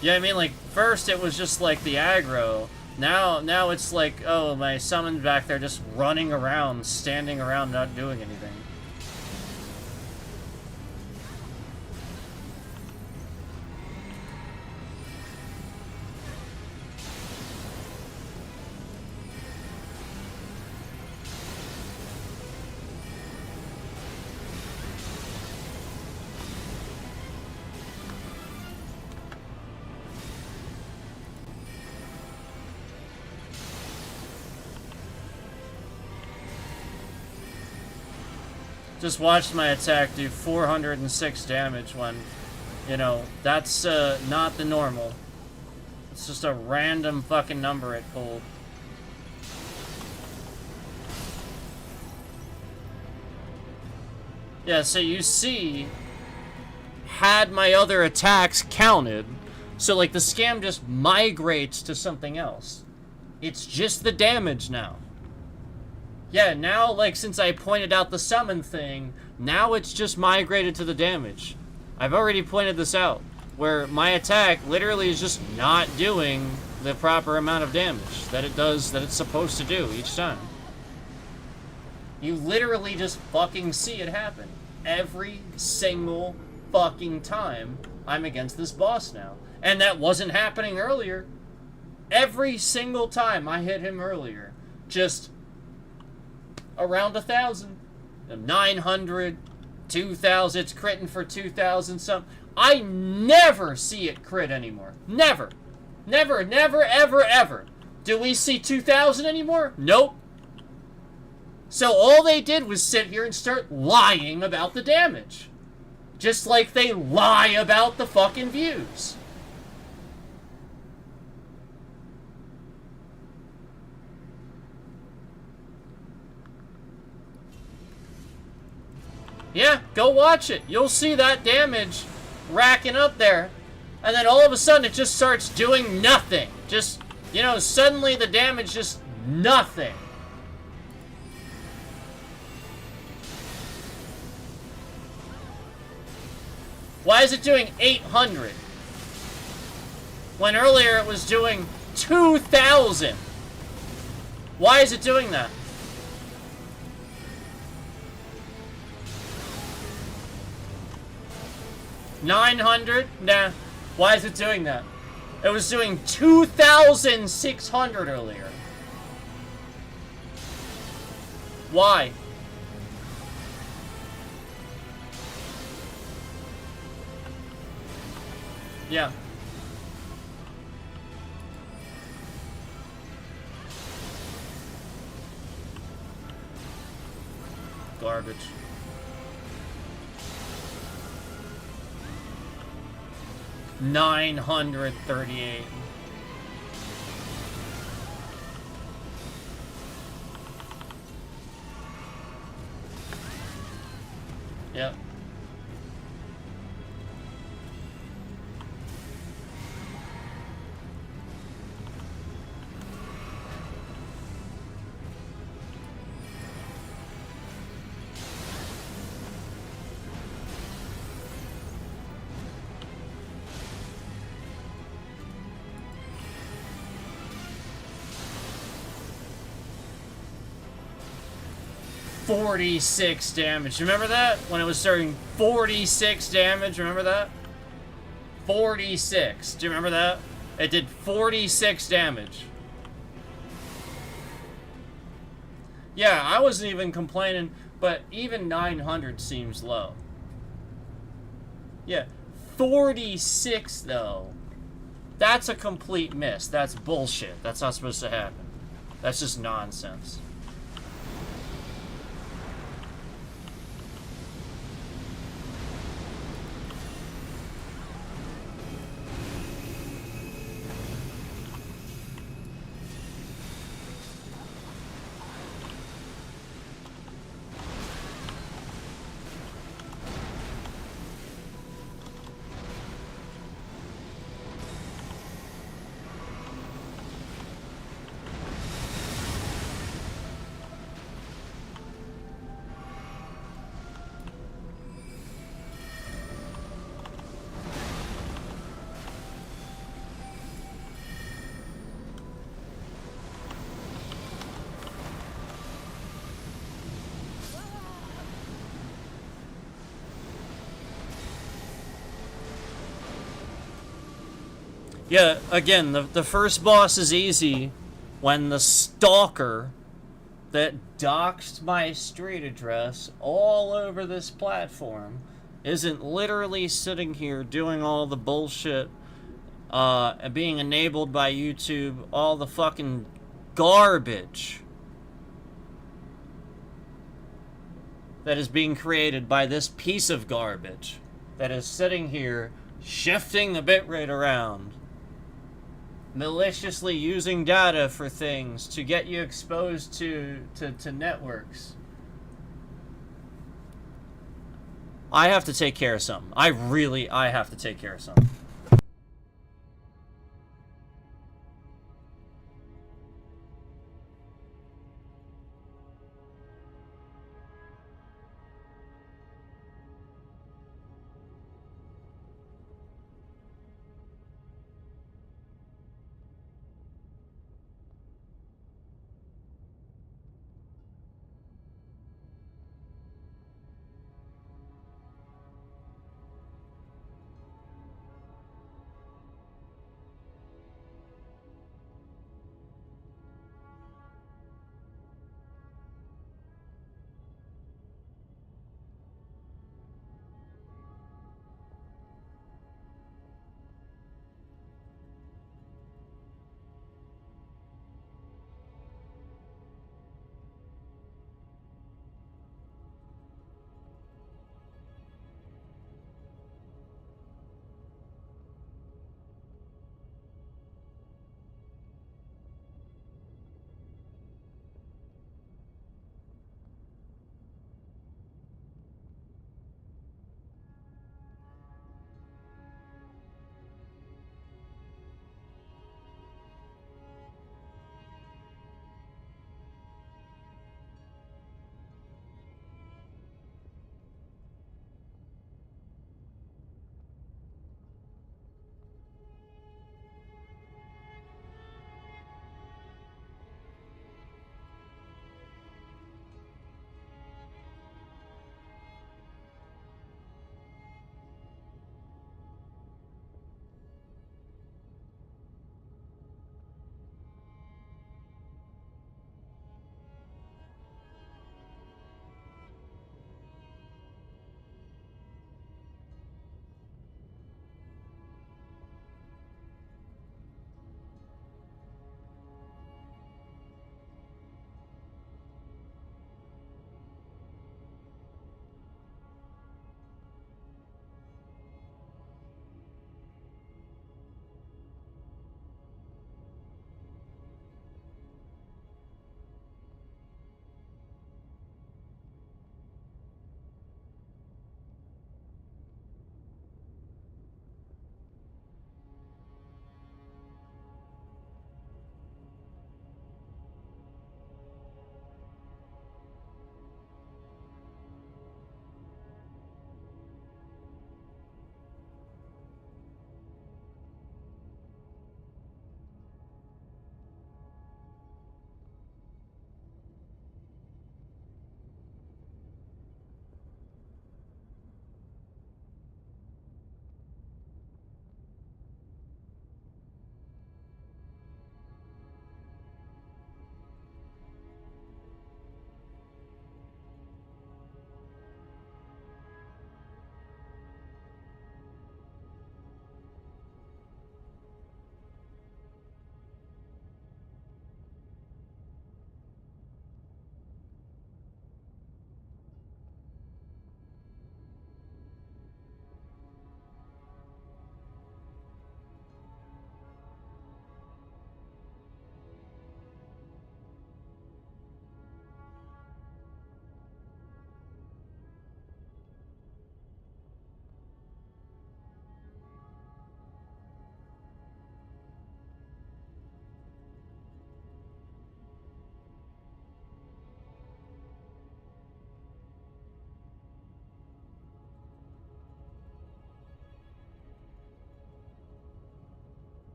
Yeah, I mean, like first it was just like the aggro. Now it's like, oh, my summon back there just running around, standing around, not doing anything. Just watched my attack do 406 damage when, you know, that's not the normal. It's just a random fucking number it pulled. Yeah, so you see, had my other attacks counted, so like the scam just migrates to something else. It's just the damage now. Yeah, now, like, since I pointed out the summon thing, now it's just migrated to the damage. I've already pointed this out, where my attack literally is just not doing the proper amount of damage that it does, that it's supposed to do each time. You literally just fucking see it happen. Every single fucking time I'm against this boss now. And that wasn't happening earlier. Every single time I hit him earlier, just around 1,000, 900, 2,000. It's critting for 2,000 some. I never see it crit anymore. Never, never, never, ever, ever. Do we see 2,000 anymore? Nope. So all they did was sit here and start lying about the damage, just like they lie about the fucking views. Yeah, go watch it. You'll see that damage racking up there. And then all of a sudden it just starts doing nothing. Just, you know, suddenly the damage just nothing. Why is it doing 800? When earlier it was doing 2,000. Why is it doing that? $900? Nah. Why is it doing that? It was doing 2,600 earlier. Why? Yeah. Garbage. $938. Yep. $46 damage. Remember that? When it was starting 46 damage, remember that? 46. Do you remember that? It did 46 damage. Yeah, I wasn't even complaining. But even 900 seems low. Yeah. 46, though. That's a complete miss. That's bullshit. That's not supposed to happen. That's just nonsense. Yeah, again, the first boss is easy when the stalker that doxed my street address all over this platform isn't literally sitting here doing all the bullshit and being enabled by YouTube, all the fucking garbage that is being created by this piece of garbage that is sitting here shifting the bitrate around, maliciously using data for things to get you exposed to networks. I have to take care of something. I have to take care of something.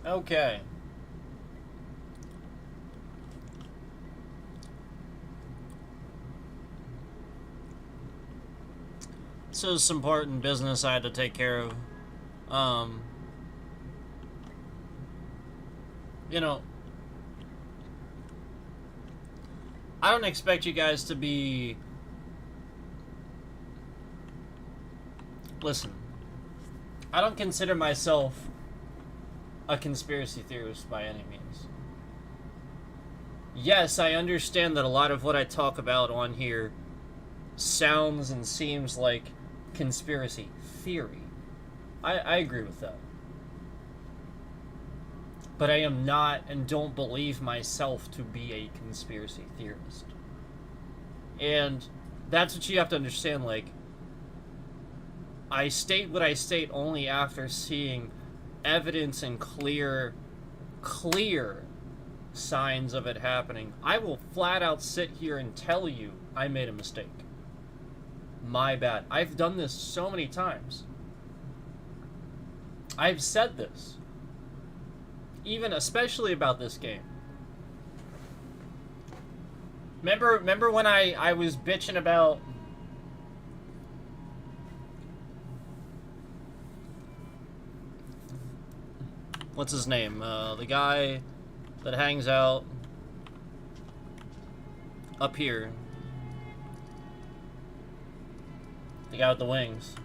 Okay. So some important business I had to take care of. Um, you know, I don't expect you guys to be... Listen, I don't consider myself a conspiracy theorist by any means. Yes, I understand that a lot of what I talk about on here sounds and seems like conspiracy theory. I agree with that. But I am not and don't believe myself to be a conspiracy theorist. And that's what you have to understand, like, I state what I state only after seeing evidence and clear signs of it happening. I will flat out sit here and tell you I made a mistake. My bad. I've done this so many times. I've said this. Even especially about this game. Remember when I was bitching about what's his name? The guy that hangs out up here. The guy with the wings.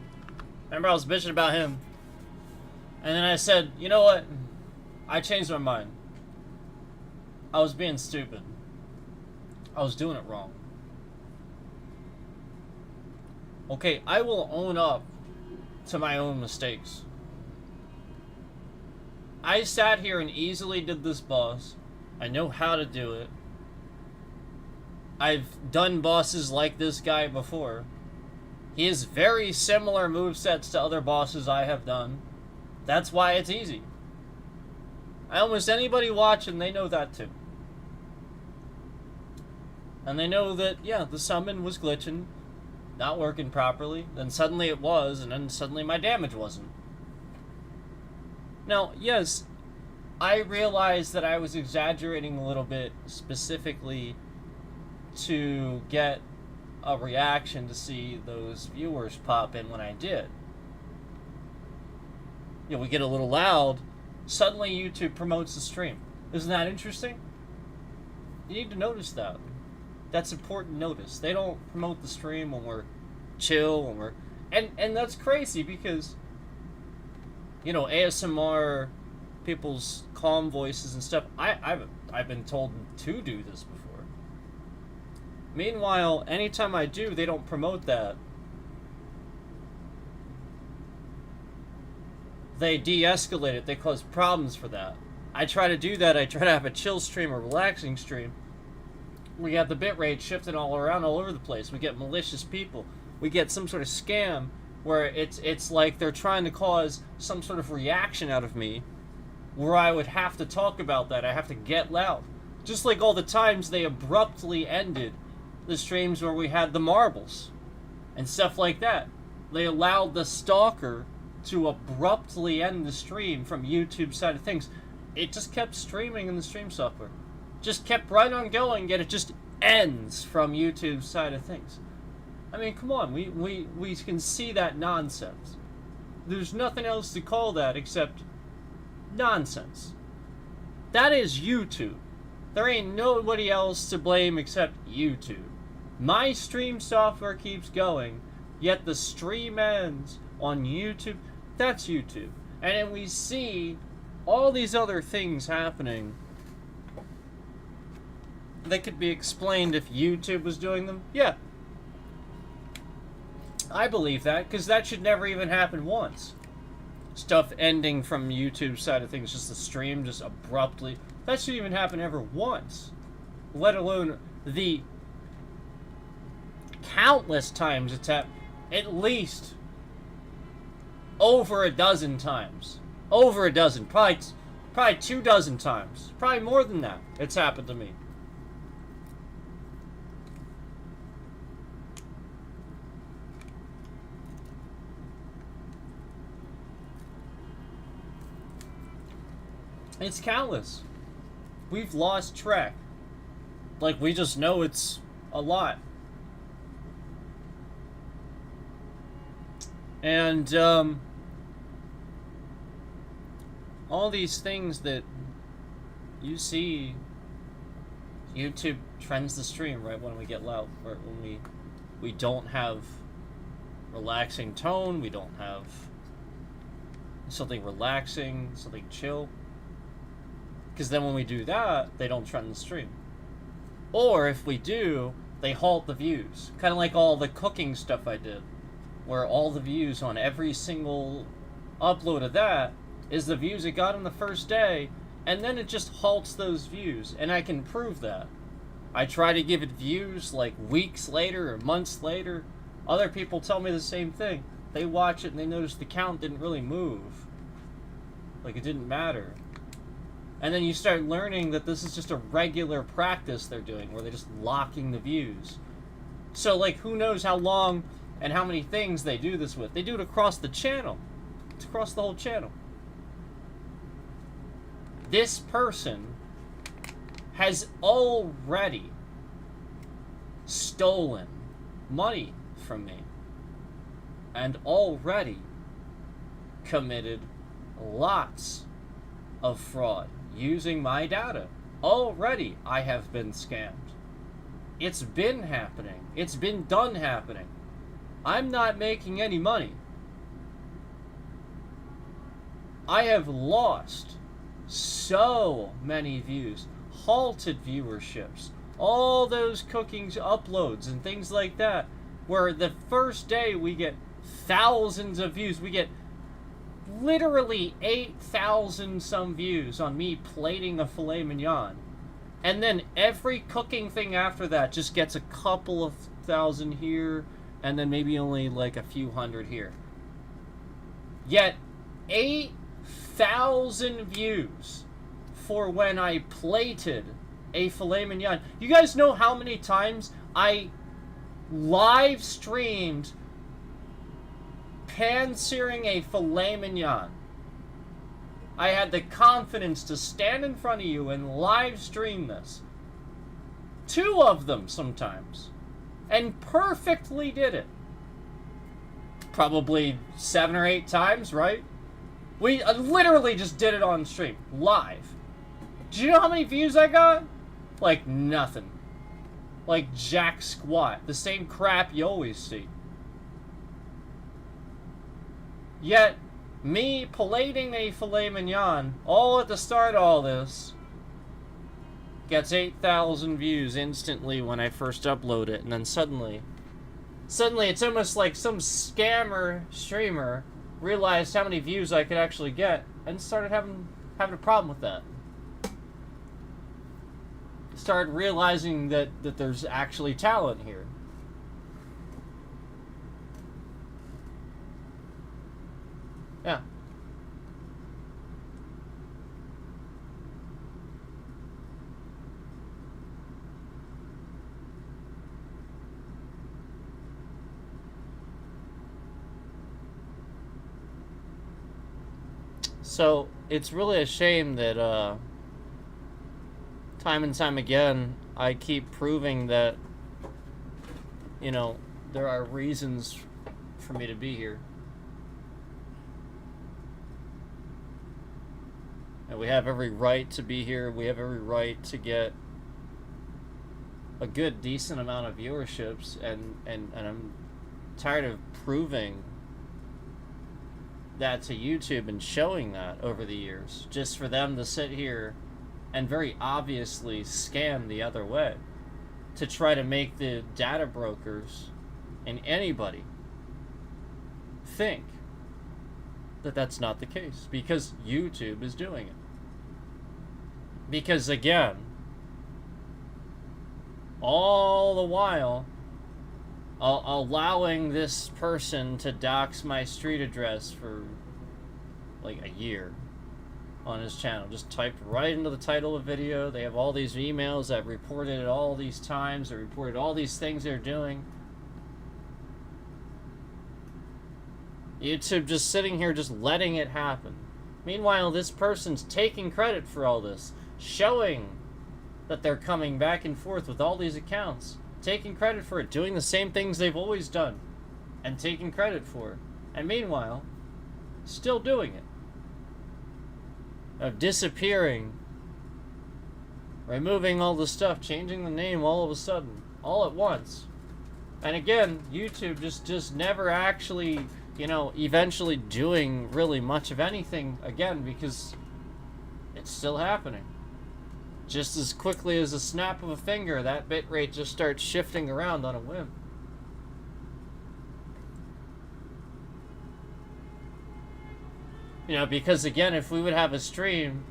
Remember I was bitching about him. And then I said, you know what? I changed my mind. I was being stupid. I was doing it wrong. Okay, I will own up to my own mistakes. I sat here and easily did this boss. I know how to do it. I've done bosses like this guy before. He has very similar movesets to other bosses I have done. That's why it's easy. Almost anybody watching, they know that too. And they know that, yeah, the summon was glitching, not working properly. Then suddenly it was, and then suddenly my damage wasn't. Now, yes, I realized that I was exaggerating a little bit, specifically to get a reaction to see those viewers pop in when I did. You know, we get a little loud, suddenly YouTube promotes the stream. Isn't that interesting? You need to notice that. That's important to notice. They don't promote the stream when we're chill, when we're... And that's crazy because, you know, ASMR, people's calm voices and stuff, I've been told to do this before. Meanwhile, anytime I do, they don't promote that. They de-escalate it. They cause problems for that. I try to do that. I try to have a chill stream, a relaxing stream. We got the bitrate shifting all around, all over the place. We get malicious people. We get some sort of scam where it's like they're trying to cause some sort of reaction out of me where I would have to talk about that. I have to get loud. Just like all the times they abruptly ended the streams where we had the marbles and stuff like that. They allowed the stalker to abruptly end the stream from YouTube side of things. It just kept streaming in the stream software. Just kept right on going, yet it just ends from YouTube side of things. I mean, come on, we can see that nonsense. There's nothing else to call that except nonsense. That is YouTube. There ain't nobody else to blame except YouTube. My stream software keeps going, yet the stream ends on YouTube. That's YouTube. And then we see all these other things happening that could be explained if YouTube was doing them. Yeah. I believe that, because that should never even happen once. Stuff ending from YouTube side of things, just the stream just abruptly. That shouldn't even happen ever once. Let alone the countless times it's happened. At least over a dozen times. Over a dozen. Probably 24 times. Probably more than that. It's happened to me. It's countless. We've lost track. Like, we just know it's a lot. And, all these things that you see, YouTube trends the stream right when we get loud, or when we don't have relaxing tone, we don't have something relaxing, something chill. Because then when we do that, they don't trend the stream. Or if we do, they halt the views. Kind of like all the cooking stuff I did, where all the views on every single upload of that is the views it got on the first day, and then it just halts those views, and I can prove that. I try to give it views like weeks later or months later. Other people tell me the same thing. They watch it and they notice the count didn't really move. Like, it didn't matter. And then you start learning that this is just a regular practice they're doing, where they're just locking the views. So, like, who knows how long and how many things they do this with. They do it across the channel. It's across the whole channel. This person has already stolen money from me and already committed lots of fraud using my data. Already I have been scammed. It's been happening. It's been done happening. I'm not making any money. I have lost so many views, halted viewerships, all those cookings uploads and things like that, where the first day we get thousands of views. We get literally 8,000 some views on me plating a filet mignon. And then every cooking thing after that just gets a couple of thousand here, and then maybe only like a few hundred here. Yet 8,000 views for when I plated a filet mignon. You guys know how many times I live streamed pan-searing a filet mignon? I had the confidence to stand in front of you and live stream this. 2 of them sometimes. And perfectly did it. Probably 7 or 8 times, right? We literally just did it on stream, live. Do you know how many views I got? Like nothing. Like jack squat. The same crap you always see. Yet, me plating a filet mignon, all at the start of all this, gets 8,000 views instantly when I first upload it, and then suddenly it's almost like some scammer streamer realized how many views I could actually get, and started having a problem with that. Started realizing that there's actually talent here. Yeah. So, it's really a shame that, time and time again, I keep proving that, you know, there are reasons for me to be here. And we have every right to be here. We have every right to get a good, decent amount of viewerships. And I'm tired of proving that to YouTube and showing that over the years, just for them to sit here and very obviously scam the other way to try to make the data brokers and anybody think that that's not the case, because YouTube is doing it. Because again, all the while allowing this person to dox my street address for like a year on his channel, just typed right into the title of the video. They have all these emails that reported it all these times, that reported all these things they're doing. YouTube just sitting here just letting it happen. Meanwhile, this person's taking credit for all this, showing that they're coming back and forth with all these accounts, taking credit for it, doing the same things they've always done, and taking credit for it. And meanwhile, still doing it. Of disappearing, removing all the stuff, changing the name all of a sudden, all at once. And again, YouTube just never actually, eventually doing really much of anything again, because it's still happening. Just as quickly as a snap of a finger, that bitrate just starts shifting around on a whim. Because again, if we would have a stream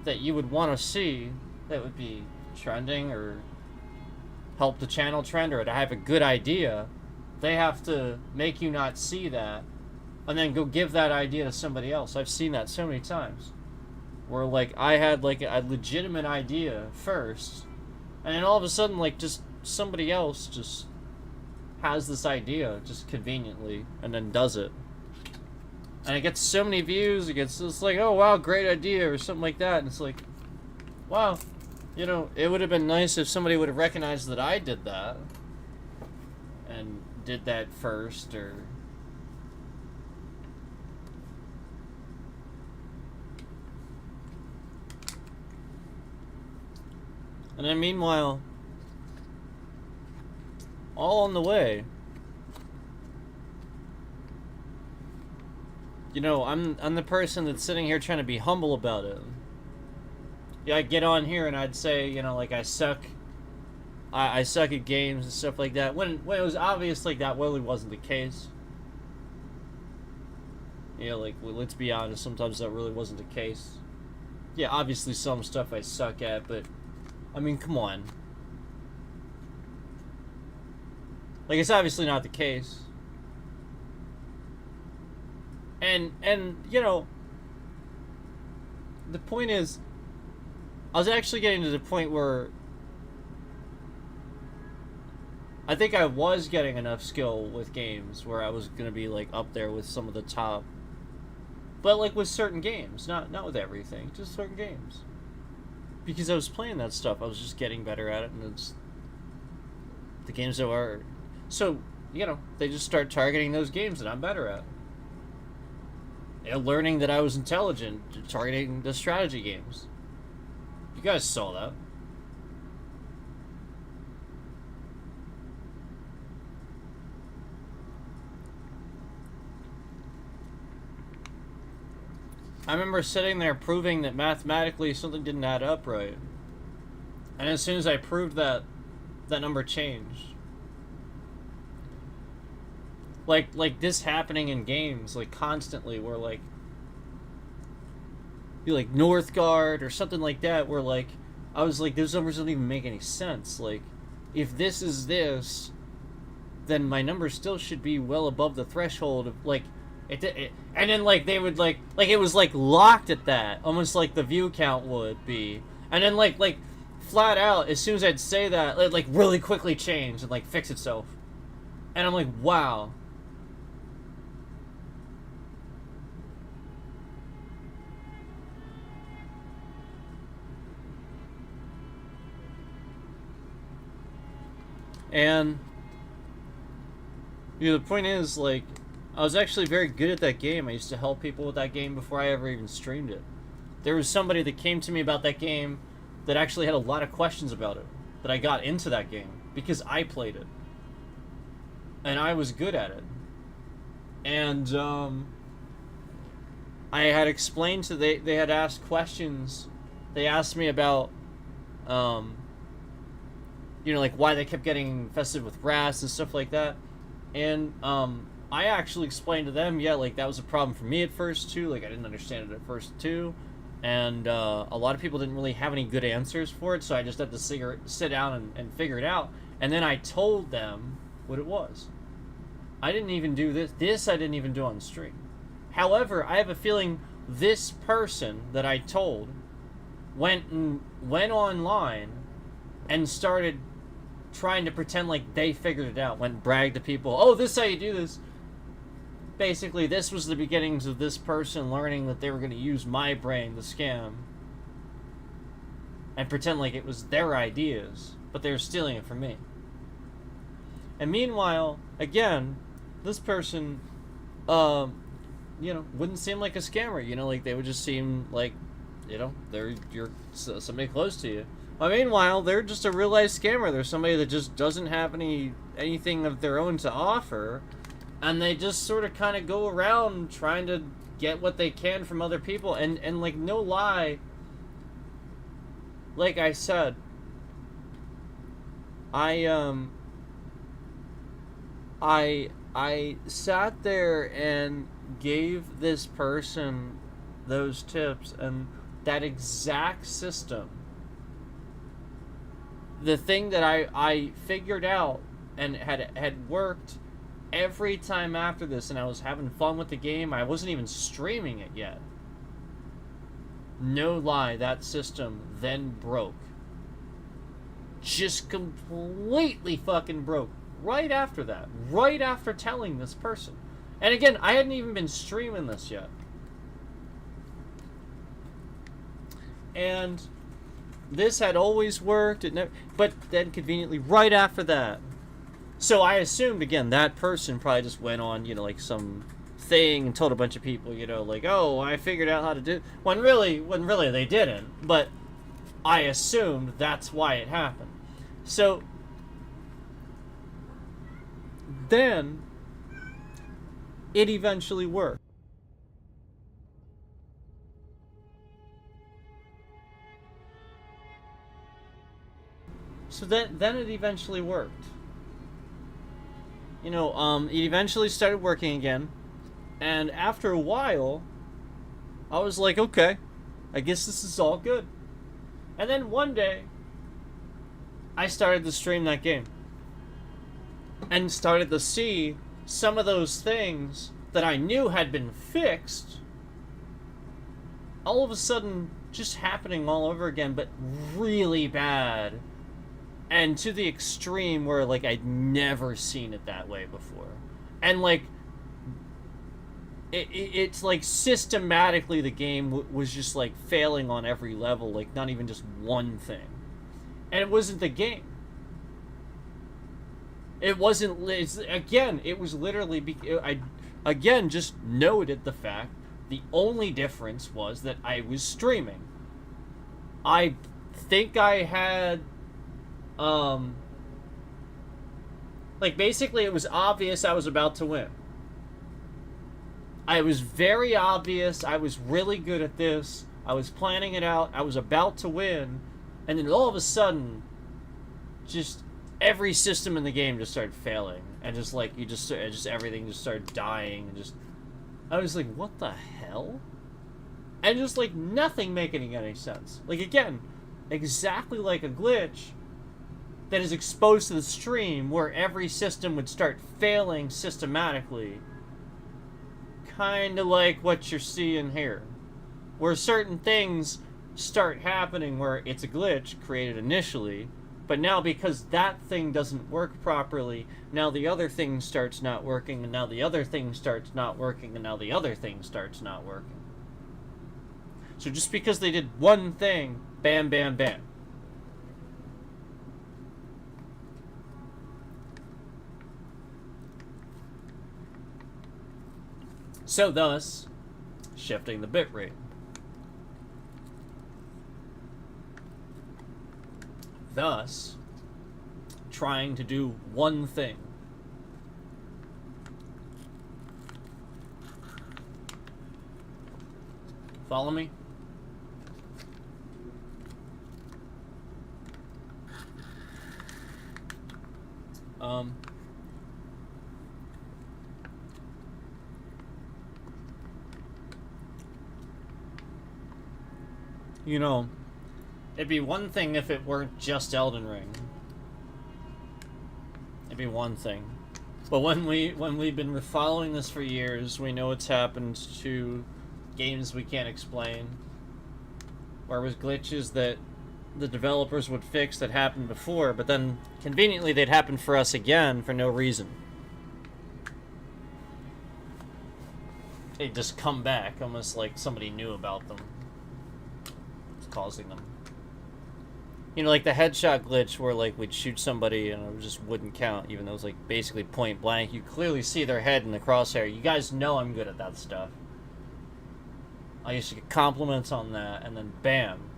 that you would want to see, that would be trending or help the channel trend, or to have a good idea, they have to make you not see that and then go give that idea to somebody else. I've seen that so many times where I had a legitimate idea first, and then all of a sudden just somebody else just has this idea just conveniently and then does it, and it gets so many views. It's like, oh wow, great idea, or something like that, and it's like, wow, it would have been nice if somebody would have recognized that I did that and did that first, or and then meanwhile, all on the way, I'm the person that's sitting here trying to be humble about it. Yeah, I'd get on here and I'd say, I suck. I suck at games and stuff like that. When it was obvious that really wasn't the case. Let's be honest, sometimes that really wasn't the case. Yeah, obviously some stuff I suck at, but I mean, come on. It's obviously not the case. And the point is, I was actually getting to the point where I think I was getting enough skill with games where I was going to be up there with some of the top. But with certain games, not with everything, just certain games. Because I was playing that stuff, I was just getting better at it, and it's the games that are, so they just start targeting those games that I'm better at. Learning that I was intelligent, targeting the strategy games. You guys saw that. I remember sitting there proving that mathematically something didn't add up right. And as soon as I proved that, that number changed. Like this happening in games, constantly, where be Northgard or something like that, where I was those numbers don't even make any sense. If this is this, then my number still should be well above the threshold of it, and then they would it was locked at that, almost like the view count would be, and then flat out, as soon as I'd say that, it really quickly change and fix itself, and I'm like, wow. And the point is, I was actually very good at that game. I used to help people with that game before I ever even streamed it. There was somebody that came to me about that game that actually had a lot of questions about it, that I got into that game because I played it. And I was good at it. And I had explained to they had asked questions. They asked me about why they kept getting infested with rats and stuff like that. And I actually explained to them, that was a problem for me at first too. I didn't understand it at first too. And a lot of people didn't really have any good answers for it, so I just had to sit down and figure it out. And then I told them what it was. I didn't even do this. This I didn't even do on stream. However, I have a feeling this person that I told went online and started trying to pretend like they figured it out. Went and bragged to people, oh, this is how you do this. basically, this was the beginnings of this person learning that they were going to use my brain to scam and pretend like it was their ideas, but they were stealing it from me. And meanwhile, again, this person, wouldn't seem like a scammer. Like they would just seem like, you're somebody close to you. But meanwhile, they're just a real life scammer. They're somebody that just doesn't have anything of their own to offer, and they just sort of kind of go around trying to get what they can from other people. And like, no lie, like I said, I sat there and gave this person those tips, and that exact system, the thing that I figured out and had worked every time after this, and I was having fun with the game. I wasn't even streaming it yet. No lie, that system then broke. Just completely fucking broke. Right after that. Right after telling this person. And again, I hadn't even been streaming this yet. And this had always worked. But then conveniently right after that. So I assumed, again, that person probably just went on, like some thing and told a bunch of people, like, oh, I figured out how to do it. When really they didn't. But I assumed that's why it happened. So then it eventually worked. So then it eventually worked. It eventually started working again. And after a while, I was like, okay, I guess this is all good. And then one day, I started to stream that game. And started to see some of those things that I knew had been fixed, all of a sudden just happening all over again, but really bad. And to the extreme where, like, I'd never seen it that way before. And, like, it's like systematically the game was just, like, failing on every level, like, not even just one thing. And it wasn't the game. It wasn't, it was literally, I, again, just noted the fact the only difference was that I was streaming. I think I had, like, basically it was obvious I was about to win. I was very obvious, I was really good at this, I was planning it out, I was about to win, and then all of a sudden, just every system in the game just started failing, and just like, just everything just started dying, and just, I was like, what the hell? And just like, nothing making any sense. Like, again, exactly like a glitch that is exposed to the stream, where every system would start failing systematically. Kind of like what you're seeing here, where certain things start happening where it's a glitch created initially, but now because that thing doesn't work properly, now the other thing starts not working, and now the other thing starts not working, and now the other thing starts not working. So just because they did one thing, bam, bam, bam. So thus, shifting the bitrate. Thus, trying to do one thing. Follow me? You know, it'd be one thing if it weren't just Elden Ring. It'd be one thing. But when we've been following this for years, we know what's happened to games we can't explain. Where it was glitches that the developers would fix that happened before, but then conveniently they'd happen for us again for no reason. they just come back, almost like somebody knew about them. It's causing them. You know, like the headshot glitch where, like, we'd shoot somebody and it just wouldn't count, even though it was, like, basically point blank. You clearly see their head in the crosshair. You guys know I'm good at that stuff. I used to get compliments on that, and then bam.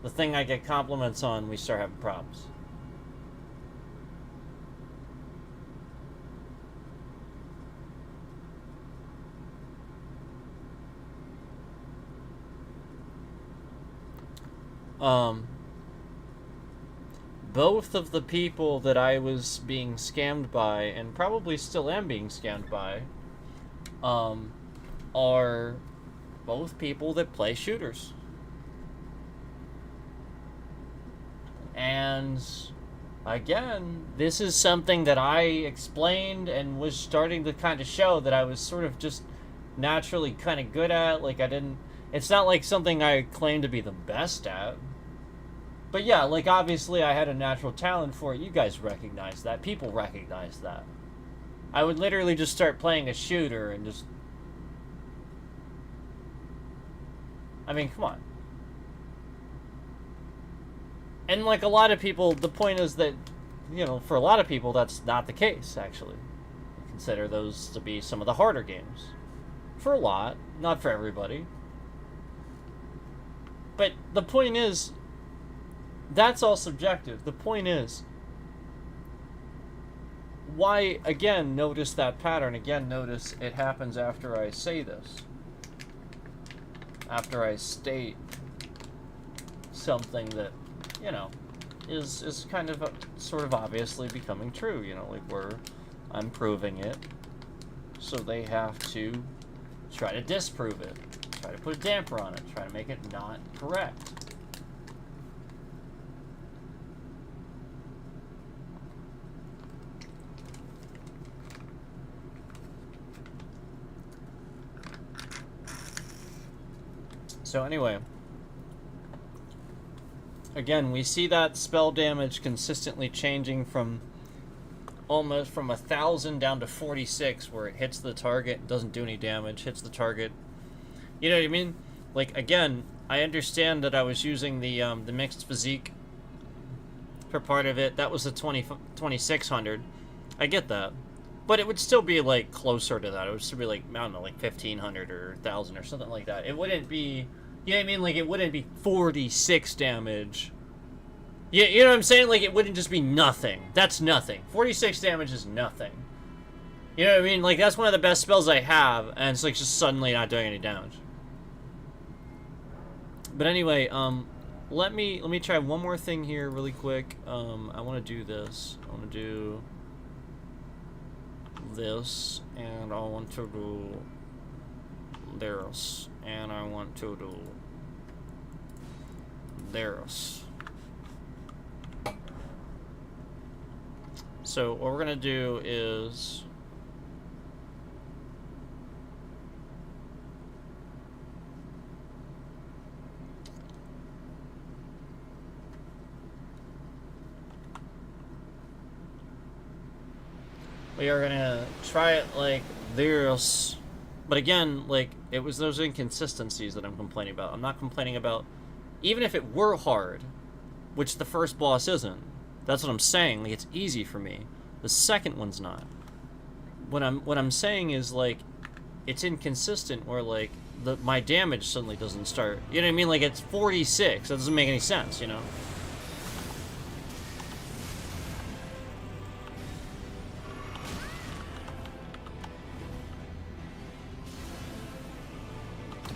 The thing I get compliments on, we start having problems. Both of the people that I was being scammed by, and probably still am being scammed by, are both people that play shooters. And again, this is something that I explained and was starting to kind of show that I was sort of just naturally kind of good at. Like, it's not like something I claim to be the best at. But yeah, like, obviously I had a natural talent for it. You guys recognize that. People recognize that. I would literally just start playing a shooter and just... I mean, come on. And like a lot of people, the point is that, you know, for a lot of people, that's not the case, actually. I consider those to be some of the harder games. For a lot, not for everybody. But the point is, that's all subjective. The point is, why, again, notice that pattern? Again, notice it happens after I say this. After I state something that, you know, is kind of sort of obviously becoming true, you know, like I'm proving it, so they have to try to disprove it, try to put a damper on it, try to make it not correct. So anyway, again, we see that spell damage consistently changing from almost from 1,000 down to 46, where it hits the target, doesn't do any damage, hits the target. You know what I mean? Like, again, I understand that I was using the mixed physique for part of it. That was the 2600. I get that. But it would still be, like, closer to that. It would still be, like, I don't know, like 1,500 or 1,000 or something like that. It wouldn't be, you know what I mean? Like, it wouldn't be 46 damage. You know what I'm saying? Like, it wouldn't just be nothing. That's nothing. 46 damage is nothing. You know what I mean? Like, that's one of the best spells I have, and it's, like, just suddenly not doing any damage. But anyway, let me try one more thing here really quick. I want to do this. I want to do this, and I want to do this, and I want to do this. So what we're gonna do is we are gonna try it like this. But again, like, it was those inconsistencies that I'm complaining about. I'm not complaining about, even if it were hard, which the first boss isn't. That's what I'm saying. Like, it's easy for me. The second one's not. What I'm saying is, like, it's inconsistent, where, like, my damage suddenly doesn't start. You know what I mean? Like, it's 46. That doesn't make any sense, you know?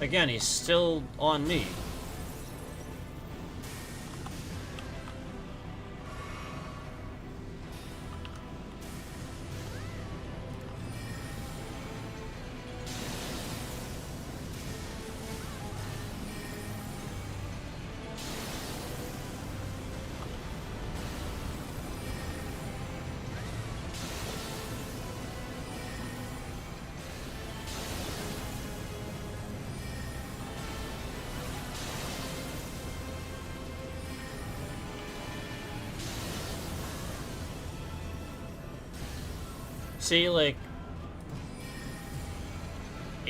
Again, he's still on me. See, like,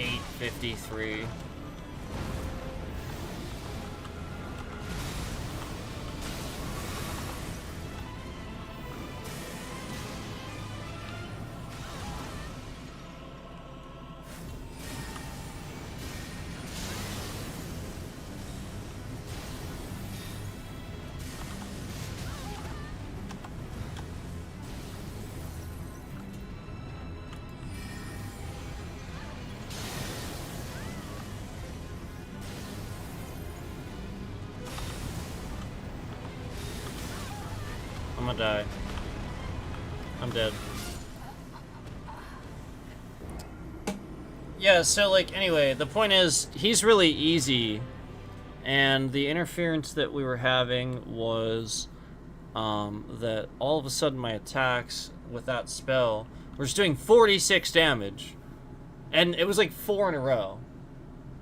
853. I'm gonna die. I'm dead. Yeah, so, like, anyway, the point is, he's really easy, and the interference that we were having was, that all of a sudden my attacks with that spell were just doing 46 damage, and it was like 4 in a row.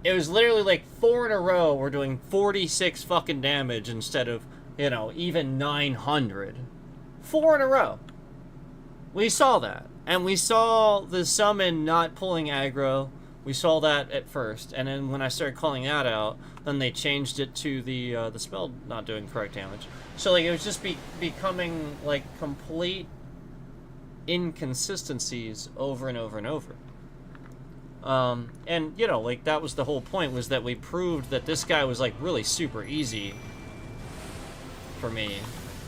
It was literally like 4 in a row we're doing 46 fucking damage instead of, you know, even 900. 4 in a row. We saw that. And we saw the summon not pulling aggro. We saw that at first. And then when I started calling that out, then they changed it to the spell not doing correct damage. So, like, it was just becoming, like, complete inconsistencies over and over and over. And, you know, like, that was the whole point, was that we proved that this guy was, like, really super easy for me.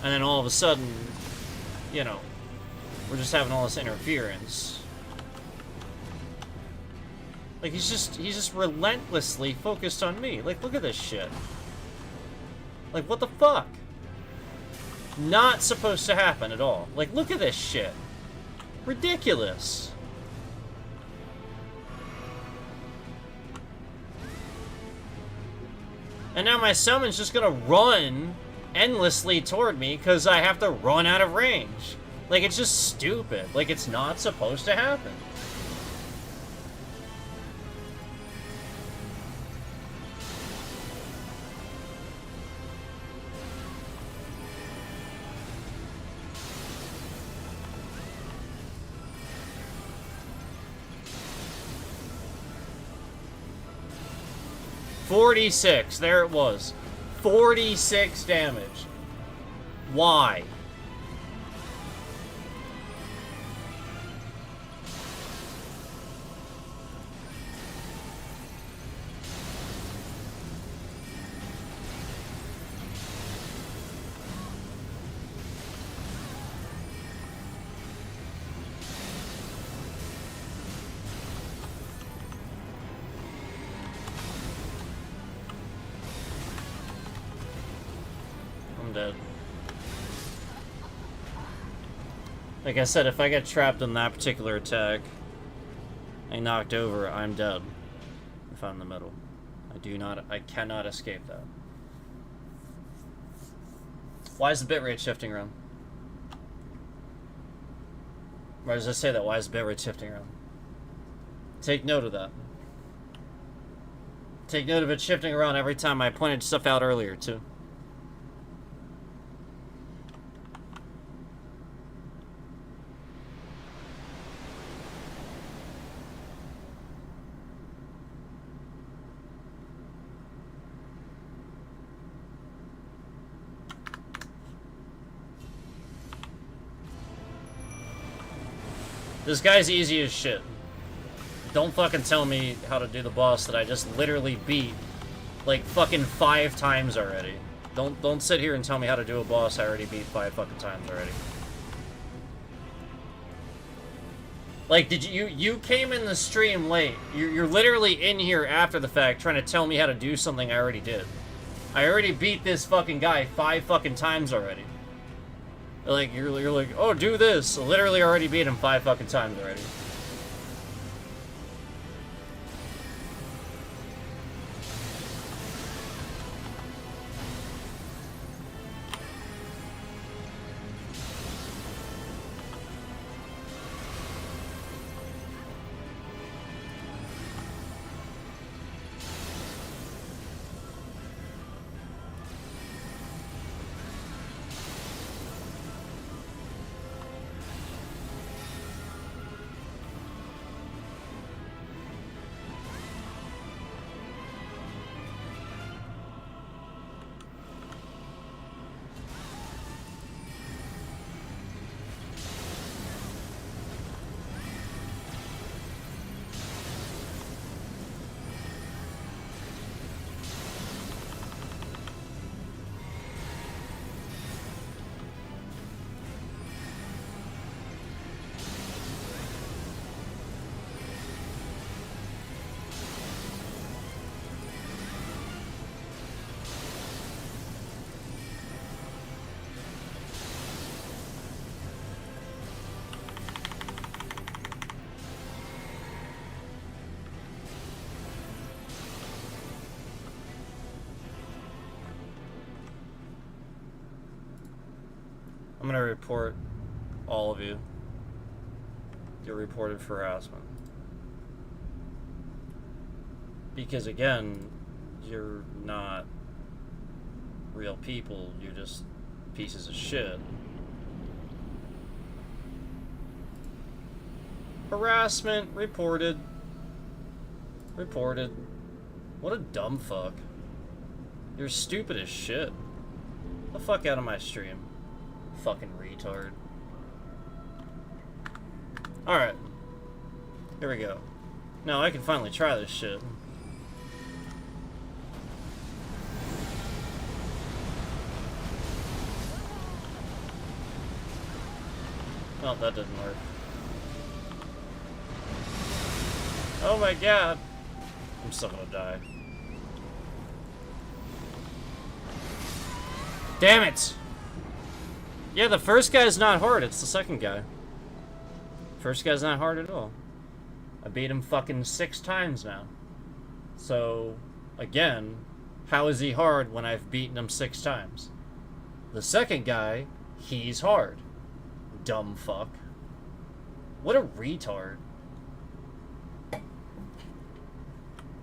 And then all of a sudden, you know, we're just having all this interference. Like, he's just relentlessly focused on me. Like, look at this shit. Like, what the fuck? Not supposed to happen at all. Like, look at this shit. Ridiculous. And now my summon's just gonna run endlessly toward me because I have to run out of range. Like, it's just stupid. Like, it's not supposed to happen. $46. There it was. 46 damage. Why? I'm dead. Like I said, if I get trapped in that particular attack, I knocked over, I'm dead. If I'm in the middle. I cannot escape that. Why is the bitrate shifting around? Why does it say that? Why is the bitrate shifting around? Take note of that. Take note of it shifting around every time I pointed stuff out earlier, too. This guy's easy as shit. Don't fucking tell me how to do the boss that I just literally beat like fucking 5 times already. Don't sit here and tell me how to do a boss I already beat 5 fucking times already. Like, did you came in the stream late. You're literally in here after the fact trying to tell me how to do something I already did. I already beat this fucking guy 5 fucking times already. Like, you're like, oh, do this. Literally already beat him 5 fucking times already. gonna report all of you. You're reported for harassment. Because again, you're not real people, you're just pieces of shit. Harassment reported. Reported. What a dumb fuck. You're stupid as shit. Get the fuck out of my stream. Fucking retard. Alright. Here we go. Now I can finally try this shit. Well, that didn't work. Oh my god. I'm still gonna die. Damn it! Yeah, the first guy's not hard, it's the second guy. First guy's not hard at all. I beat him fucking 6 times now. So, again, how is he hard when I've beaten him 6 times? The second guy, he's hard. Dumb fuck. What a retard.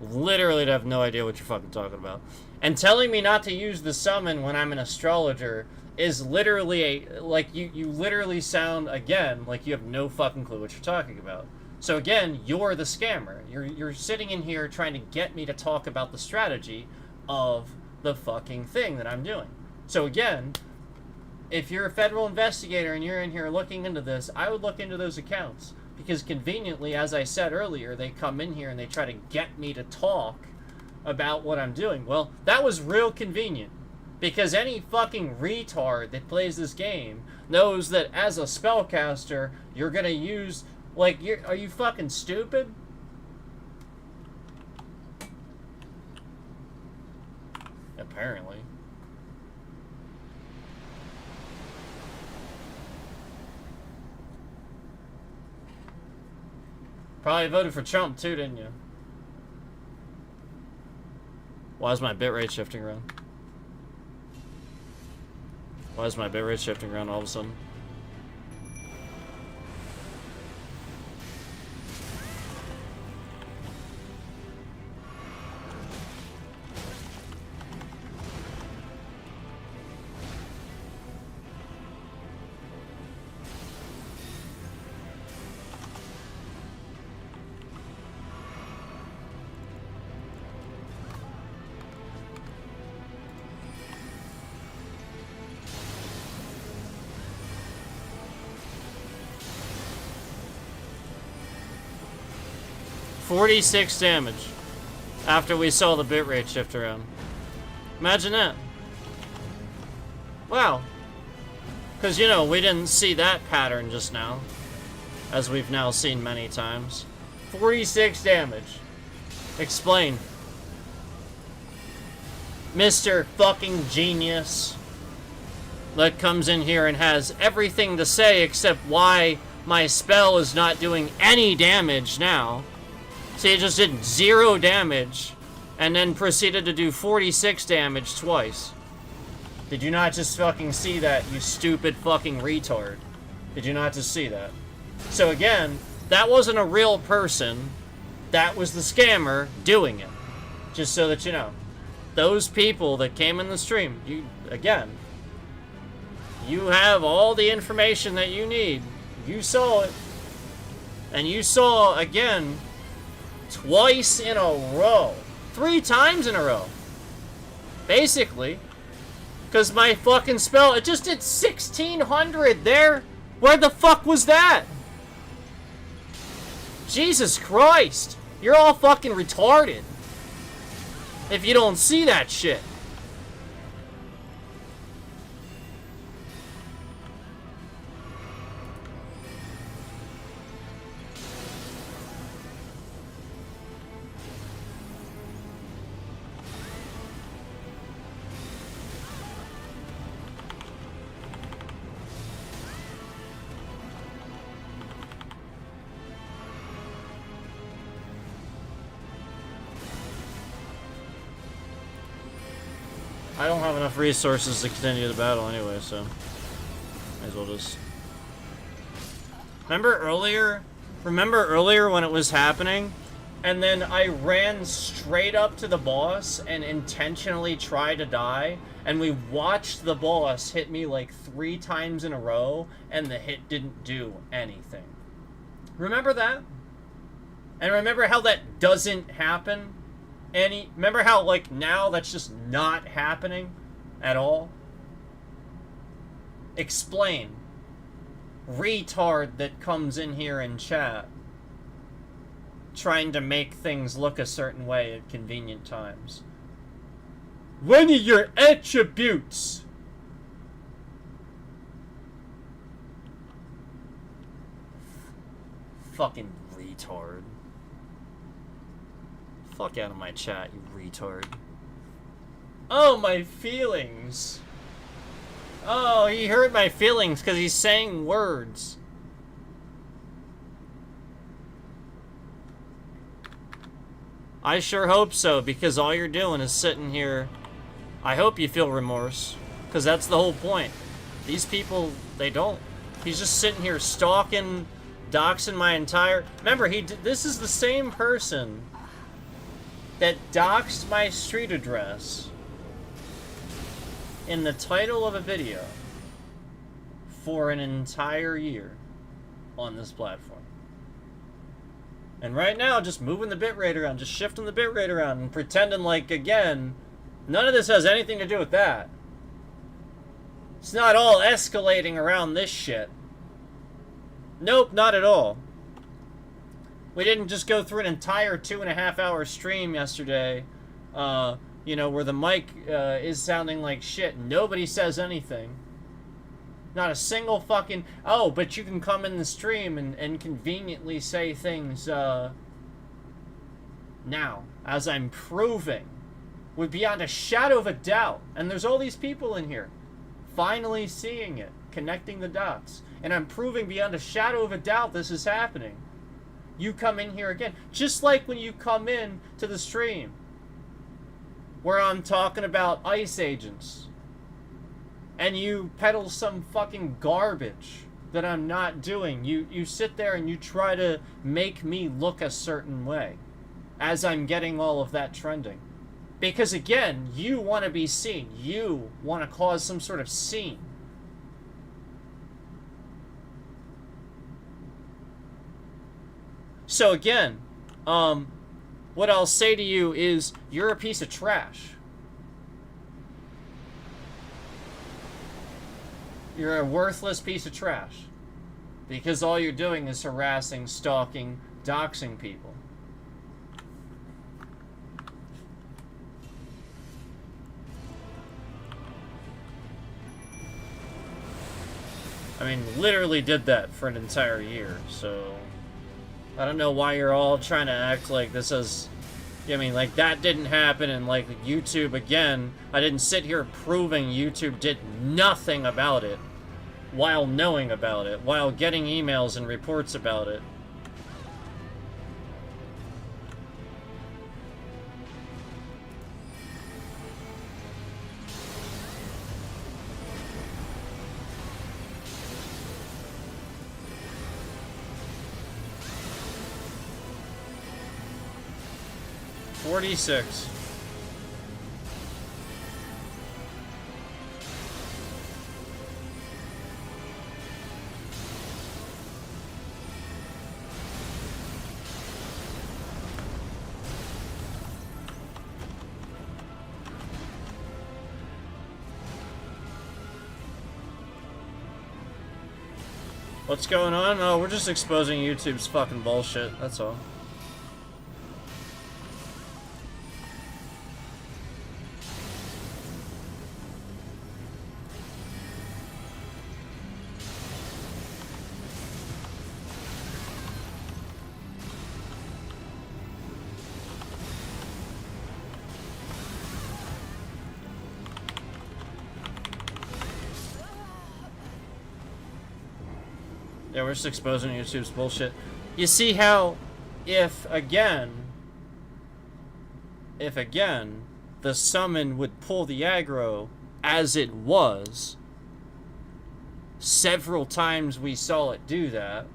Literally have no idea what you're fucking talking about. And telling me not to use the summon when I'm an astrologer is literally a... Like, you literally sound, again, like you have no fucking clue what you're talking about. So again, you're the scammer. You're sitting in here trying to get me to talk about the strategy of the fucking thing that I'm doing. So again, if you're a federal investigator and you're in here looking into this, I would look into those accounts. Because conveniently, as I said earlier, they come in here and they try to get me to talk about what I'm doing. Well, that was real convenient. Because any fucking retard that plays this game knows that as a spellcaster, you're gonna use... Like, are you fucking stupid? Apparently. Probably voted for Trump too, didn't you? Why is my bitrate shifting around? Why is my bitrate shifting around all of a sudden? $46 damage after we saw the bitrate shift around. Imagine that. Wow. Because, you know, we didn't see that pattern just now, as we've now seen many times. 46 damage. Explain. Mr. fucking genius that comes in here and has everything to say except why my spell is not doing any damage now. See, it just did 0 damage, and then proceeded to do 46 damage twice. Did you not just fucking see that, you stupid fucking retard? Did you not just see that? So again, that wasn't a real person. That was the scammer doing it. Just so that you know. Those people that came in the stream, again, you have all the information that you need. You saw it. And you saw, again... Twice in a row. 3 times in a row. Basically. Because my fucking spell, it just did 1,600 there. Where the fuck was that? Jesus Christ. You're all fucking retarded. If you don't see that shit. I don't have enough resources to continue the battle anyway, so I Might as well just... Remember earlier when it was happening? And then I ran straight up to the boss and intentionally tried to die. And we watched the boss hit me like 3 times in a row. And the hit didn't do anything. Remember that? And remember how that doesn't happen? Remember how, like, now that's just not happening at all? Explain. Retard that comes in here and chat. Trying to make things look a certain way at convenient times. One of your attributes! Fucking retard. Fuck out of my chat, you retard. Oh, my feelings. Oh, he hurt my feelings because he's saying words. I sure hope so, because all you're doing is sitting here. I hope you feel remorse, because that's the whole point. These people, they don't. He's just sitting here stalking, doxing my entire... Remember, this is the same person that doxed my street address in the title of a video for an entire year on this platform. And right now, just moving the bitrate around, just shifting the bitrate around and pretending like, again, none of this has anything to do with that. It's not all escalating around this shit. Nope, not at all. We didn't just go through an entire 2.5-hour stream yesterday, you know, where the mic is sounding like shit. Nobody says anything. Not a single fucking... Oh, but you can come in the stream and conveniently say things, now, as I'm proving, with beyond a shadow of a doubt. And there's all these people in here, finally seeing it, connecting the dots. And I'm proving beyond a shadow of a doubt this is happening. You come in here again, just like when you come in to the stream, where I'm talking about ICE agents. And you peddle some fucking garbage that I'm not doing. You sit there and you try to make me look a certain way as I'm getting all of that trending. Because again, you want to be seen. You want to cause some sort of scene. So again, what I'll say to you is, you're a piece of trash. You're a worthless piece of trash. Because all you're doing is harassing, stalking, doxing people. I mean, literally did that for an entire year, so... I don't know why you're all trying to act like this is... I mean, like, that didn't happen, and, like, YouTube, again, I didn't sit here proving YouTube did nothing about it while knowing about it, while getting emails and reports about it. $46. What's going on? Oh, we're just exposing YouTube's fucking bullshit, that's all. Yeah, we're just exposing YouTube's bullshit. You see how, if again, the summon would pull the aggro as it was, several times we saw it do that,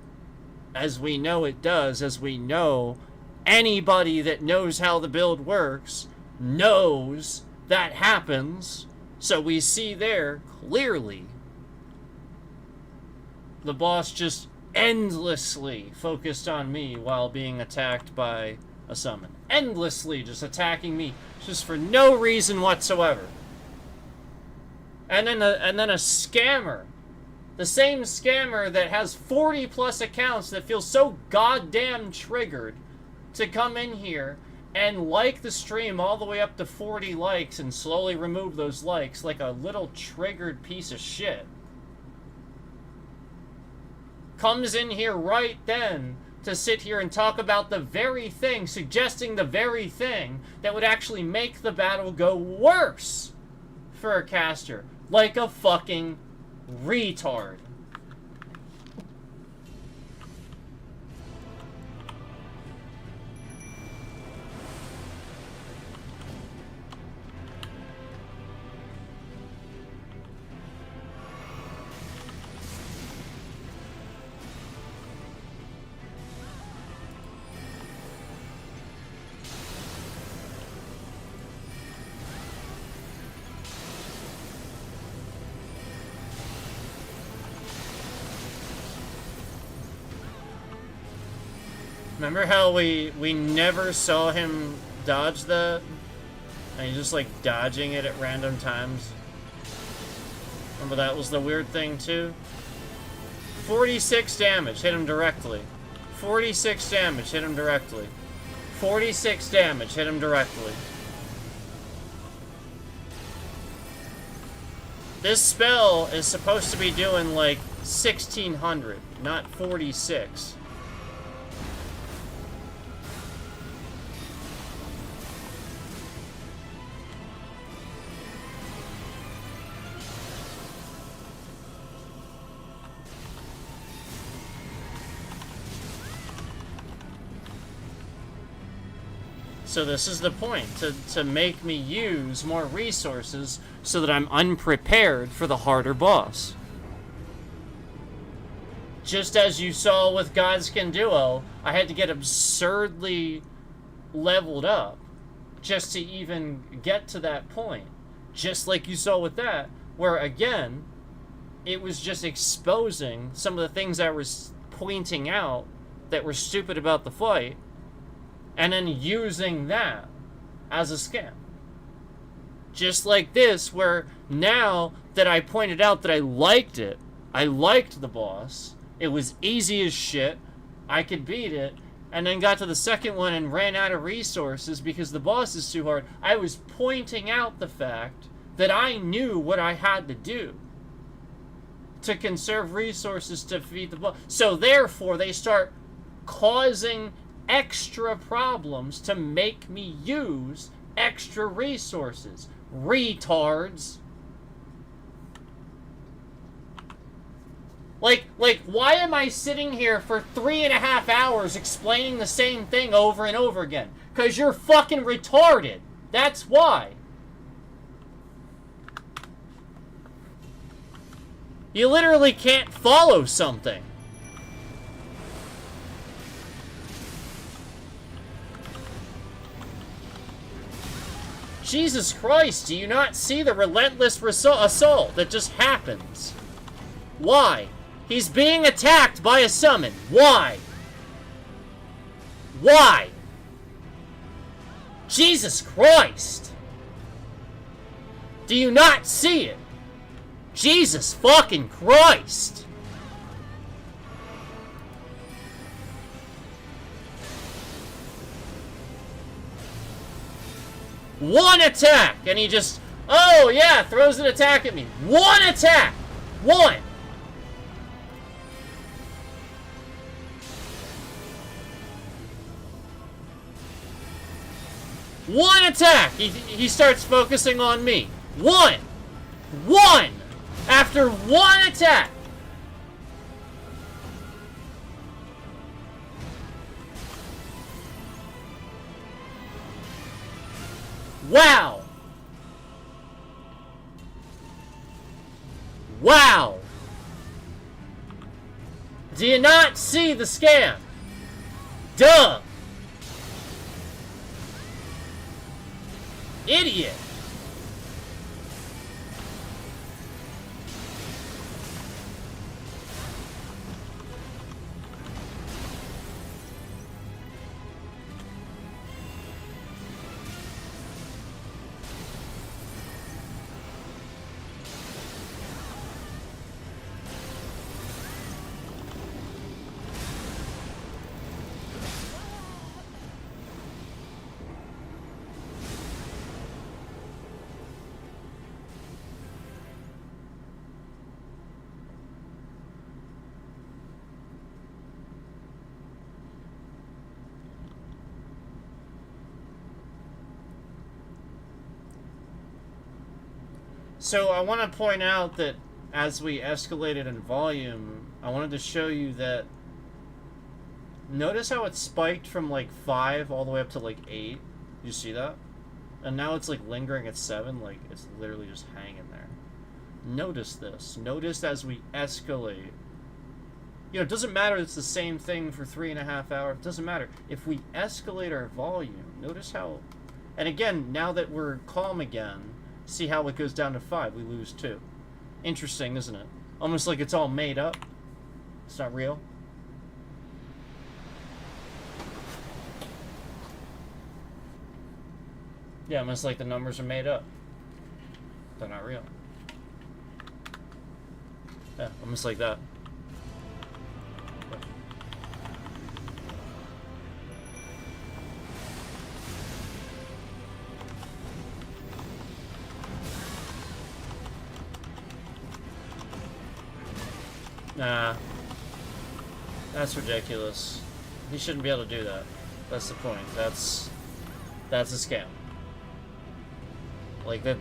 as we know it does, as we know anybody that knows how the build works knows that happens. So we see there clearly the boss just endlessly focused on me while being attacked by a summon. Endlessly just attacking me, just for no reason whatsoever. And then a scammer. The same scammer that has 40 plus accounts that feels so goddamn triggered to come in here and like the stream all the way up to 40 likes and slowly remove those likes like a little triggered piece of shit. Comes in here right then to sit here and talk about the very thing, suggesting the very thing that would actually make the battle go worse for a caster. Like a fucking retard. Remember how we never saw him dodge that? And he's just like dodging it at random times. Remember that was the weird thing too? 46 damage, hit him directly. 46 damage, hit him directly. 46 damage, hit him directly. This spell is supposed to be doing like 1600, not 46. So this is the point, to make me use more resources so that I'm unprepared for the harder boss. Just as you saw with Godskin Duo, I had to get absurdly leveled up just to even get to that point. Just like you saw with that, where again, it was just exposing some of the things I was pointing out that were stupid about the fight, and then using that as a scam. Just like this, where now that I pointed out that I liked it, I liked the boss, it was easy as shit, I could beat it, and then got to the second one and ran out of resources because the boss is too hard. I was pointing out the fact that I knew what I had to do to conserve resources to defeat the boss. So therefore, they start causing extra problems to make me use extra resources. Retards. Like, why am I sitting here for 3.5 hours explaining the same thing over and over again? 'Cause you're fucking retarded. That's why. You literally can't follow something. Jesus Christ, do you not see the relentless assault that just happens? Why? He's being attacked by a summon. Why? Why? Jesus Christ! Do you not see it? Jesus fucking Christ! One attack! And he just, oh yeah, throws an attack at me. One attack! One! One attack! He starts focusing on me. One! One! After one attack! Wow! Wow! Do you not see the scam? Duh! Idiot! So I want to point out that as we escalated in volume, I wanted to show you that notice how it spiked from like 5 all the way up to like 8. You see that? And now it's like lingering at 7, like it's literally just hanging there. Notice this. Notice as we escalate. You know, it doesn't matter it's the same thing for 3.5 hours. It doesn't matter. If we escalate our volume, notice how... And again, now that we're calm again, see how it goes down to 5. We lose 2. Interesting, isn't it? Almost like it's all made up. It's not real. Yeah, almost like the numbers are made up. They're not real. Yeah, almost like that. Nah. That's ridiculous. He shouldn't be able to do that. That's the point. That's a scam. Like, the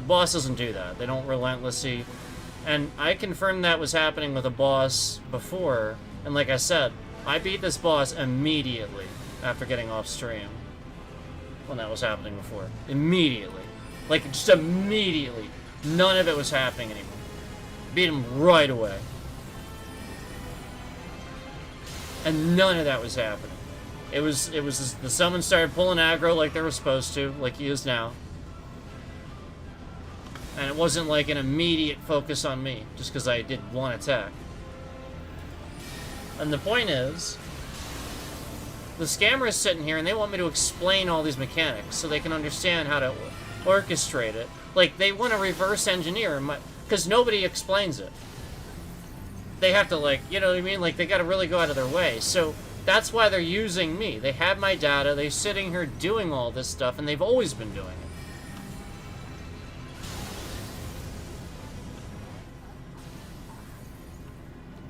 boss doesn't do that. They don't relentlessly... And I confirmed that was happening with a boss before, and like I said, I beat this boss immediately after getting off stream. When that was happening before. Immediately. Like, just immediately. None of it was happening anymore. Beat him right away. And none of that was happening. It was the summon started pulling aggro like they were supposed to, like he is now. And it wasn't like an immediate focus on me, just because I did one attack. And the point is, the scammer is sitting here and they want me to explain all these mechanics so they can understand how to orchestrate it. Like, they want to reverse engineer, because nobody explains it. They have to, like, you know what I mean? Like, they got to really go out of their way. So that's why they're using me. They have my data. They're sitting here doing all this stuff, and they've always been doing it.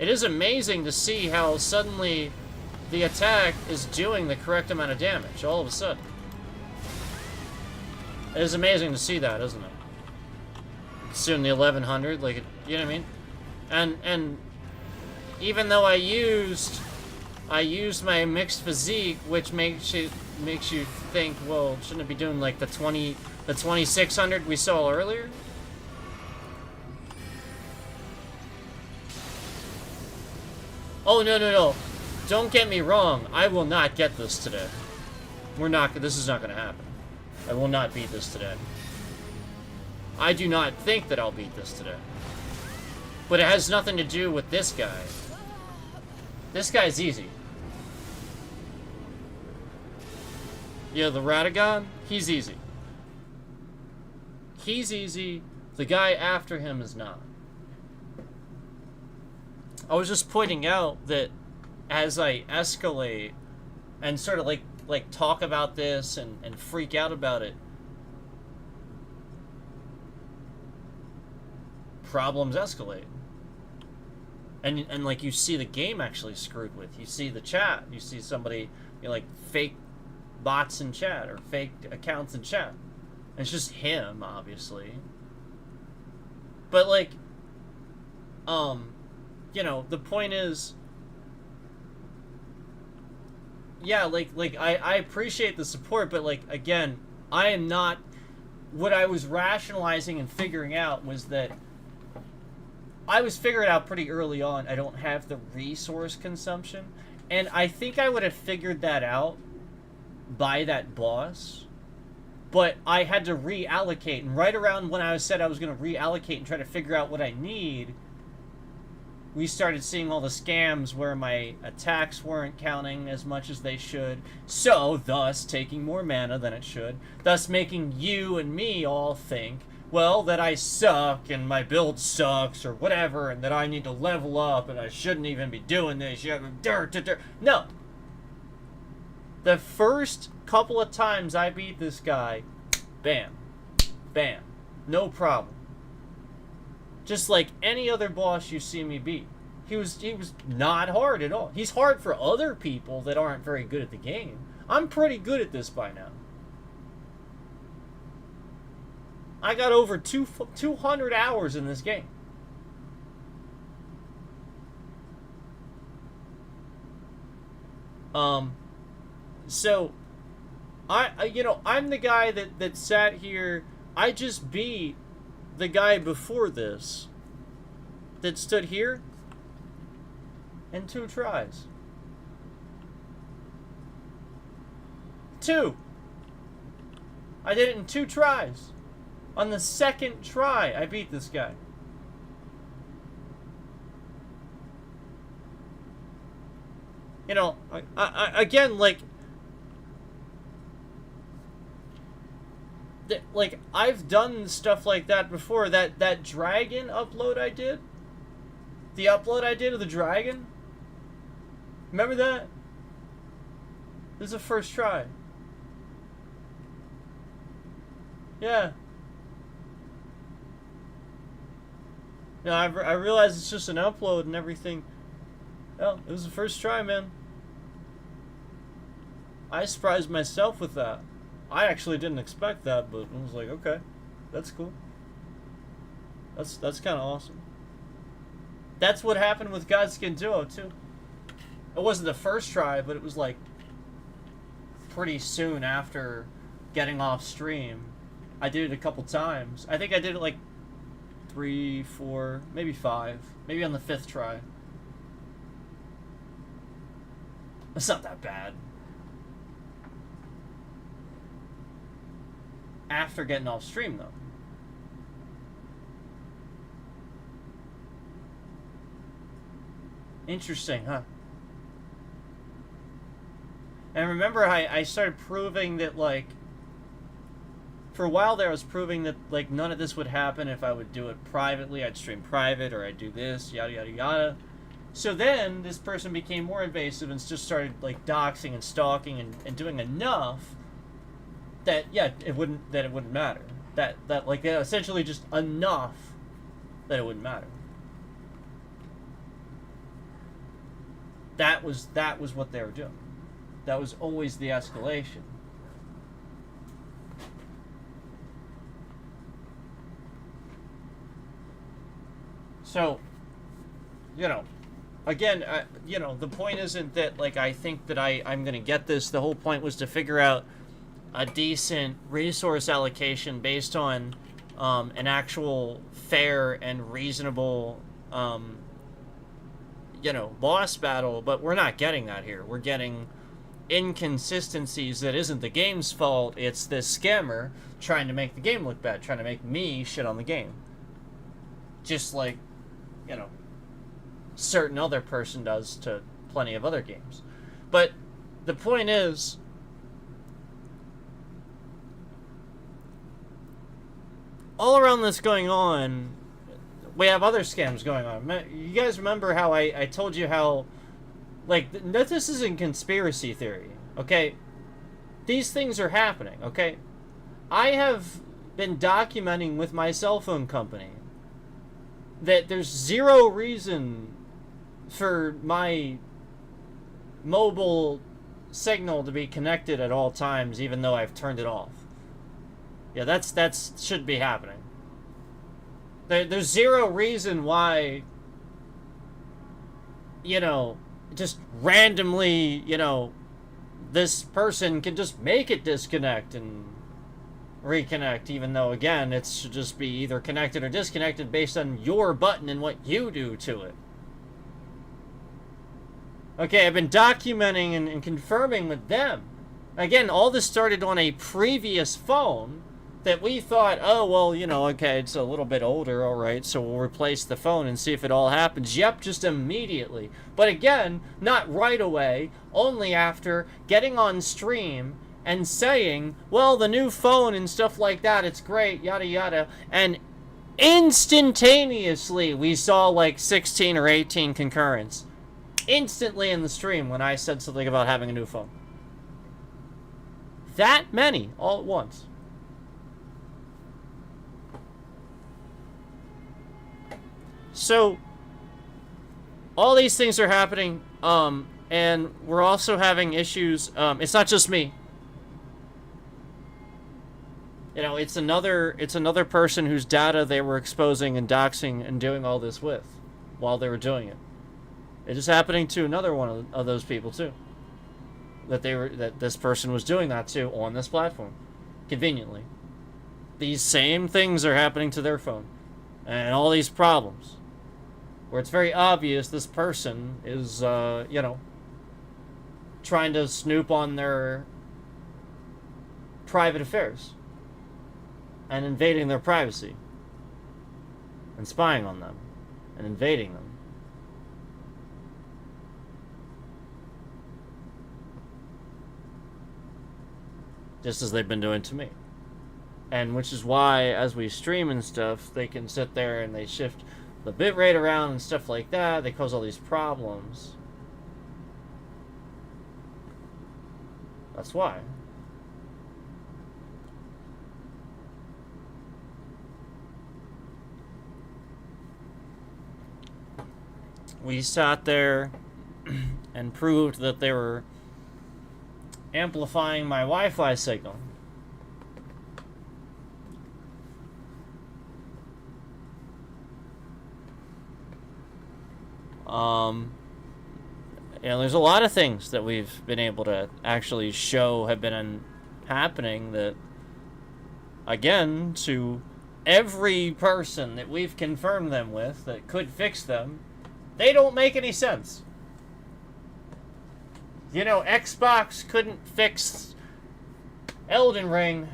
It is amazing to see how suddenly the attack is doing the correct amount of damage, all of a sudden. It is amazing to see that, isn't it? Soon the 1100, like, you know what I mean? And even though I used my mixed physique, which makes you think, well, shouldn't it be doing like the 2600 we saw earlier? Oh, no. Don't get me wrong. I will not get this today. This is not going to happen. I will not beat this today. I do not think that I'll beat this today. But it has nothing to do with this guy. This guy's easy. Yeah, the Radagon, he's easy. He's easy. The guy after him is not. I was just pointing out that as I escalate and sort of like talk about this and freak out about it, problems escalate. And like you see the game actually screwed with. You see the chat. You see somebody, you know, like fake bots in chat or fake accounts in chat. And it's just him, obviously. But like, you know, the point is, yeah, like I appreciate the support, but like, again, I am not, what I was rationalizing and figuring out was that I was figuring out pretty early on I don't have the resource consumption, and I think I would have figured that out by that boss, but I had to reallocate, and right around when I said I was going to reallocate and try to figure out what I need, we started seeing all the scams where my attacks weren't counting as much as they should, so thus taking more mana than it should, thus making you and me all think, well, that I suck and my build sucks or whatever, and that I need to level up and I shouldn't even be doing this. No. The first couple of times I beat this guy, bam, bam, no problem. Just like any other boss you see me beat. He was not hard at all. He's hard for other people that aren't very good at the game. I'm pretty good at this by now. I got over 200 hours in this game. So, I'm the guy that sat here. I just beat the guy before this that stood here in 2 tries. 2. I did it in 2 tries. On the second try, I beat this guy. You know, again, like I've done stuff like that before. That dragon upload I did, the upload I did of the dragon. Remember that? This is the first try. Yeah. No, I realize it's just an upload and everything. Well, it was the first try, man. I surprised myself with that. I actually didn't expect that, but I was like, okay, that's cool. That's kind of awesome. That's what happened with Godskin Duo, too. It wasn't the first try, but it was like pretty soon after getting off stream. I did it a couple times. I think I did it like 3, 4, maybe 5. Maybe on the 5th try. It's not that bad. After getting off stream, though. Interesting, huh? And remember, I started proving that, like, for a while there I was proving that, like, none of this would happen if I would do it privately. I'd stream private, or I'd do this, yada, yada, yada. So then, this person became more invasive and just started, like, doxing and stalking and doing enough that, yeah, it wouldn't matter. That like, essentially just enough that it wouldn't matter. That was what they were doing. That was always the escalation. So, again, the point isn't that, like, I think that I'm going to get this. The whole point was to figure out a decent resource allocation based on an actual fair and reasonable, boss battle. But we're not getting that here. We're getting inconsistencies that isn't the game's fault. It's this scammer trying to make the game look bad, trying to make me shit on the game. Just like, certain other person does to plenty of other games. But the point is, all around this going on, we have other scams going on. You guys remember how I told you how, like, this isn't conspiracy theory, okay? These things are happening, okay? I have been documenting with my cell phone company that there's zero reason for my mobile signal to be connected at all times, even though I've turned it off. Yeah, that's should be happening. There's zero reason why, just randomly, this person can just make it disconnect and, reconnect, even though, again, it should just be either connected or disconnected based on your button and what you do to it. Okay, I've been documenting and confirming with them. Again, all this started on a previous phone that we thought, oh, well, you know, okay, it's a little bit older, all right, so we'll replace the phone and see if it all happens. Yep, just immediately. But again, not right away, only after getting on stream and saying, well, the new phone and stuff like that, it's great, yada yada, and instantaneously we saw like 16 or 18 concurrents. Instantly in the stream when I said something about having a new phone. That many, all at once. So, all these things are happening, and we're also having issues. It's not just me. You know, it's another person whose data they were exposing and doxing and doing all this with while they were doing it. It is happening to another one of those people too. That this person was doing that to on this platform, conveniently. These same things are happening to their phone, and all these problems, where it's very obvious this person is, you know, trying to snoop on their private affairs, and invading their privacy, and spying on them, and invading them. Just as they've been doing to me. And which is why, as we stream and stuff, they can sit there and they shift the bitrate around and stuff like that. They cause all these problems. That's why. We sat there and proved that they were amplifying my Wi-Fi signal. You know, there's a lot of things that we've been able to actually show have been happening that, again, to every person that we've confirmed them with that could fix them, they don't make any sense. You know, Xbox couldn't fix Elden Ring.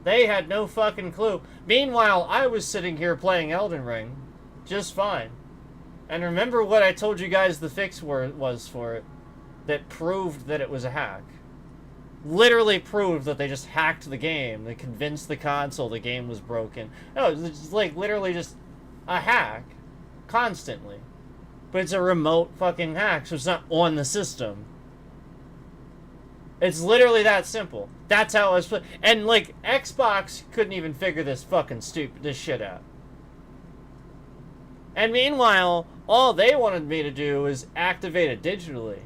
They had no fucking clue. Meanwhile, I was sitting here playing Elden Ring just fine. And remember what I told you guys the fix was for it? That proved that it was a hack. Literally proved that they just hacked the game. They convinced the console the game was broken. No, it's like literally just a hack. Constantly. But it's a remote fucking hack, so it's not on the system. It's literally that simple. That's how I was playing. And, like, Xbox couldn't even figure this shit out. And meanwhile, all they wanted me to do was activate it digitally.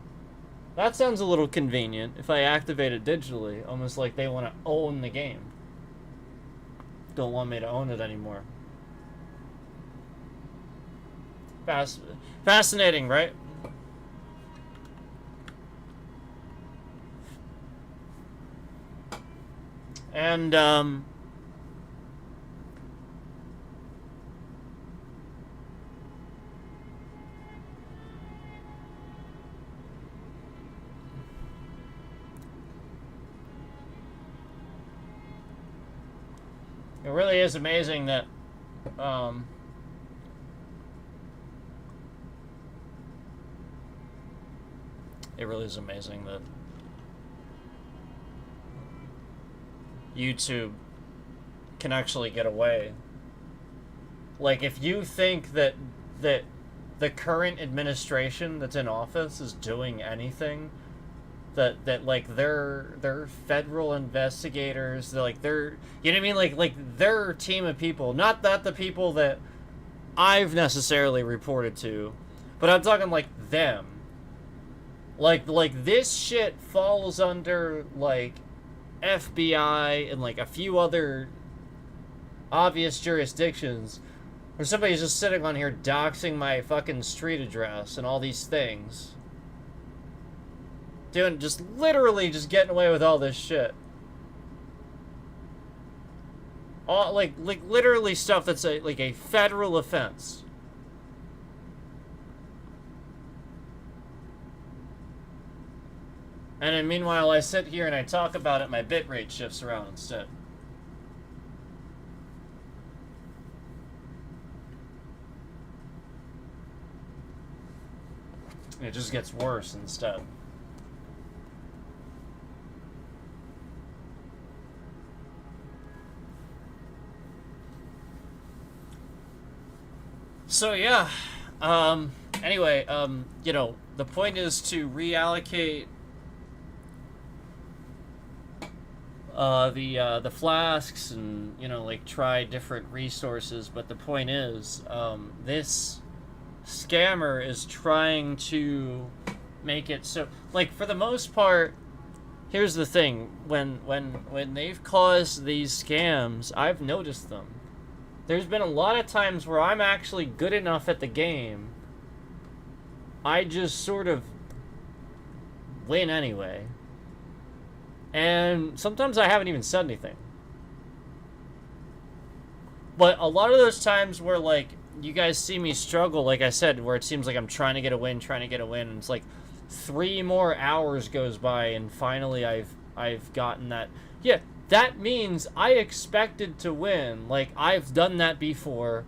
That sounds a little convenient, if I activate it digitally. Almost like they want to own the game. Don't want me to own it anymore. Fascinating, right? And, it really is amazing that, it really is amazing that YouTube can actually get away. Like, if you think that the current administration that's in office is doing anything, that like they're federal investigators, they're you know what I mean, like their team of people, not that the people that I've necessarily reported to, but I'm talking like them. Like this shit falls under like FBI and like a few other obvious jurisdictions where somebody's just sitting on here doxing my fucking street address and all these things. Doing, just literally just getting away with all this shit. All, like literally stuff that's like a federal offense. And then meanwhile, I sit here and I talk about it, my bitrate shifts around instead. It just gets worse instead. So yeah, anyway, you know, the point is to reallocate the flasks and, you know, like try different resources, but the point is, this scammer is trying to make it so, like, for the most part, here's the thing, when they've caused these scams, I've noticed them. There's been a lot of times where I'm actually good enough at the game, I just sort of win anyway. And sometimes I haven't even said anything. But a lot of those times where, like, you guys see me struggle, like I said, where it seems like I'm trying to get a win, and it's like 3 more hours goes by, and finally I've gotten that. Yeah, that means I expected to win. Like, I've done that before.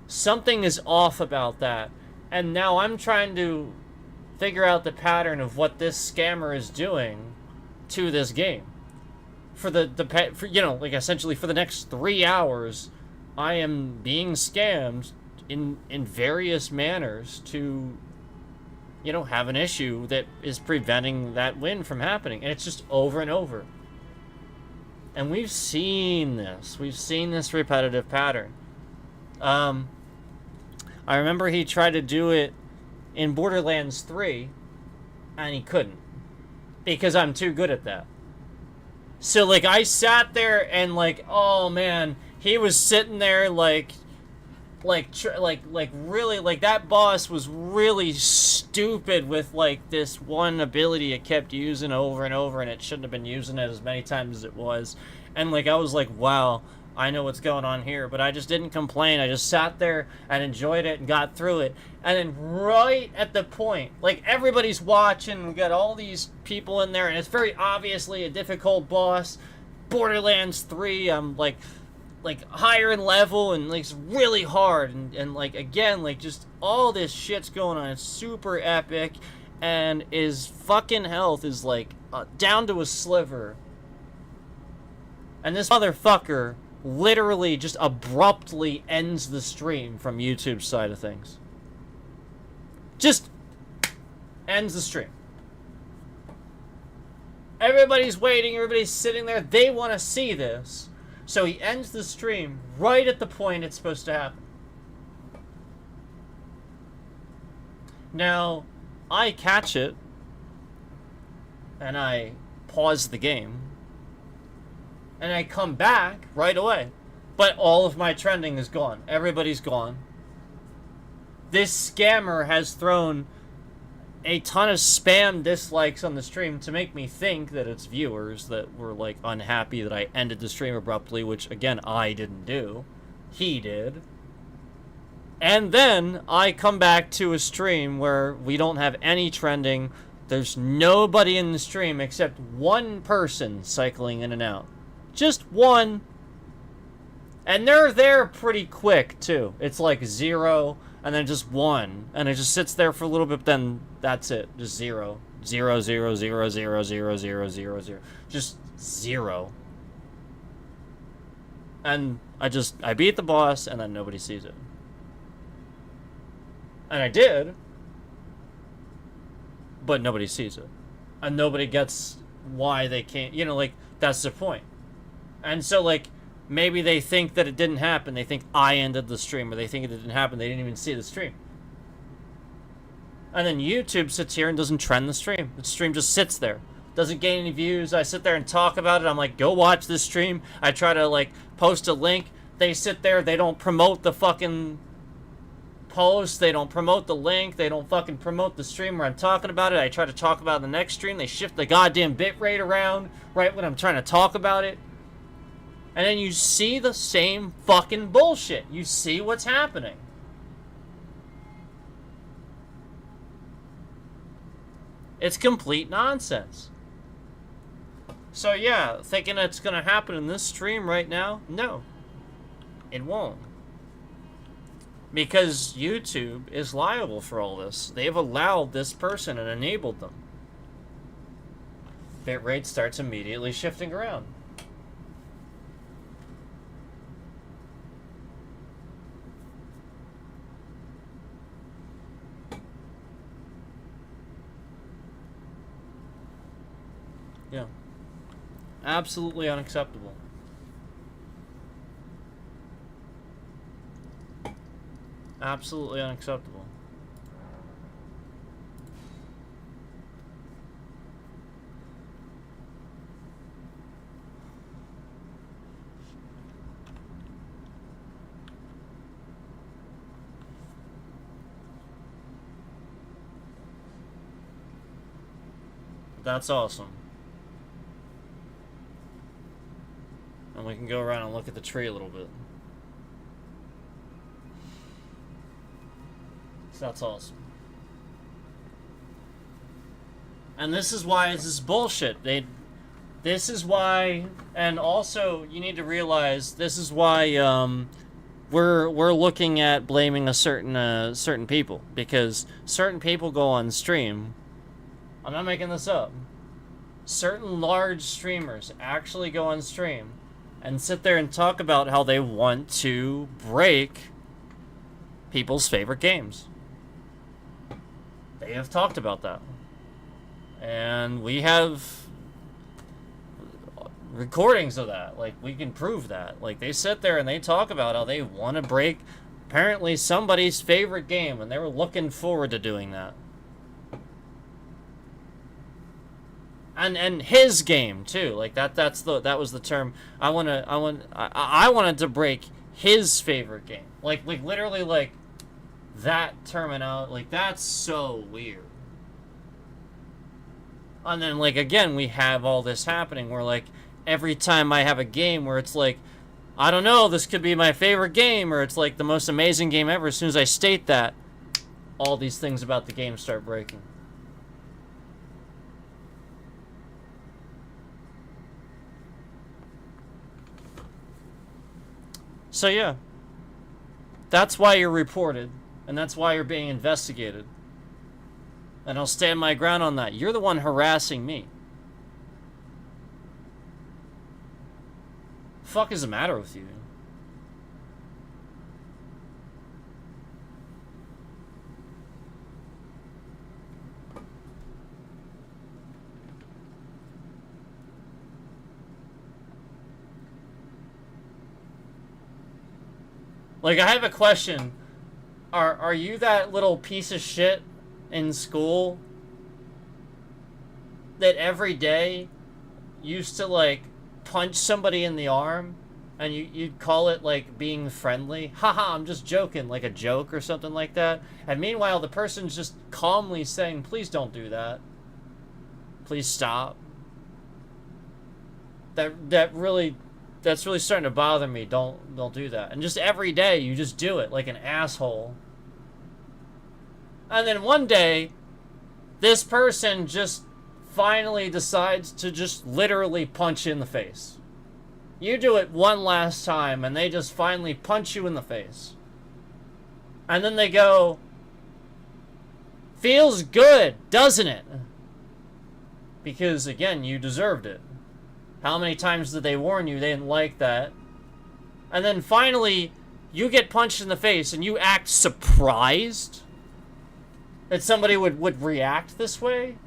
Something is off about that. And now I'm trying to figure out the pattern of what this scammer is doing to this game. For you know, like, essentially for the next 3 hours, I am being scammed in various manners to, you know, have an issue that is preventing that win from happening. And it's just over and over. And we've seen this. We've seen this repetitive pattern. I remember he tried to do it in Borderlands 3, and he couldn't. Because I'm too good at that. So, like, I sat there and, like, oh, man, he was sitting there, like, really, like, that boss was really stupid with, like, this one ability it kept using over and over, and it shouldn't have been using it as many times as it was. And, like, I was like, wow, I know what's going on here, but I just didn't complain. I just sat there and enjoyed it and got through it. And then right at the point, like, everybody's watching, we got all these people in there, and it's very obviously a difficult boss. Borderlands 3, I'm, like higher in level, and, like, it's really hard, and like, again, like, just all this shit's going on. It's super epic, and his fucking health is, like, down to a sliver. And this motherfucker literally just abruptly ends the stream from YouTube's side of things. Just ends the stream. Everybody's waiting, everybody's sitting there, they want to see this. So he ends the stream right at the point it's supposed to happen. Now, I catch it, and I pause the game, and I come back right away. But all of my trending is gone. Everybody's gone. This scammer has thrown a ton of spam dislikes on the stream to make me think that it's viewers that were, like, unhappy that I ended the stream abruptly, which, again, I didn't do. He did. And then I come back to a stream where we don't have any trending. There's nobody in the stream except one person cycling in and out. Just one. And they're there pretty quick, too. It's like 0, and then just 1. And it just sits there for a little bit, then that's it. Just 0. 0, 0, 0, 0, 0, 0, 0, 0. Just 0. And I beat the boss, and then nobody sees it. And I did. But nobody sees it. And nobody gets why they can't, you know, like, that's the point. And so, like, maybe they think that it didn't happen. They think I ended the stream, or they think it didn't happen. They didn't even see the stream. And then YouTube sits here and doesn't trend the stream. The stream just sits there. Doesn't gain any views. I sit there and talk about it. I'm like, go watch this stream. I try to, like, post a link. They sit there. They don't promote the fucking post. They don't promote the link. They don't fucking promote the stream where I'm talking about it. I try to talk about it in the next stream. They shift the goddamn bitrate around right when I'm trying to talk about it. And then you see the same fucking bullshit. You see what's happening. It's complete nonsense. So yeah, thinking it's gonna happen in this stream right now? No. It won't. Because YouTube is liable for all this. They've allowed this person and enabled them. Bitrate starts immediately shifting around. Yeah. Absolutely unacceptable. Absolutely unacceptable. That's awesome. And we can go around and look at the tree a little bit. So that's awesome. And this is why this is bullshit. This is why, and also you need to realize this is why we're looking at blaming a certain people, because certain people go on stream. I'm not making this up. Certain large streamers actually go on stream and sit there and talk about how they want to break people's favorite games. They have talked about that. And we have recordings of that. Like, we can prove that. Like, they sit there and they talk about how they want to break apparently somebody's favorite game, and they were looking forward to doing that. And his game too, like that was the term. I wanted to break his favorite game, like literally like that terminology, like that's so weird. And then like again we have all this happening where like every time I have a game where it's like, I don't know, this could be my favorite game, or it's like the most amazing game ever, as soon as I state that, all these things about the game start breaking. So yeah, that's why you're reported, and that's why you're being investigated. And I'll stand my ground on that. You're the one harassing me. Fuck is the matter with you? Like, I have a question. Are you that little piece of shit in school that every day used to, like, punch somebody in the arm and you'd call it, like, being friendly? Haha, I'm just joking, like a joke or something like that. And meanwhile, the person's just calmly saying, please don't do that. Please stop. That's really starting to bother me. Don't do that. And just every day you just do it like an asshole. And then one day this person just finally decides to just literally punch you in the face. You do it one last time and they just finally punch you in the face. And then they go, feels good, doesn't it? Because again, you deserved it. How many times did they warn you they didn't like that? And then finally, you get punched in the face and you act surprised that somebody would react this way?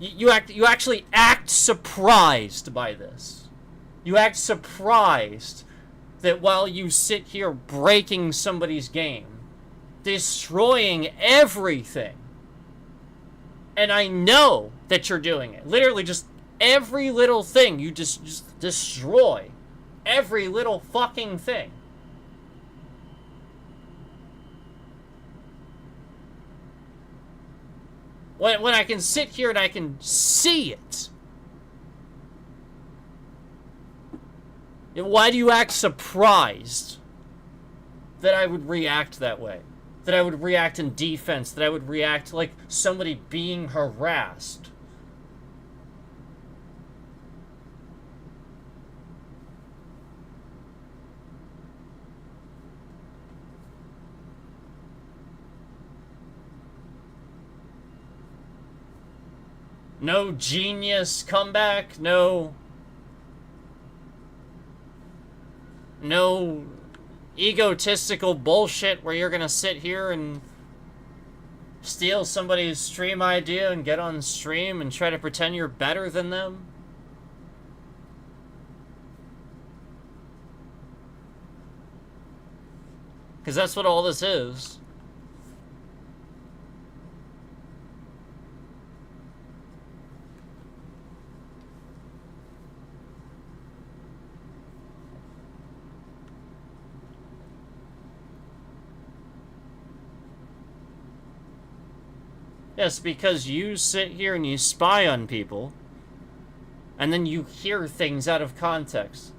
You actually act surprised by this. You act surprised that while you sit here breaking somebody's game, destroying everything, and I know that you're doing it. Literally just every little thing. You just destroy every little fucking thing. When I can sit here and I can see it. Why do you act surprised that I would react that way? That I would react in defense? That I would react like somebody being harassed? No genius comeback, no egotistical bullshit where you're gonna sit here and steal somebody's stream idea and get on stream and try to pretend you're better than them. Because that's what all this is. Yes, because you sit here and you spy on people, and then you hear things out of context.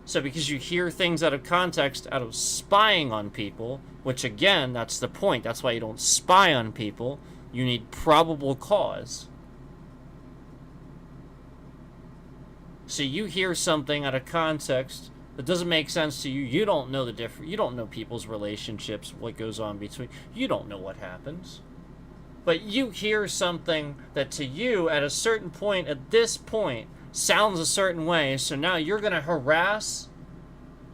So because you hear things out of context, out of spying on people, which again, that's the point. That's why you don't spy on people. You need probable cause. So you hear something out of context that doesn't make sense to you. You don't know the difference. You don't know people's relationships, what goes on between. You don't know what happens. But you hear something that to you, at a certain point, at this point, sounds a certain way, so now you're going to harass,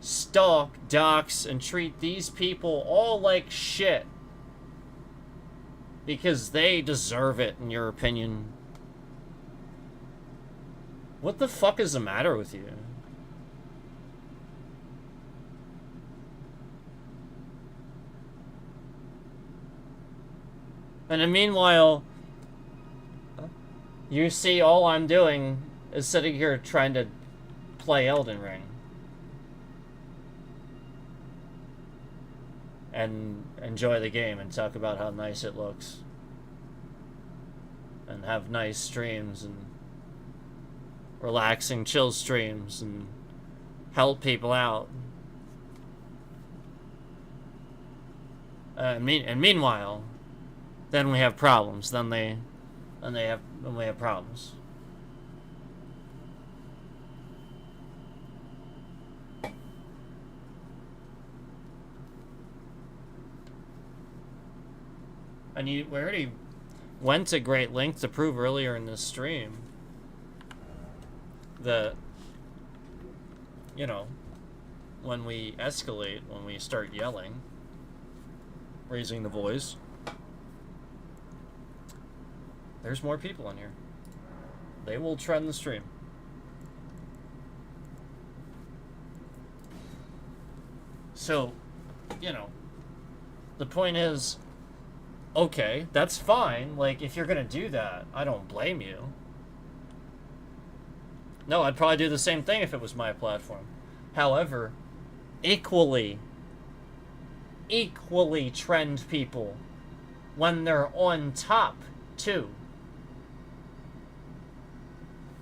stalk, dox, and treat these people all like shit. Because they deserve it, in your opinion. What the fuck is the matter with you? And then meanwhile, you see all I'm doing is sitting here trying to play Elden Ring. And enjoy the game and talk about how nice it looks. And have nice streams and relaxing, chill streams and help people out. And meanwhile, then we have problems. Then we have problems. And we already went to great lengths to prove earlier in this stream that, you know, when we escalate, when we start yelling, raising the voice, there's more people in here. They will trend the stream. So, you know, the point is, okay, that's fine. Like, if you're gonna do that, I don't blame you. No, I'd probably do the same thing if it was my platform. However, equally trend people when they're on top, too.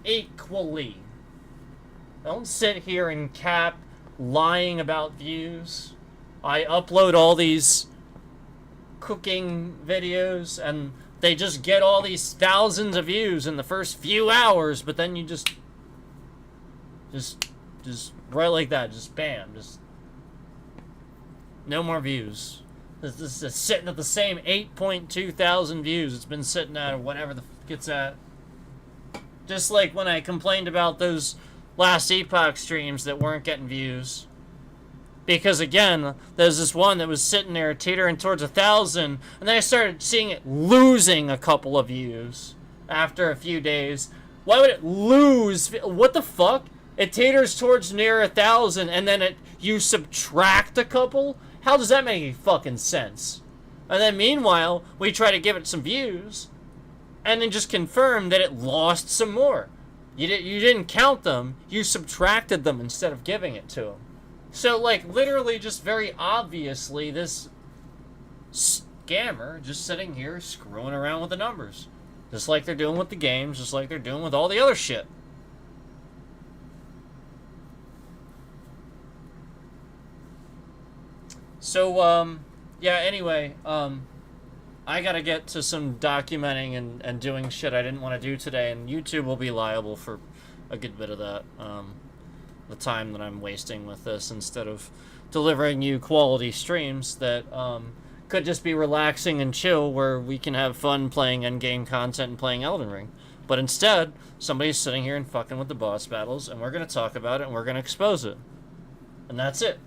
Equally. Don't sit here and cap lying about views. I upload all these cooking videos and they just get all these thousands of views in the first few hours, but then you just right like that, just bam, just no more views. This is sitting at the same 8.2 thousand views it's been sitting at, or whatever the fuck it's at. Just like when I complained about those last Epoch streams that weren't getting views. Because again, there's this one that was sitting there teetering towards 1,000, and then I started seeing it losing a couple of views after a few days. Why would it lose? What the fuck? It teeters towards near 1,000, and then you subtract a couple? How does that make any fucking sense? And then meanwhile, we try to give it some views, and then just confirm that it lost some more. You didn't count them, you subtracted them instead of giving it to them. So, like, literally just very obviously this scammer just sitting here screwing around with the numbers. Just like they're doing with the games, just like they're doing with all the other shit. So, yeah, anyway, I gotta get to some documenting and doing shit I didn't want to do today, and YouTube will be liable for a good bit of that, the time that I'm wasting with this, instead of delivering you quality streams that, could just be relaxing and chill, where we can have fun playing endgame content and playing Elden Ring. But instead, somebody's sitting here and fucking with the boss battles, and we're gonna talk about it, and we're gonna expose it. And that's it.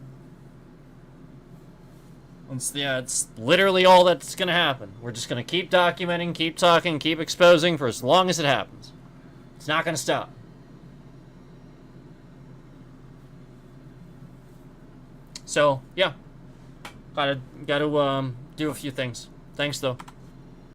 It's literally all that's gonna happen. We're just gonna keep documenting, keep talking, keep exposing for as long as it happens. It's not gonna stop. So, yeah. Gotta do a few things. Thanks, though.